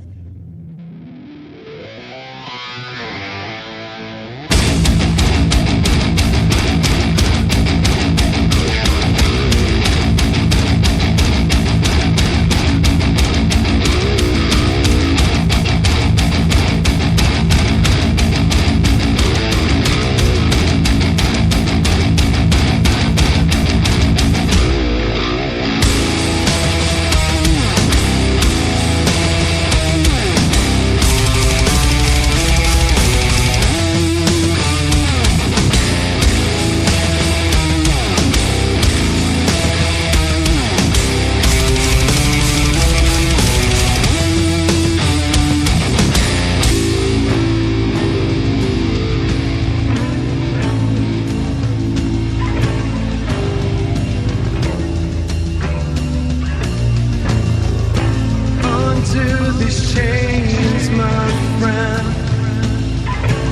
Onto these chains, my friend.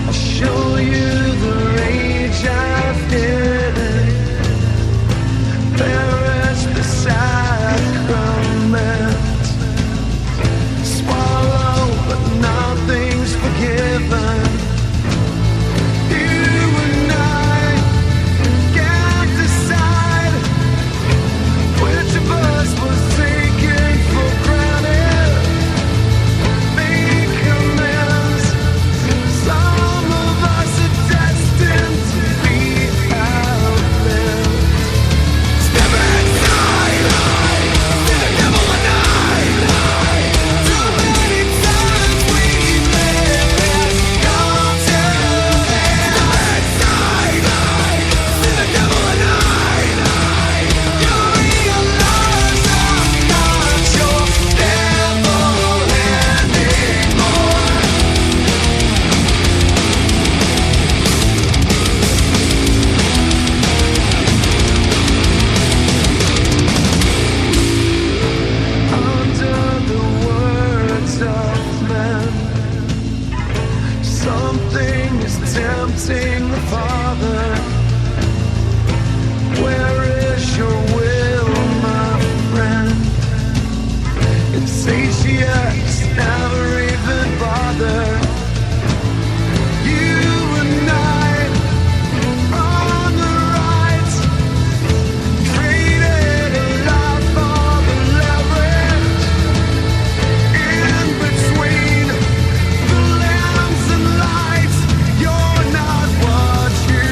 I'll show you the rage I've hidden. Perish the sacrament. Swallow, but nothing's forgiven. You and I can't decide which of us was taken for granted. Make amends. Some of us are destined to be outlived. Step inside, see the devil and too many times we've lived this. Come to step inside, see the devil and you realize I'm not your devil anymore. Under the words of men, something is tempting the Father. Where is your will, my friend? Insatiates never even bother. You and I on the right, traded a lot for the leverage. In between the lambs and lights, you're not what you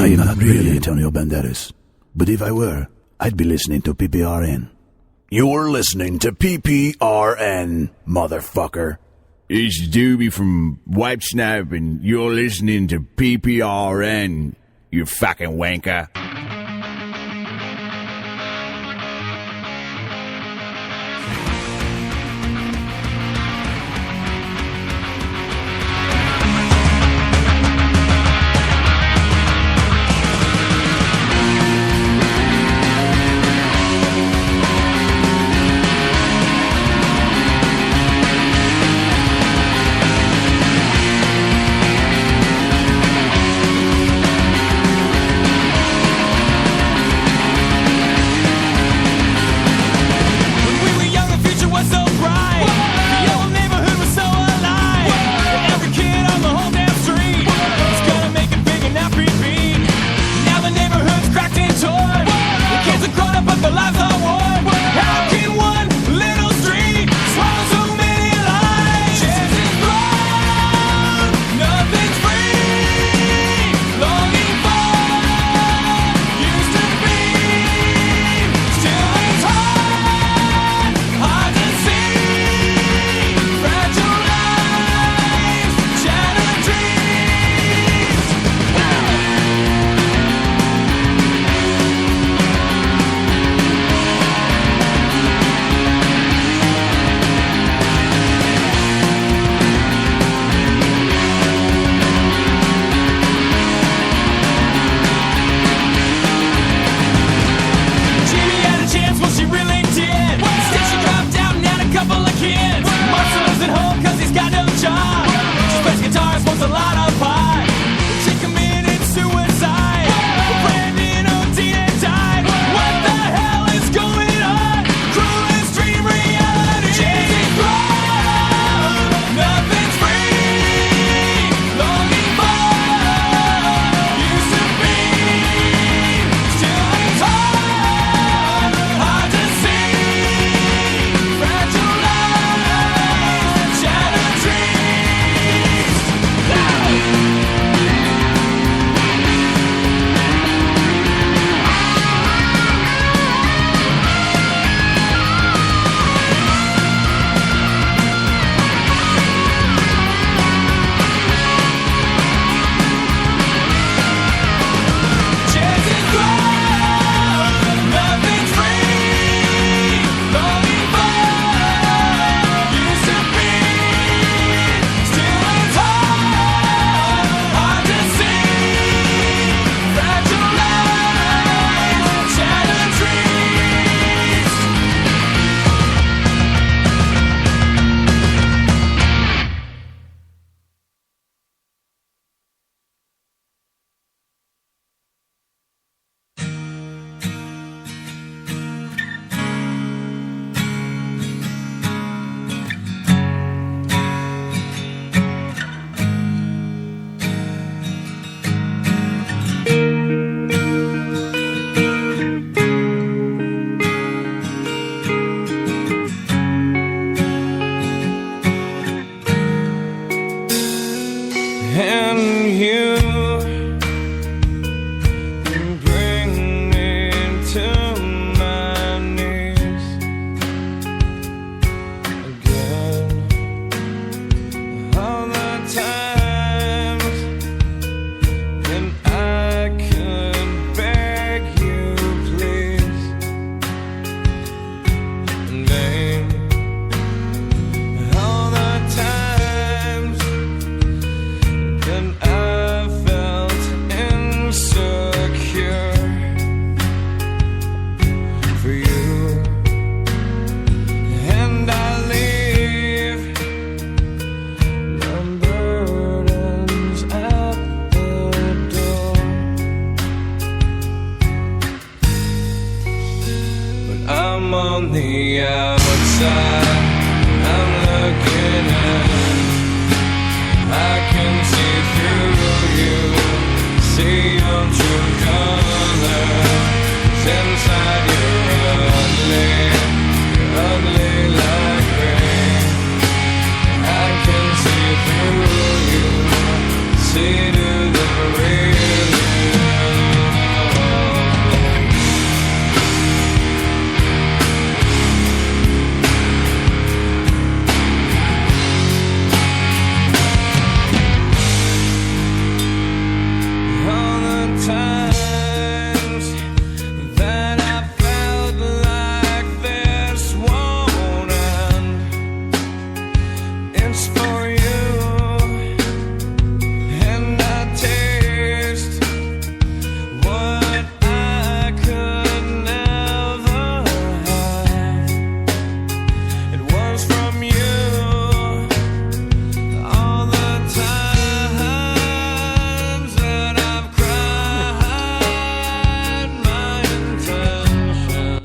I am not really Antonio Banderas, but if I were, I'd be listening to PPRN. You're listening to PPRN, motherfucker. It's Doobie from Wipe Snap, and you're listening to PPRN, you fucking wanker.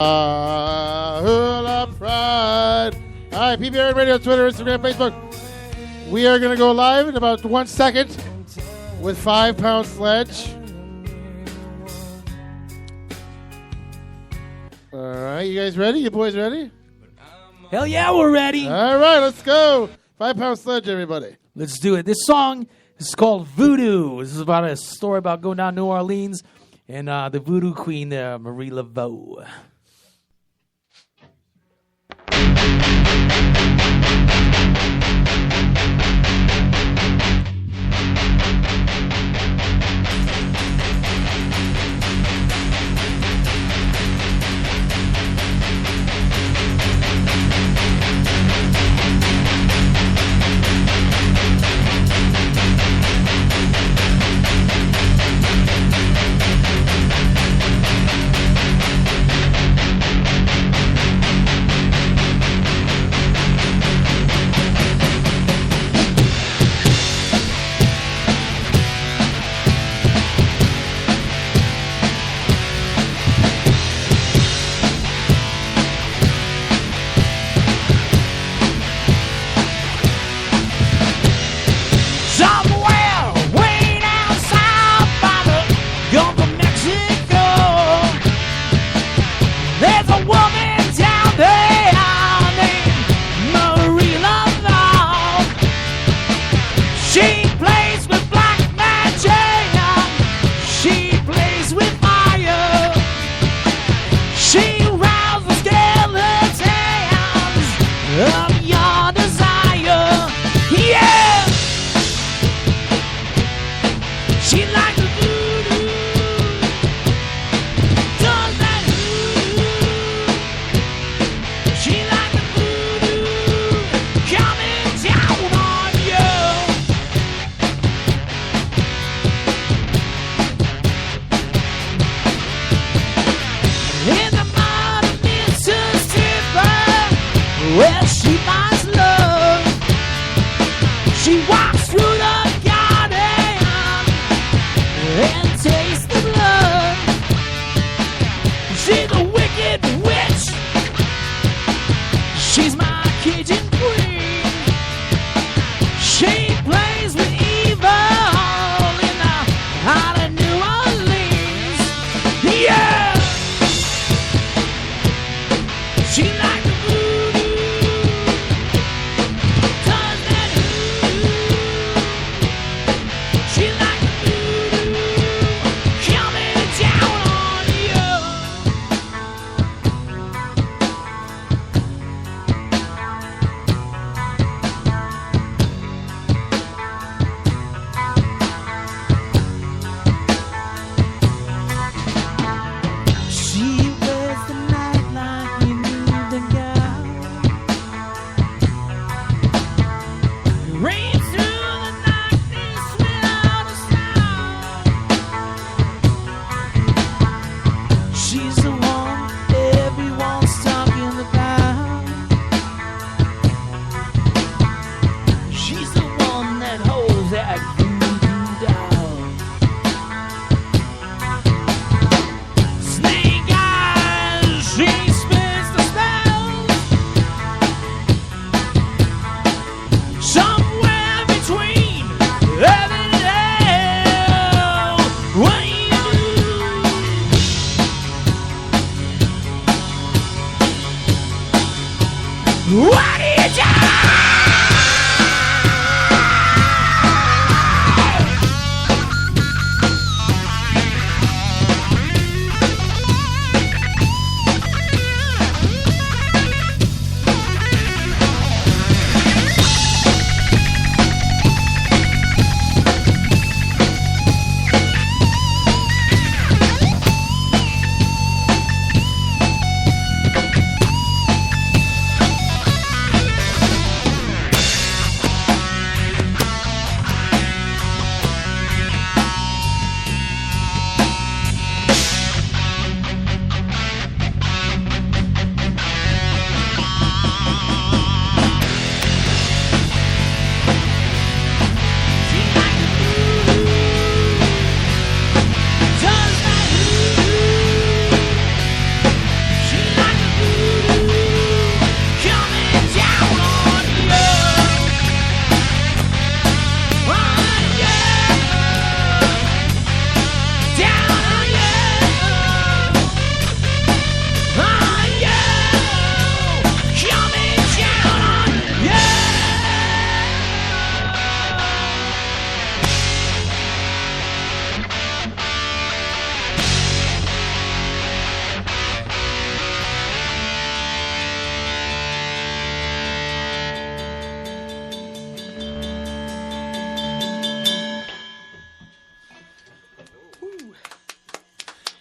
Hula Pride. All right, PPRN Radio, Twitter, Instagram, Facebook. We are going to go live in about 1 second with 5 Pound Sledge. All right, you guys ready? You boys ready? Hell yeah, we're ready. All right, let's go. 5 Pound Sledge, everybody. Let's do it. This song is called Voodoo. This is about a story about going down to New Orleans and the voodoo queen there, Marie Laveau. We'll be right back.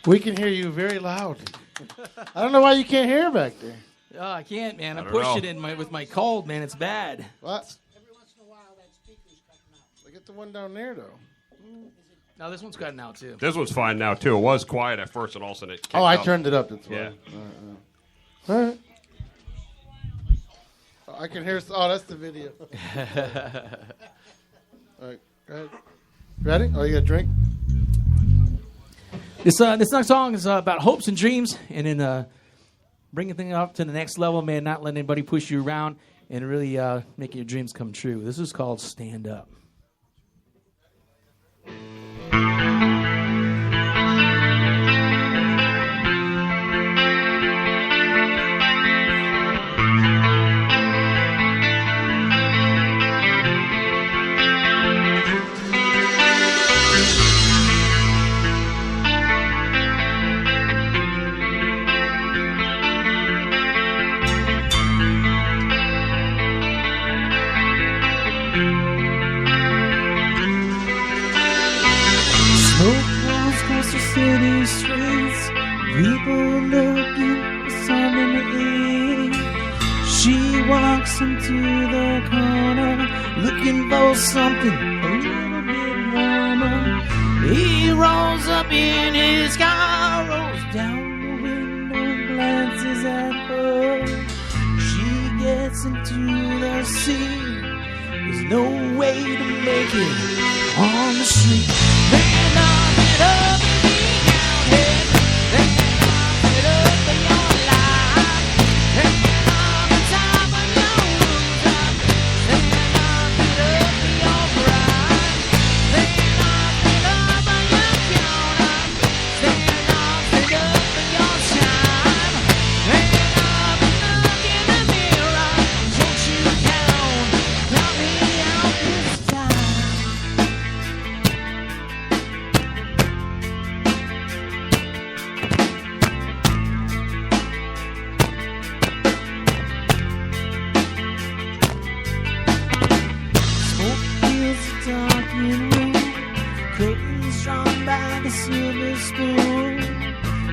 We can hear you very loud. I don't know why you can't hear back there. Oh, I can't, man. I don't pushed know. it in with my cold, man. It's bad. What? Look at the one down there, though. No, this one's cutting out, too. This one's fine now, too. It was quiet at first, and all of a sudden it kicked Oh, I out. turned it up. That's why. Yeah. All right. I can hear. Oh, that's the video. All right, go ahead. Ready? Oh, you got a drink? This next song is about hopes and dreams, and then bringing things up to the next level, man. Not letting anybody push you around, and really making your dreams come true. This is called "Stand Up." Smoke clouds across the city streets, people looking for something to eat. She walks into the corner, looking for something a little bit warmer. He rolls up in his car, rolls down the window, glances at her. She gets into the scene. There's no way to make it on the street. Stand up and up and be counted. Stand up and up for your life. Stand up on top of your rooftop. Stand up and up for your pride. Stand up and up on your counter. Stand up and up for your time. Stand up and look in the mirror. Don't you count me out this time. Smoke fills the darkened room, curtains drawn by the silver spoon.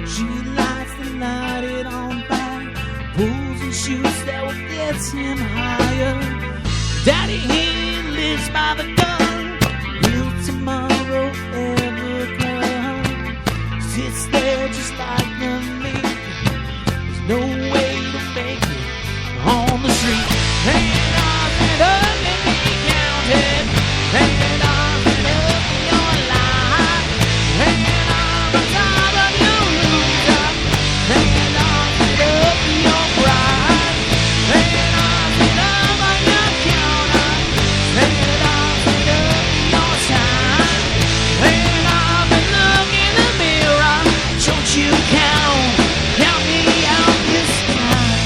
She lights the light it on fire, pulls and shoots that will get him higher. Daddy, he lives by the gun. Will tomorrow ever come? Sits there just like the meat. There's no way to make it on the street. Stand up and up and be counted. Stand up and up for your life. Stand up on top of your rooftop. Stand up and up for your pride. Stand up and up on your counter. Stand up and up for your time. Stand up and look in the mirror. Don't you count me out this time.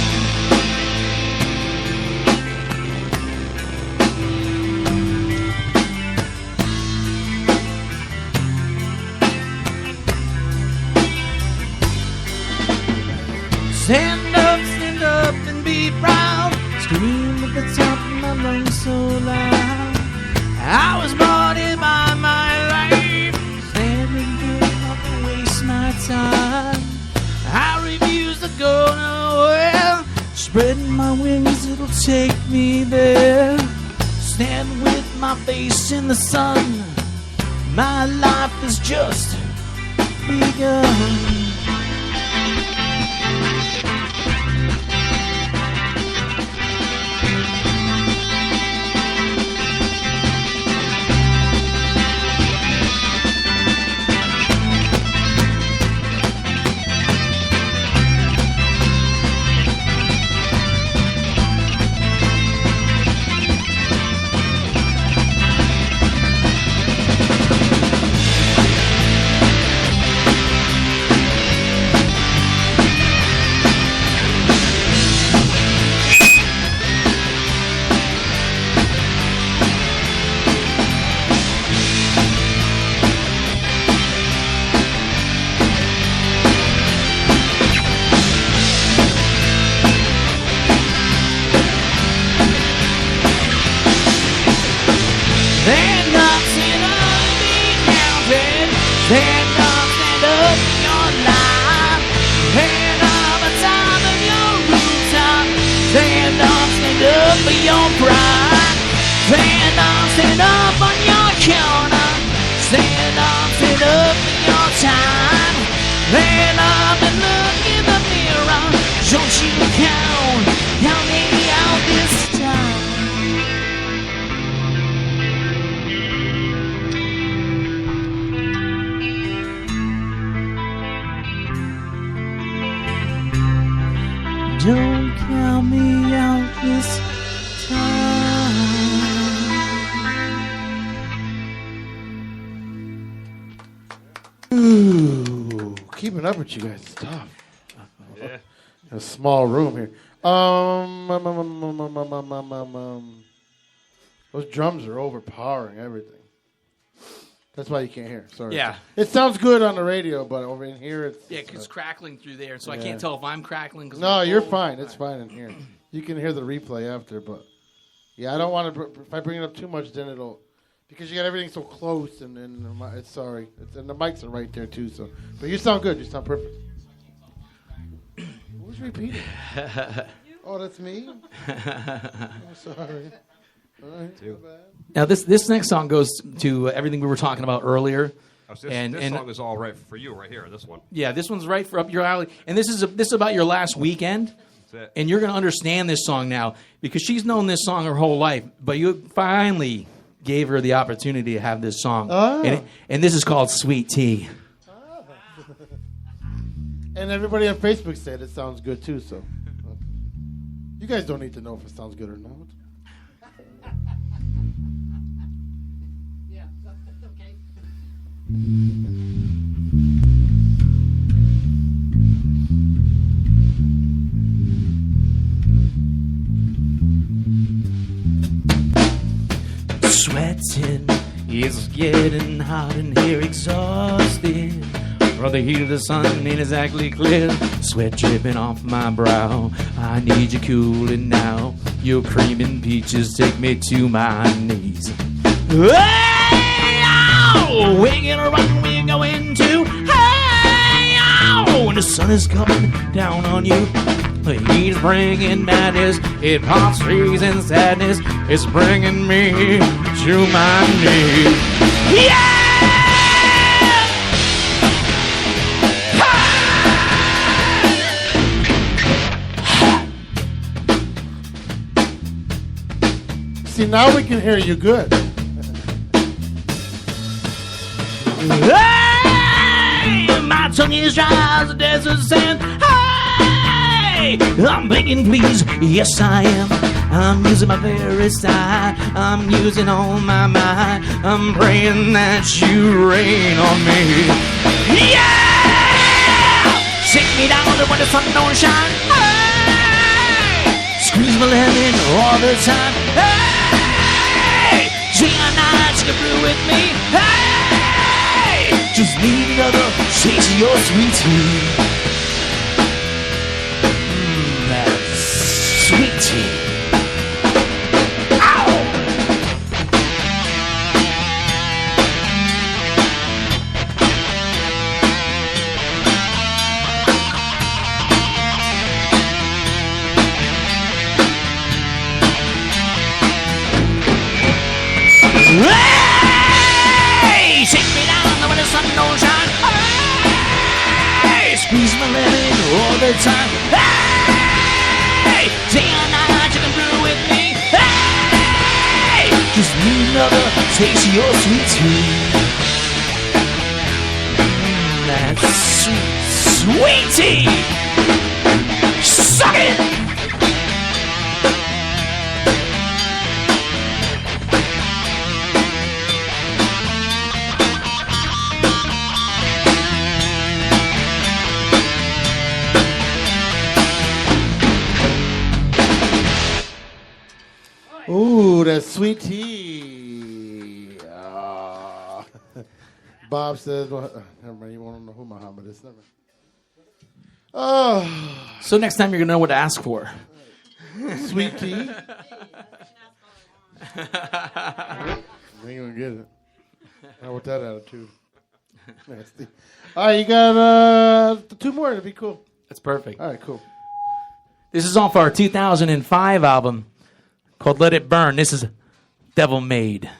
Stand up and be proud. Scream at the top of my lungs so loud. I was born in my life. Standing here, not to waste my time. I refuse to go nowhere. Spreading my wings, it'll take me there. Stand with my face in the sun. My life has just begun. Stand up, stand up, be counted. Stand up for your you count me out this time. Don't count me out this time. Ooh, keeping up with you guys is tough. Yeah. A small room here. Those drums are overpowering everything. That's why you can't hear. Sorry. Yeah. It sounds good on the radio, but over in here it's... Yeah, because it's crackling through there, so I can't tell if I'm crackling. Cause No, you're fine. It's fine in here. You can hear the replay after, but... Yeah, I don't want to... If I bring it up too much, then it'll... Because you got everything so close, and it's sorry. And the mics are right there, too, so... But you sound good. You sound perfect. Who's repeating? Oh, that's me? I'm sorry. All right. Now, this next song goes to everything we were talking about earlier. Oh, so this song is all right for you right here, this one. Yeah, this one's right for up your alley. And this is about your last weekend. That's it. And you're going to understand this song now because she's known this song her whole life. But you finally gave her the opportunity to have this song. Oh. And this is called Sweet Tea. And everybody on Facebook said it sounds good, too, so... You guys don't need to know if it sounds good or not. Yeah, okay. Sweating, it's getting hot in here, exhausted. From the heat of the sun ain't exactly clear. Sweat dripping off my brow. I need you cooling now. Your cream and peaches take me to my knees. Hey, oh, we're gonna run, we're going to. Hey, oh, when the sun is coming down on you. The heat is bringing madness. It pops trees and sadness. It's bringing me to my knees. Yeah! See, now we can hear you good. Hey, my tongue is dry as a desert sand. Hey, I'm begging, please. Yes, I am. I'm using my very side. I'm using all my mind. I'm praying that you rain on me. Yeah! Take me down to where the sun don't shine. Hey! Squeeze my lemon all the time. Hey! Day and night, you can brew with me. Hey! Just need another taste of your sweet tea. That's sweet tea. Hey! Take me down when the sun don't shine. Hey! Squeeze my lemon all the time. Hey! Day and night you can brew with me. Hey! Just need another taste of your sweet tea. That's sweet tea. Suck it! Ooh, that sweet tea. Bob says, never mind, you won't know who Muhammad is. Never mind. Oh. So next time you're going to know what to ask for. Sweet tea. You ain't going to get it. Not with that attitude. Nasty. All right, you got 2 more. That'd be cool. That's perfect. All right, cool. This is off our 2005 album called Let It Burn. This is Devil Made.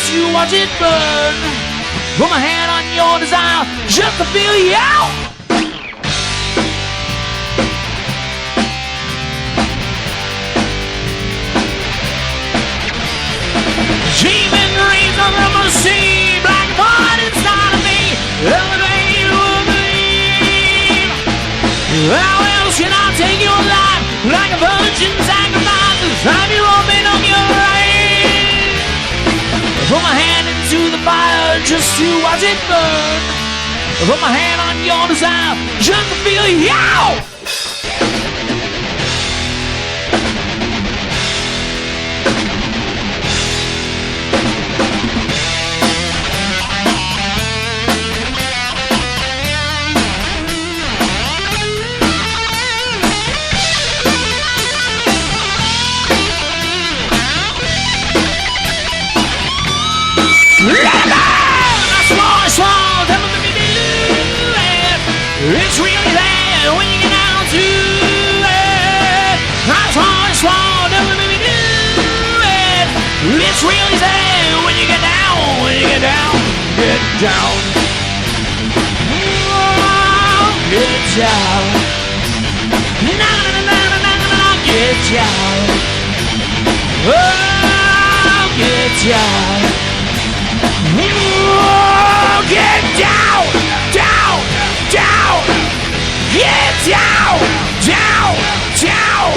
just to watch it burn. Put my hand on your desire just to feel you out. Demon rays of the sea, black part inside of me. Elevate your believe. How else can I take your life like a virgin sacrifices? Have you opened up your eyes? Put my hand into the fire just to watch it burn. Put my hand on your desire just to feel you out. It's really there when you get down to it. I swore, never let me do it. It's really there when you get down, get down. Oh, get down. Na, get down. Oh, get down. Oh, get down, down. Down! Get down! Down! Down!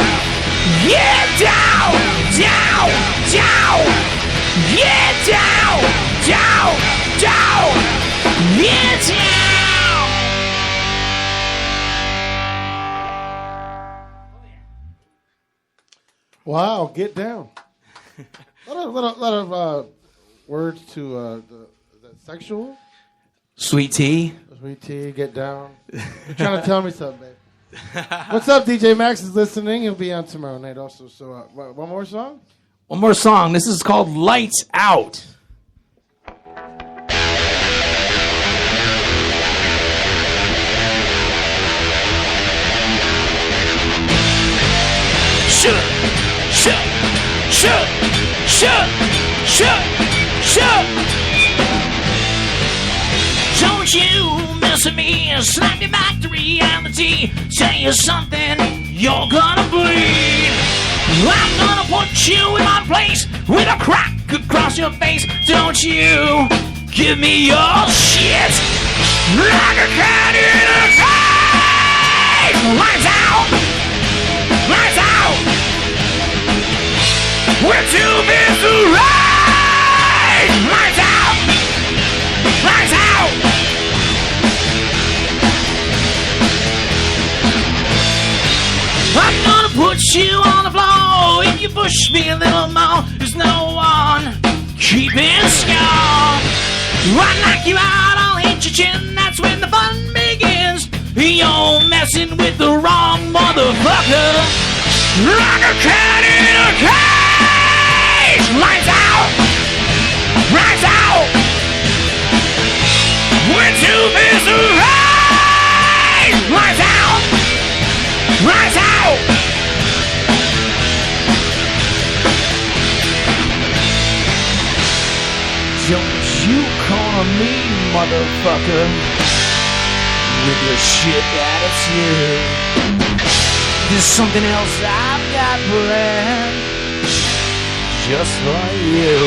Get down! Down! Down! Get down! Down! Down! Get down! Wow, get down. A lot of words to the sexual. Sweet tea. Sweet tea, get down. You're trying to tell me something, babe. What's up, DJ Max is listening. He'll be on tomorrow night also. So, one more song? One more song. This is called Lights Out. Don't you mess with me, snap me back to reality. Say you something, you're gonna bleed. I'm gonna put you in my place with a crack across your face. Don't you give me your shit like a cat in a cage. Lights out, lights out. We're too busy to ride. Lights out, lights out. I'm gonna put you on the floor. If you push me a little more, there's no one keeping score. I knock you out, I'll hit your chin. That's when the fun begins. You're messing with the wrong motherfucker. Like a cat in a cage. Lights out, lights out. We're too busy to ride. Lights out, lights out. Don't you corner me, motherfucker, with your shit attitude. There's something else I've got planned just for you.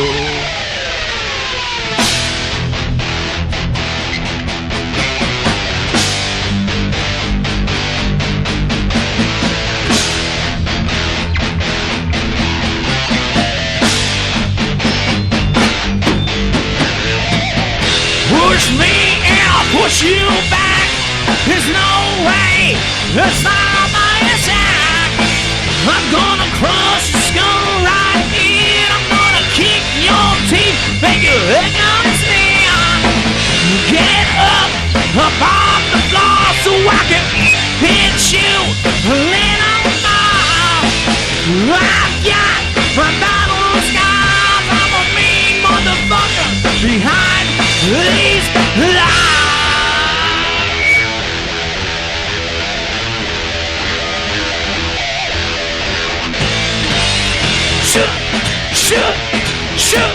Push me and I'll push you back. There's no way that's not my attack. I'm gonna crush your skull right in. I'm gonna kick your teeth, make your head gonna spin. Get up off the floor so I can hit you a little more. I've got my battle scars. I'm a mean motherfucker behind these lies. Shoot, shoot, shoot,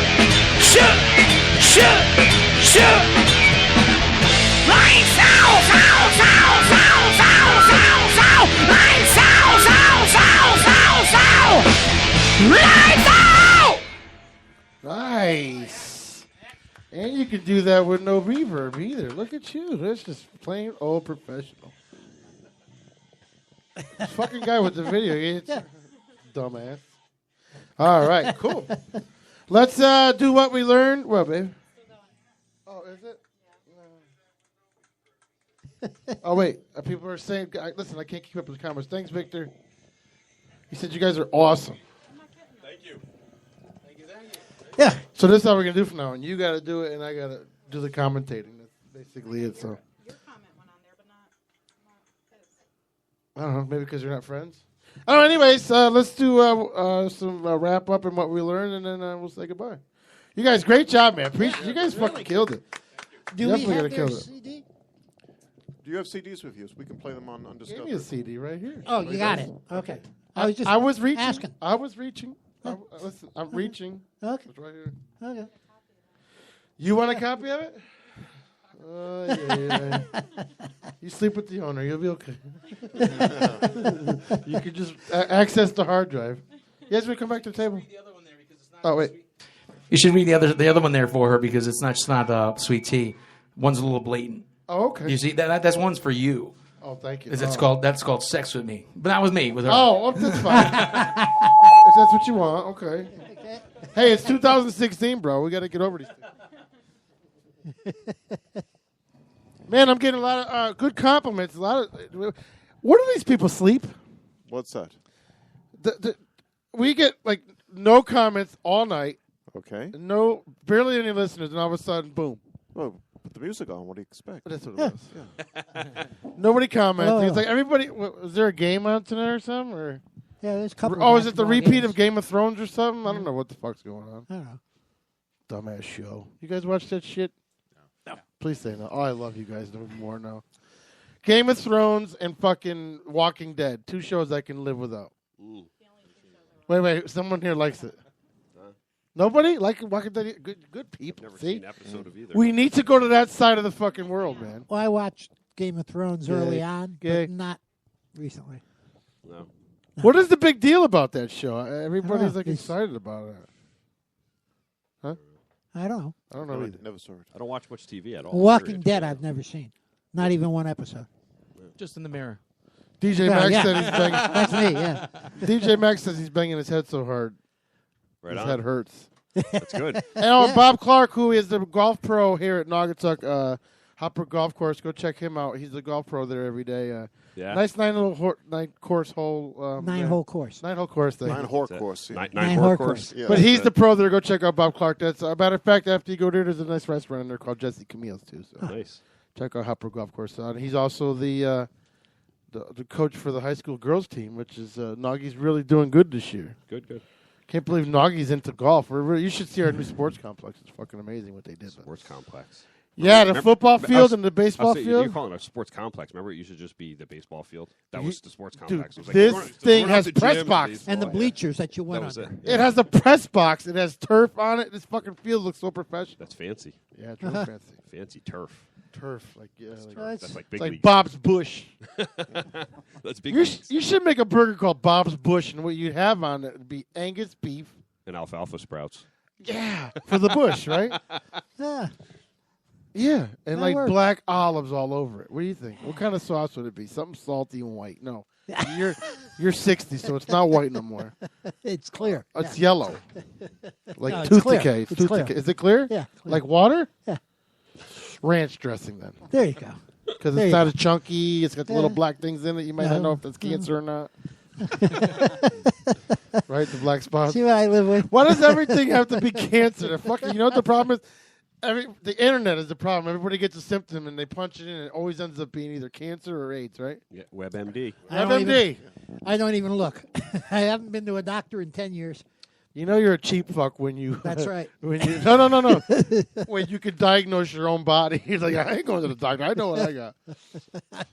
shoot. And you can do that with no reverb either. Look at you. That's just plain old professional. This fucking guy with the video. Dumbass. All right, cool. Let's do what we learned. Well, babe. Oh, is it? Oh, wait. People are saying, listen, I can't keep up with the comments. Thanks, Victor. He said you guys are awesome. Thank you. Yeah. So this is how we're going to do from now on. You got to do it, and I got to do the commentating. That's basically it. So. Your comment went on there, but not his. I don't know. Maybe because you're not friends. Oh, anyways, let's do some wrap up and what we learned, and then we'll say goodbye. You guys, great job, man. Appreciate you guys fucking killed it. Do we have their CD? Do you have CDs with you? So we can play them on Discovery. Give me a CD right here. Oh, you got it. Okay. I was reaching. asking. I was reaching. Listen, I'm reaching. Okay. It's right here. Okay. You want a copy of it? Yeah. You sleep with the owner. You'll be okay. You could just access the hard drive. You guys want to come back to the table? Oh, wait. You should read the other one there for her because it's not sweet tea. One's a little blatant. Oh, okay. You see that's one's for you. Oh, thank you. That's called Sex With Me, but not with me. With her. Oh, that's fine. If that's what you want, okay. Hey, it's 2016, bro. We got to get over these things. Man, I'm getting a lot of good compliments. Where do these people sleep? What's that? We get like no comments all night. Okay. Barely any listeners, and all of a sudden, boom. Well, put the music on. What do you expect? That's what it was. Yeah. Nobody commented. It's like everybody. Is there a game on tonight or something? Or yeah, there's a couple. Oh, is it the repeat of Game of Thrones or something? I don't know what the fuck's going on. I don't know. Dumbass show. You guys watch that shit? No. Please say no. Oh, I love you guys more now. Game of Thrones and fucking Walking Dead. 2 shows I can live without. Ooh. Wait. Someone here likes it. Nobody? Like Walking Dead? Good people. Never See? seen an episode of either. We need to go to that side of the fucking world, man. Well, I watched Game of Thrones early on, but not recently. No. What is the big deal about that show? Everybody's like excited about it. Huh? I don't know. I don't know either. Never saw it. I don't watch much TV at all. Walking Dead, I've never seen. Not even one episode. Just in the mirror. DJ Max said he's banging. That's me, yeah. DJ Max says he's banging his head so hard. Right his on. head hurts. That's good. And Bob Clark, who is the golf pro here at Naugatuck Hopper Golf Course, go check him out. He's the golf pro there every day. Yeah. Nice 9-course hole. 9-hole course. 9-hole course thing. 9-hole course. Yeah. 9-hole course. Yeah. But he's the pro there. Go check out Bob Clark. That's matter of fact, after you go there, there's a nice restaurant in there called Jesse Camille's too. So Nice. check out Hopper Golf Course. And he's also the coach for the high school girls team, which is Noggy's really doing good this year. Good. Can't believe Noggy's into golf. You should see our new sports complex. It's fucking amazing what they did. Sports complex. Yeah, the football field and the baseball field. You call it a sports complex. Remember, it used to just be the baseball field. That was the sports complex. Dude, it was like, this thing has press box. And the bleachers that you went on. It has a press box. It has turf on it. This fucking field looks so professional. That's fancy. Yeah, it's real fancy. Fancy turf. Turf, That's like big it's like leagues. Bob's Bush. That's big leagues. You should make a burger called Bob's Bush, and what you'd have on it would be Angus beef. And alfalfa sprouts. Yeah, for the bush, right? Yeah. Yeah, and That like works. black olives all over it. What do you think? What kind of sauce would it be? Something salty and white? No, you're 60, so it's not white no more. It's clear. It's yellow, like No, it's tooth clear. decay. It's Tooth clear. decay. Is it clear? Yeah, clear. Like water? Yeah. Ranch dressing then. There you go. Because There it's you not go. a chunky. It's got the little Yeah. black things in it. You might not No. know if that's cancer or not. Right, the black spots. See what I live with? Why does everything have to be cancer? You know what the problem is? The internet is the problem. Everybody gets a symptom and they punch it in, and it always ends up being either cancer or AIDS, right? Yeah, WebMD. WebMD. I don't even look. I haven't been to a doctor in 10 years. You know you're a cheap fuck when you. That's right. When you, no. When you can diagnose your own body. He's like, I ain't going to the doctor. I know what I got.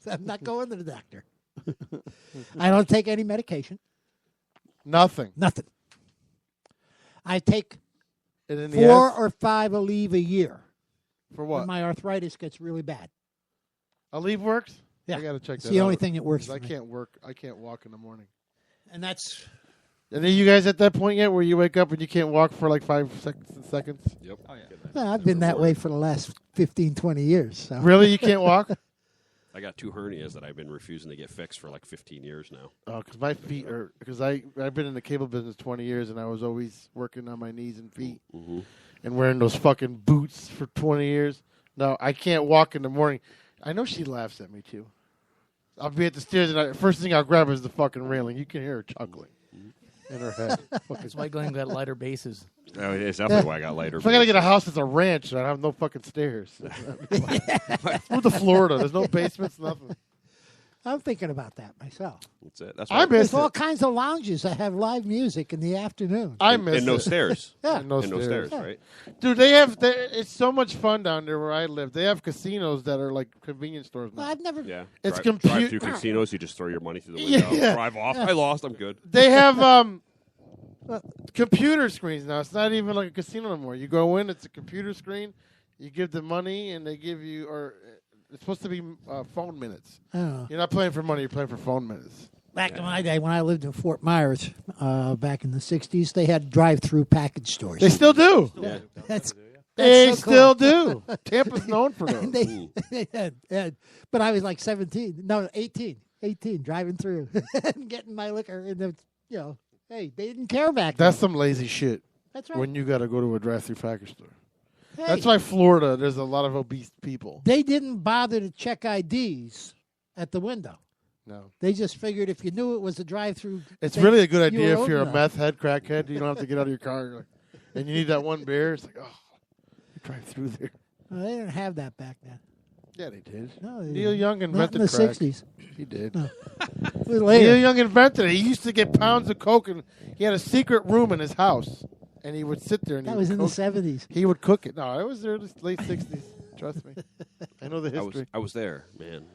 I'm not going to the doctor. I don't take any medication. Nothing. I take And in the 4 ass? or 5 Aleve a year. For what? When my arthritis gets really bad. Aleve works? Yeah. I got to check It's that the out. only thing that works for I me. can't work. I can't walk in the morning. And that's And are you guys at that point yet where you wake up and you can't walk for like 5 seconds? Yep. Oh, yeah. Well, I've been that way for the last 15, 20 years. So. Really? You can't walk? I got 2 hernias that I've been refusing to get fixed for like 15 years now. Oh, because my feet are... Because I've been in the cable business 20 years, and I was always working on my knees and feet and wearing those fucking boots for 20 years. No, I can't walk in the morning. I know she laughs at me, too. I'll be at the stairs, and first thing I'll grab is the fucking railing. You can hear her chuckling in her head. That's why Glenn got lighter bases. Oh, it's definitely why I got lighter. If I got to get a house that's a ranch, I have no fucking stairs. Move to Florida. There's no basements, nothing. I'm thinking about that myself. That's it. That's I miss There's it. all kinds of lounges that have live music in the afternoon. I miss and no it. stairs. Yeah. And no And no stairs. stairs, right? Dude, it's so much fun down there where I live. They have casinos that are like convenience stores now. Well, I've never. Yeah. It's drive through casinos. You just throw your money through the window. Yeah. Drive off. I lost. I'm good. They have computer screens now. It's not even like a casino anymore. You go in, it's a computer screen. You give the money, and they give you, or it's supposed to be phone minutes. Oh. You're not playing for money. You're playing for phone minutes. Back in my day, when I lived in Fort Myers, back in the '60s, they had drive-through package stores. They still do. Yeah. That's They so still cool. do. Tampa's known for those. they had, but I was like 17, no, 18, driving through and getting my liquor. And hey, they didn't care back That's then. some lazy shit. That's right. When you got to go to a drive-through package store. Hey. That's why Florida, there's a lot of obese people. They didn't bother to check IDs at the window. No. They just figured if you knew it was a drive-through. It's really a good you idea were if you're a old meth head, crackhead. You don't have to get out of your car. You're like, and you need that one beer. It's like, oh, you drive through there. Well, they didn't have that back then. Yeah, they did. No, they Neil didn't. Young Not invented in the crack. 60s. He did. No. A little later. Neil Young invented it. He used to get pounds of coke, and he had a secret room in his house, and he would sit there. And That he was would in the cook. 70s. He would cook it. No, it was there late 60s. Trust me. I know the history. I was there, man.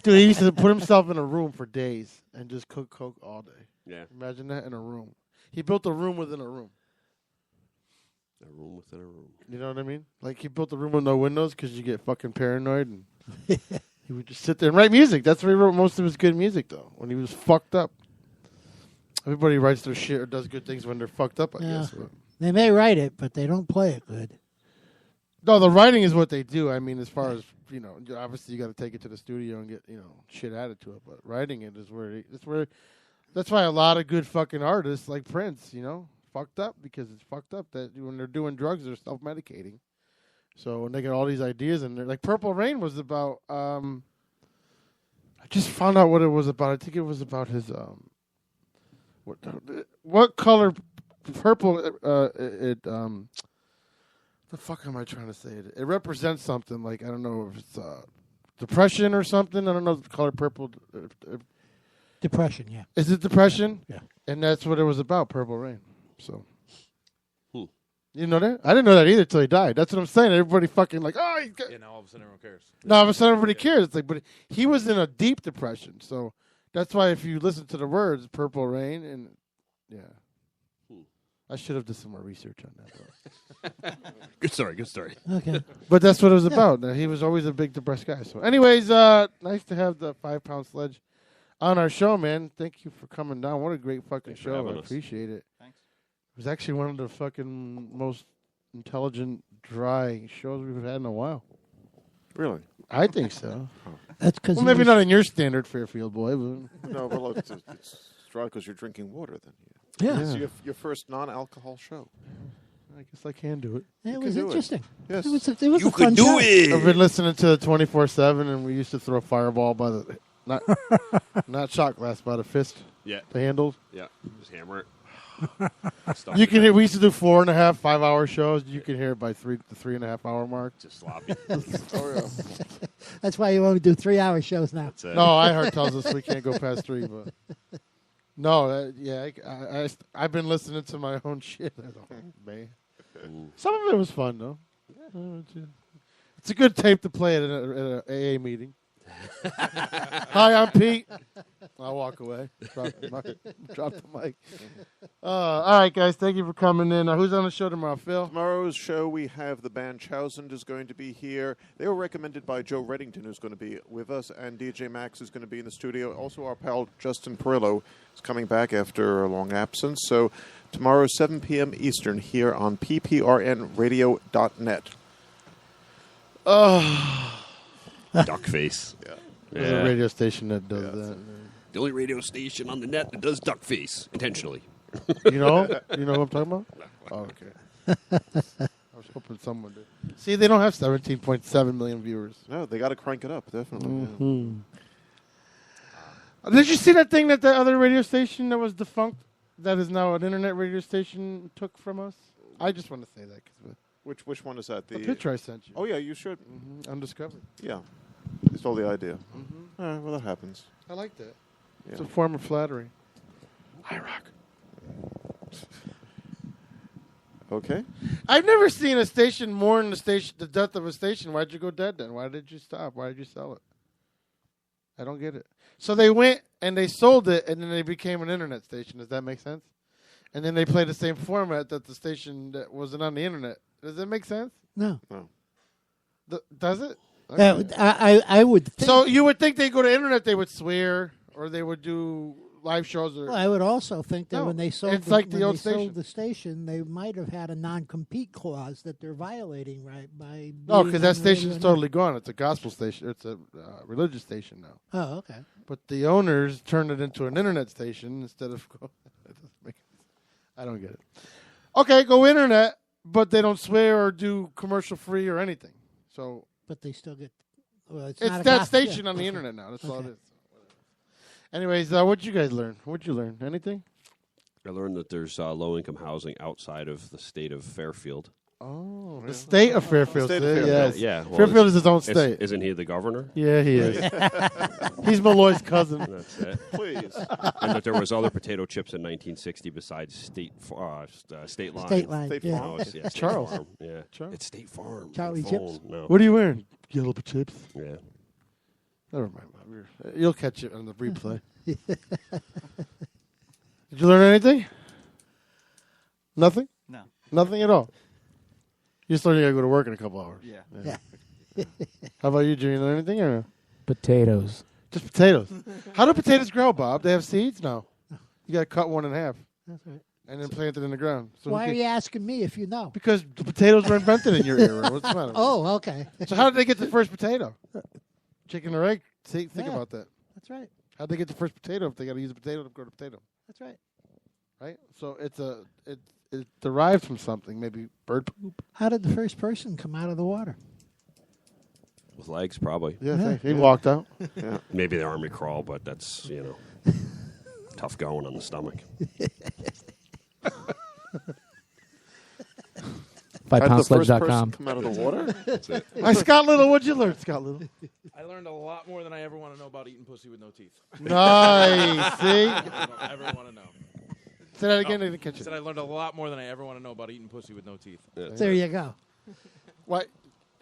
Dude, he used to put himself in a room for days and just cook coke all day. Yeah. Imagine that in a room. He built a room within a room. A room within a room. You know what I mean? Like he built a room with no windows because you get fucking paranoid, and he would just sit there and write music. That's where he wrote most of his good music, though. When he was fucked up. Everybody writes their shit or does good things when they're fucked up, I guess. But. They may write it, but they don't play it good. No, the writing is what they do. I mean, as far as obviously you got to take it to the studio and get shit added to it. But writing it is that's why a lot of good fucking artists like Prince, fucked up because it's fucked up that when they're doing drugs, they're self-medicating. So when they get all these ideas and they're like Purple Rain was about. I just found out what it was about. I think it was about his what color purple the fuck am I trying to say? It represents something like I don't know if it's depression or something. I don't know if the color purple. Depression, yeah. Is it depression? Yeah. And that's what it was about, Purple Rain. So. You know that? I didn't know that either till he died. That's what I'm saying. Everybody fucking like, oh, he's got... Yeah, now all of a sudden everyone cares. No, all of a sudden everybody cares. It's like, but he was in a deep depression, so that's why if you listen to the words, Purple Rain, and yeah. I should have done some more research on that, though. Good story. Okay. But that's what it was about. Now, he was always a big depressed guy. So anyways, nice to have the 5 Pound Sledge on our show, man. Thank you for coming down. What a great fucking show. I appreciate it. Thanks. It was actually one of the fucking most intelligent, dry shows we've had in a while. Really? I think so. That's because maybe not in your standard, Fairfield boy. But No, but look, it's dry because you're drinking water. Then Yeah. It's your first non-alcohol show. I guess I can do it. It You was can do it. interesting. Yes. It was a You fun could do show. it. I've been listening to 24/7, and we used to throw a fireball by the not shot glass, by the fist. Yeah. The handles. Yeah. Just hammer it. You can hear. We used to do 4.5, 5 hour shows. You can hear it by the 3.5 hour mark. Just sloppy. Oh yeah. That's why you only do 3-hour shows now. That's it. No, iHeart tells us we can't go past 3, but no, I've been listening to my own shit. Man, some of it was fun though. It's a good tape to play at an AA meeting. Hi, I'm Pete. I'll walk away. Drop the mic. All right, guys. Thank you for coming in. Who's on the show tomorrow, Phil? Tomorrow's show, we have the band Chousand is going to be here. They were recommended by Joe Reddington, who's going to be with us, and DJ Max is going to be in the studio. Also, our pal Justin Perillo is coming back after a long absence. So tomorrow, 7 p.m. Eastern, here on PPRNradio.net. Duckface. Yeah. There's a radio station that does that. The only radio station on the net that does duckface intentionally. You know what I'm talking about? Oh, okay. I was hoping someone did. See, they don't have 17.7 million viewers. No, they got to crank it up, definitely. Mm-hmm. Did you see that thing that the other radio station that was defunct, that is now an internet radio station, took from us? I just want to say that. Which one is that? The picture I sent you. Oh, yeah, you should. Undiscovered. Yeah. They stole the idea. All right, well, that happens. I like that. Yeah. It's a form of flattery. I rock. Okay. I've never seen a station mourn the death of a station. Why'd you go dead then? Why did you stop? Why did you sell it? I don't get it. So they went and they sold it, and then they became an internet station. Does that make sense? And then they play the same format that the station that wasn't on the internet. Does that make sense? No. Does it? Okay. I would think. So you would think they go to internet, they would swear, or they would do live shows. Or Well, I would also think that when they sold it's like the old sold the station, they might have had a non-compete clause that they're violating, right? By No, being because that on radio station's and- totally gone. It's a gospel station. It's a religious station now. Oh, okay. But the owners turned it into an internet station instead of. I don't get it. Okay, go internet, but they don't swear or do commercial free or anything. So. But they still get. Well, it's It's not a that gospel- station yeah. on the Okay. internet now. That's all it Okay. is. Anyways, what'd you guys learn? What'd you learn? Anything? I learned that there's low-income housing outside of the state of Fairfield. Oh, the state of Fairfield. The state of see? Fairfield. Yes. Yeah. Well, Fairfield is his own state. Isn't he the governor? Yeah, he is. He's Malloy's cousin. That's it. Please. And that there was other potato chips in 1960 besides State Line. State Line, yeah. No, it's- State Charles. Farm. Yeah. Charles. It's State Farm. Charlie The Chips. phone. No. What are you wearing? Yellow chips. Yeah. Never mind. You'll catch it on the replay. Did you learn anything? Nothing? No. Nothing at all? You just learned you got to go to work in a couple hours. Yeah. How about you, Jimmy? Learn anything or no? Potatoes. Just potatoes. How do potatoes grow, Bob? They have seeds? No. You got to cut one in half. That's right. And then plant it in the ground. So Why we are can- you asking me if you know? Because the potatoes were invented in your era. What's the matter? Oh, okay. So how did they get the first potato? Chicken or egg? Think Yeah. about that. That's right. How'd they get the first potato if they got to use a potato to grow the potato? That's right. Right? So it derives from something, maybe bird poop. How did the first person come out of the water? With legs, probably. Yeah, he walked out. Yeah. Maybe the army crawl, but that's, tough going on the stomach. 5poundsledge.com. Come out of the water? That's it. Hi, Scott Little. What'd you learn, Scott Little? I learned a lot more than I ever want to know about eating pussy with no teeth. Nice. See? I don't ever want to know. Say that again. I didn't catch I it. said I learned a lot more than I ever want to know about eating pussy with no teeth. There you go. What?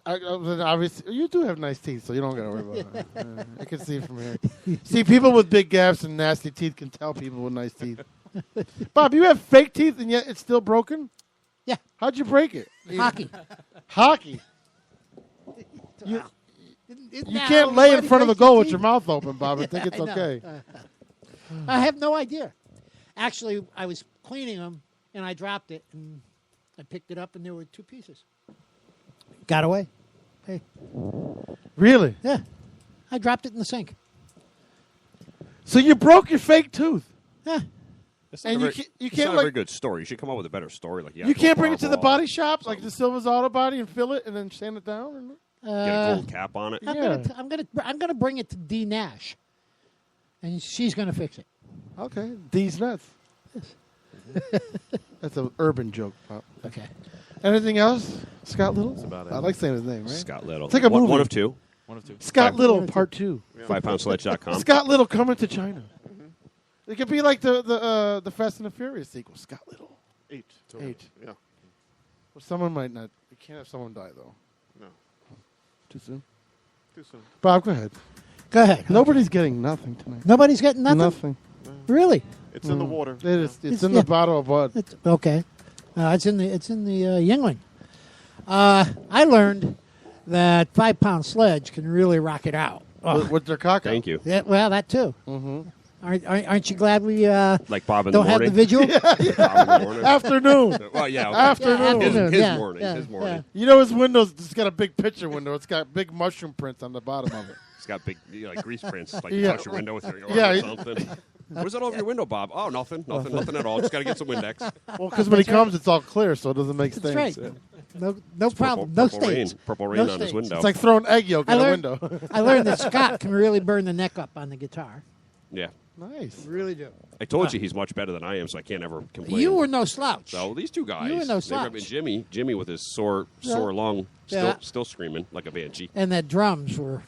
Obviously, you do have nice teeth, so you don't got to worry about it. I can see from here. See, people with big gaps and nasty teeth can tell people with nice teeth. Bob, you have fake teeth and yet it's still broken? Yeah. How'd you break it? Hockey. Hockey. You Isn't you that can't how lay in everybody front of the breaks goal their with teeth? your mouth open, Bob, and think Yeah, it's I know. okay. I have no idea. Actually, I was cleaning them, and I dropped it, and I picked it up, and there were two pieces. Got away. Hey. Really? Yeah. I dropped it in the sink. So you broke your fake tooth. Yeah. That's And not you a very, you it's can't not a like very good story. You should come up with a better story. Like you can't bring it to the body shop like the Silva's Auto Body and fill it and then sand it down. Get a gold cap on it. I'm gonna bring it to Dee Nash, and she's gonna fix it. Okay, D's nuts. That's an urban joke, Pop. Okay. Anything else, Scott Little? That's about it. I like saying his name, right? Scott Little. It's like a movie. One of two. One of two. Scott Little, Part 2. 5poundsledge.com. Scott Little coming to China. It could be like the Fast and the Furious sequel. Scott Little. 8. 8. Yeah. Well, someone might not. You can't have someone die though. No. Too soon. Too soon. Bob, go ahead. Go ahead. Nobody's getting nothing tonight. Nobody's getting nothing? Nothing. Really? It's in the water. It is. It's in the bottle of Bud. Okay. It's in the Yingling. I learned that 5-pound Sledge can really rock it out. With their cock. Thank you. Yeah, well, that too. Mm-hmm. Aren't you glad we like Bob in the don't have morning? the visual? Bob in the morning. Afternoon. Well, yeah. Okay. Afternoon. His morning. His morning. You know his window's it's got a big picture window. It's got big mushroom prints on the bottom of it. It's got big like grease prints. Like Yeah. you touch your window with your arm or something. What's that over your window, Bob? Oh, nothing at all. Just got to get some Windex. Well, because when he comes, it's all clear, so it doesn't make That's stains. right. No problem. No stains. Purple rain No on his stains. window. It's like throwing egg yolk I at a learned- window. I learned that Scott can really burn the neck up on the guitar. Yeah. Nice. Really do. I told you he's much better than I am, so I can't ever complain. You were no slouch. So these two guys, You were no they were- slouch. and Jimmy with his sore lung, still screaming like a banshee. And that drums were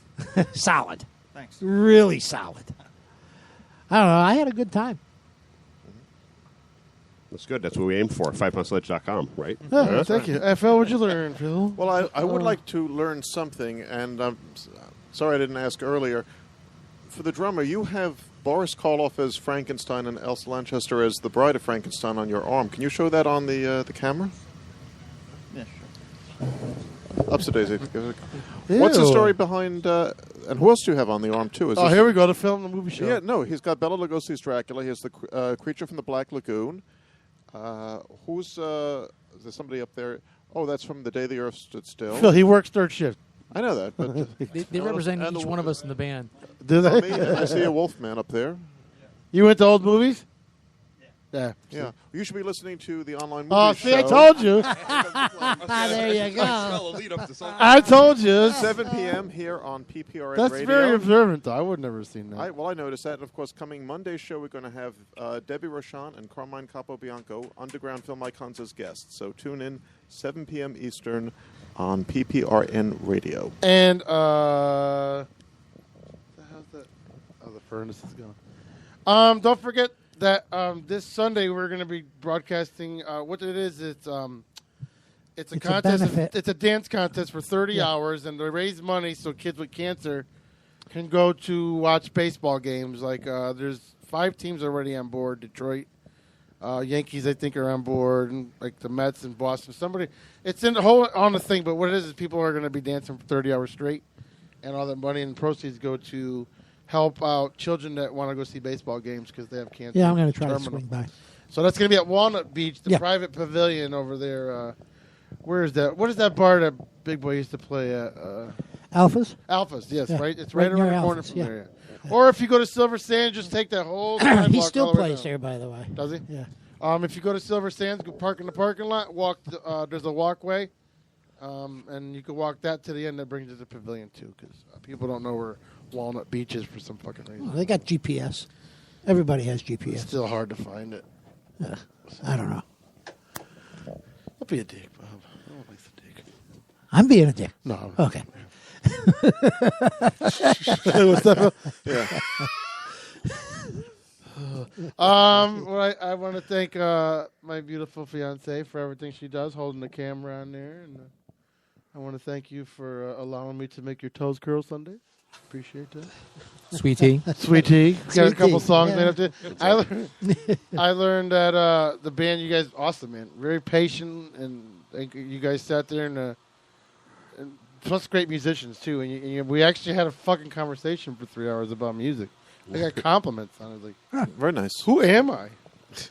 solid. Thanks. Really solid. I don't know. I had a good time. That's good. That's what we aim for. 5poundsledge.com, right? Oh, thank you. FL, what'd you learn, Phil? Well, I would like to learn something, and I'm sorry I didn't ask earlier. For the drummer, you have Boris Karloff as Frankenstein and Elsa Lanchester as the Bride of Frankenstein on your arm. Can you show that on the camera? Yeah, sure. Up to Daisy. What's the Ew. story behind... and who else do you have on the arm, too? Is Oh, this- here we go. The film, the movie show. Yeah, no, he's got Bela Lugosi's Dracula. He has the creature from the Black Lagoon. Who's... is there somebody up there? Oh, that's from The Day the Earth Stood Still. Phil, he works third shift. I know that, but... They represent each one of us in the band. Do they? I see a Wolfman up there. You went to old movies? Yeah. Yeah. You should be listening to the online movie Oh, show. see, I told you. There you go. I told you. 7 p.m. here on PPRN That's Radio. very observant, though. I would never have seen that. I noticed that. And, of course, coming Monday's show, we're going to have Debbie Rochon and Carmine Capobianco, Underground Film Icons, as guests. So tune in 7 p.m. Eastern on PPRN Radio. And, how's that? Oh, the furnace is gone. Don't forget that this Sunday we're going to be broadcasting. What it is, it's a contest. benefit. It's a dance contest for 30 hours, and they raise money so kids with cancer can go to watch baseball games. Like there's 5 teams already on board. Detroit, Yankees, I think, are on board, and like the Mets and Boston. Somebody, it's in the whole on the thing. But what it is people are going to be dancing for 30 hours straight, and all that money and proceeds go to help out children that want to go see baseball games because they have cancer. Yeah, I'm going to try to terminal. swing by. So that's going to be at Walnut Beach, the private pavilion over there. Where is that? What is that bar that Big Boy used to play at? Alphas? Alphas, yes, Yeah. right. It's Right right around near the corner Alphas, from yeah. there. Yeah. Or if you go to Silver Sands, just take that whole sidewalk. He still all the way plays down. there, by the way. Does he? Yeah. If you go to Silver Sands, go park in the parking lot. Walk. There's a walkway, and you can walk that to the end. That brings you to the pavilion too, because people don't know where Walnut Beach is for some fucking reason. Oh, they got GPS. Everybody has GPS. It's still hard to find it. I don't know. Don't be a dick, Bob. I don't like the dick. I'm being a dick. No. Okay. What's that? Yeah. Well, I want to thank my beautiful fiance for everything she does, holding the camera on there, and I want to thank you for allowing me to make your toes curl Sunday. Appreciate that. Sweet tea. Sweet tea. Got a Sweet couple tea, songs yeah. made up to it. I learned that the band, you guys, awesome, man. Very patient, and you guys sat there and plus great musicians too. And we actually had a fucking conversation for 3 hours about music. I got compliments on it. I was like, Very nice. who am I?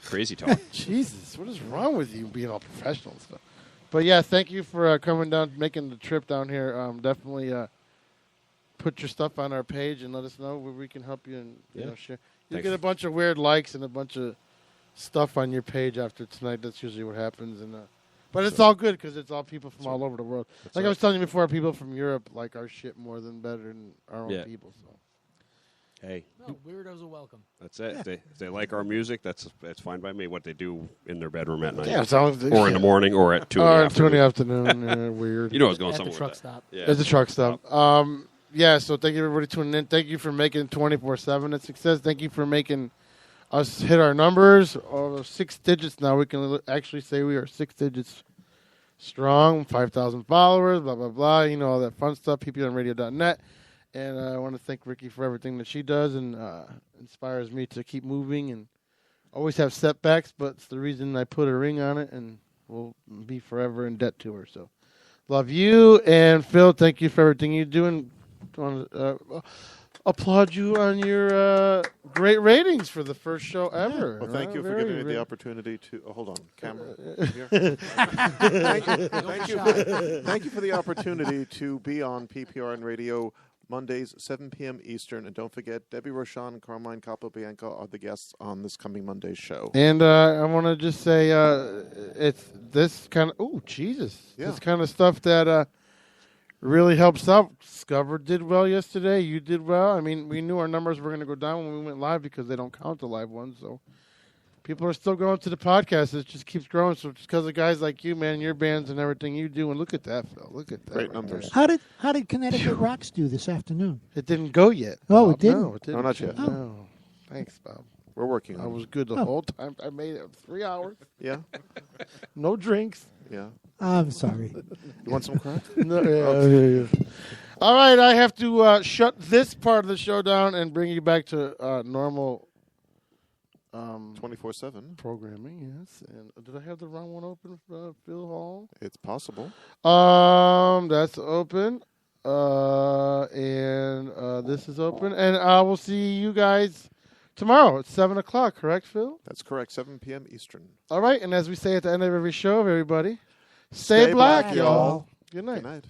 Crazy talk. Jesus, what is wrong with you being all professional and stuff? But yeah, thank you for coming down, making the trip down here. Definitely put your stuff on our page and let us know where we can help you and you know, share. You Thanks. get a bunch of weird likes and a bunch of stuff on your page after tonight. That's usually what happens. And but it's all good because it's all people from all over the world. Like I was telling you before, people from Europe like our shit more than better than our own people. So. Hey, No, weirdos are welcome. that's it. If they like our music, that's fine by me. What they do in their bedroom at night, Yeah, as long as they- or in the morning, or at 2 in the Or afternoon. 2 in the afternoon. Weird. You know I was going At the somewhere. truck with that. stop. Yeah. It's a truck stop. Yeah, so thank you everybody tuning in. Thank you for making 24/7 a success. Thank you for making us hit our numbers. 6 digits now. We can actually say we are 6 digits strong, 5,000 followers, blah, blah, blah. You know, all that fun stuff, ppnradio.net. And I want to thank Ricky for everything that she does and inspires me to keep moving and always have setbacks, but it's the reason I put a ring on it and will be forever in debt to her. So love you. And Phil, thank you for everything you do. And I want to applaud you on your great ratings for the first show ever. Well, thank you for Very, giving me very- the opportunity to. Hold on, camera. Here. Thank you for the opportunity to be on PPRN Radio Mondays, 7 p.m. Eastern. And don't forget, Debbie Rochon and Carmine Capobianco are the guests on this coming Monday's show. And I want to just say it's this kind of, this kind of stuff that really helps out. Discover did well yesterday. You did well. I mean, we knew our numbers were going to go down when we went live because they don't count the live ones. So people are still going to the podcast. It just keeps growing. So just because of guys like you, man, your bands and everything you do. And look at that, Phil. Look at that. Great numbers. How did Connecticut Rocks do this afternoon? It didn't go yet. Oh, Bob. it didn't? No, it didn't. No, not yet. No. Thanks, Bob. We're working on I it. was good the whole time. I made it 3 hours. Yeah. No drinks. Yeah. I'm sorry. You want some crack? No, yeah. All right, I have to shut this part of the show down and bring you back to normal 24/7 programming. Yes, and did I have the wrong one open, Phil Hall? It's possible. That's open, and this is open, and I will see you guys tomorrow at 7 o'clock. Correct, Phil? That's correct. 7 p.m. Eastern. All right, and as we say at the end of every show, everybody, stay black, y'all. Good night. Good night.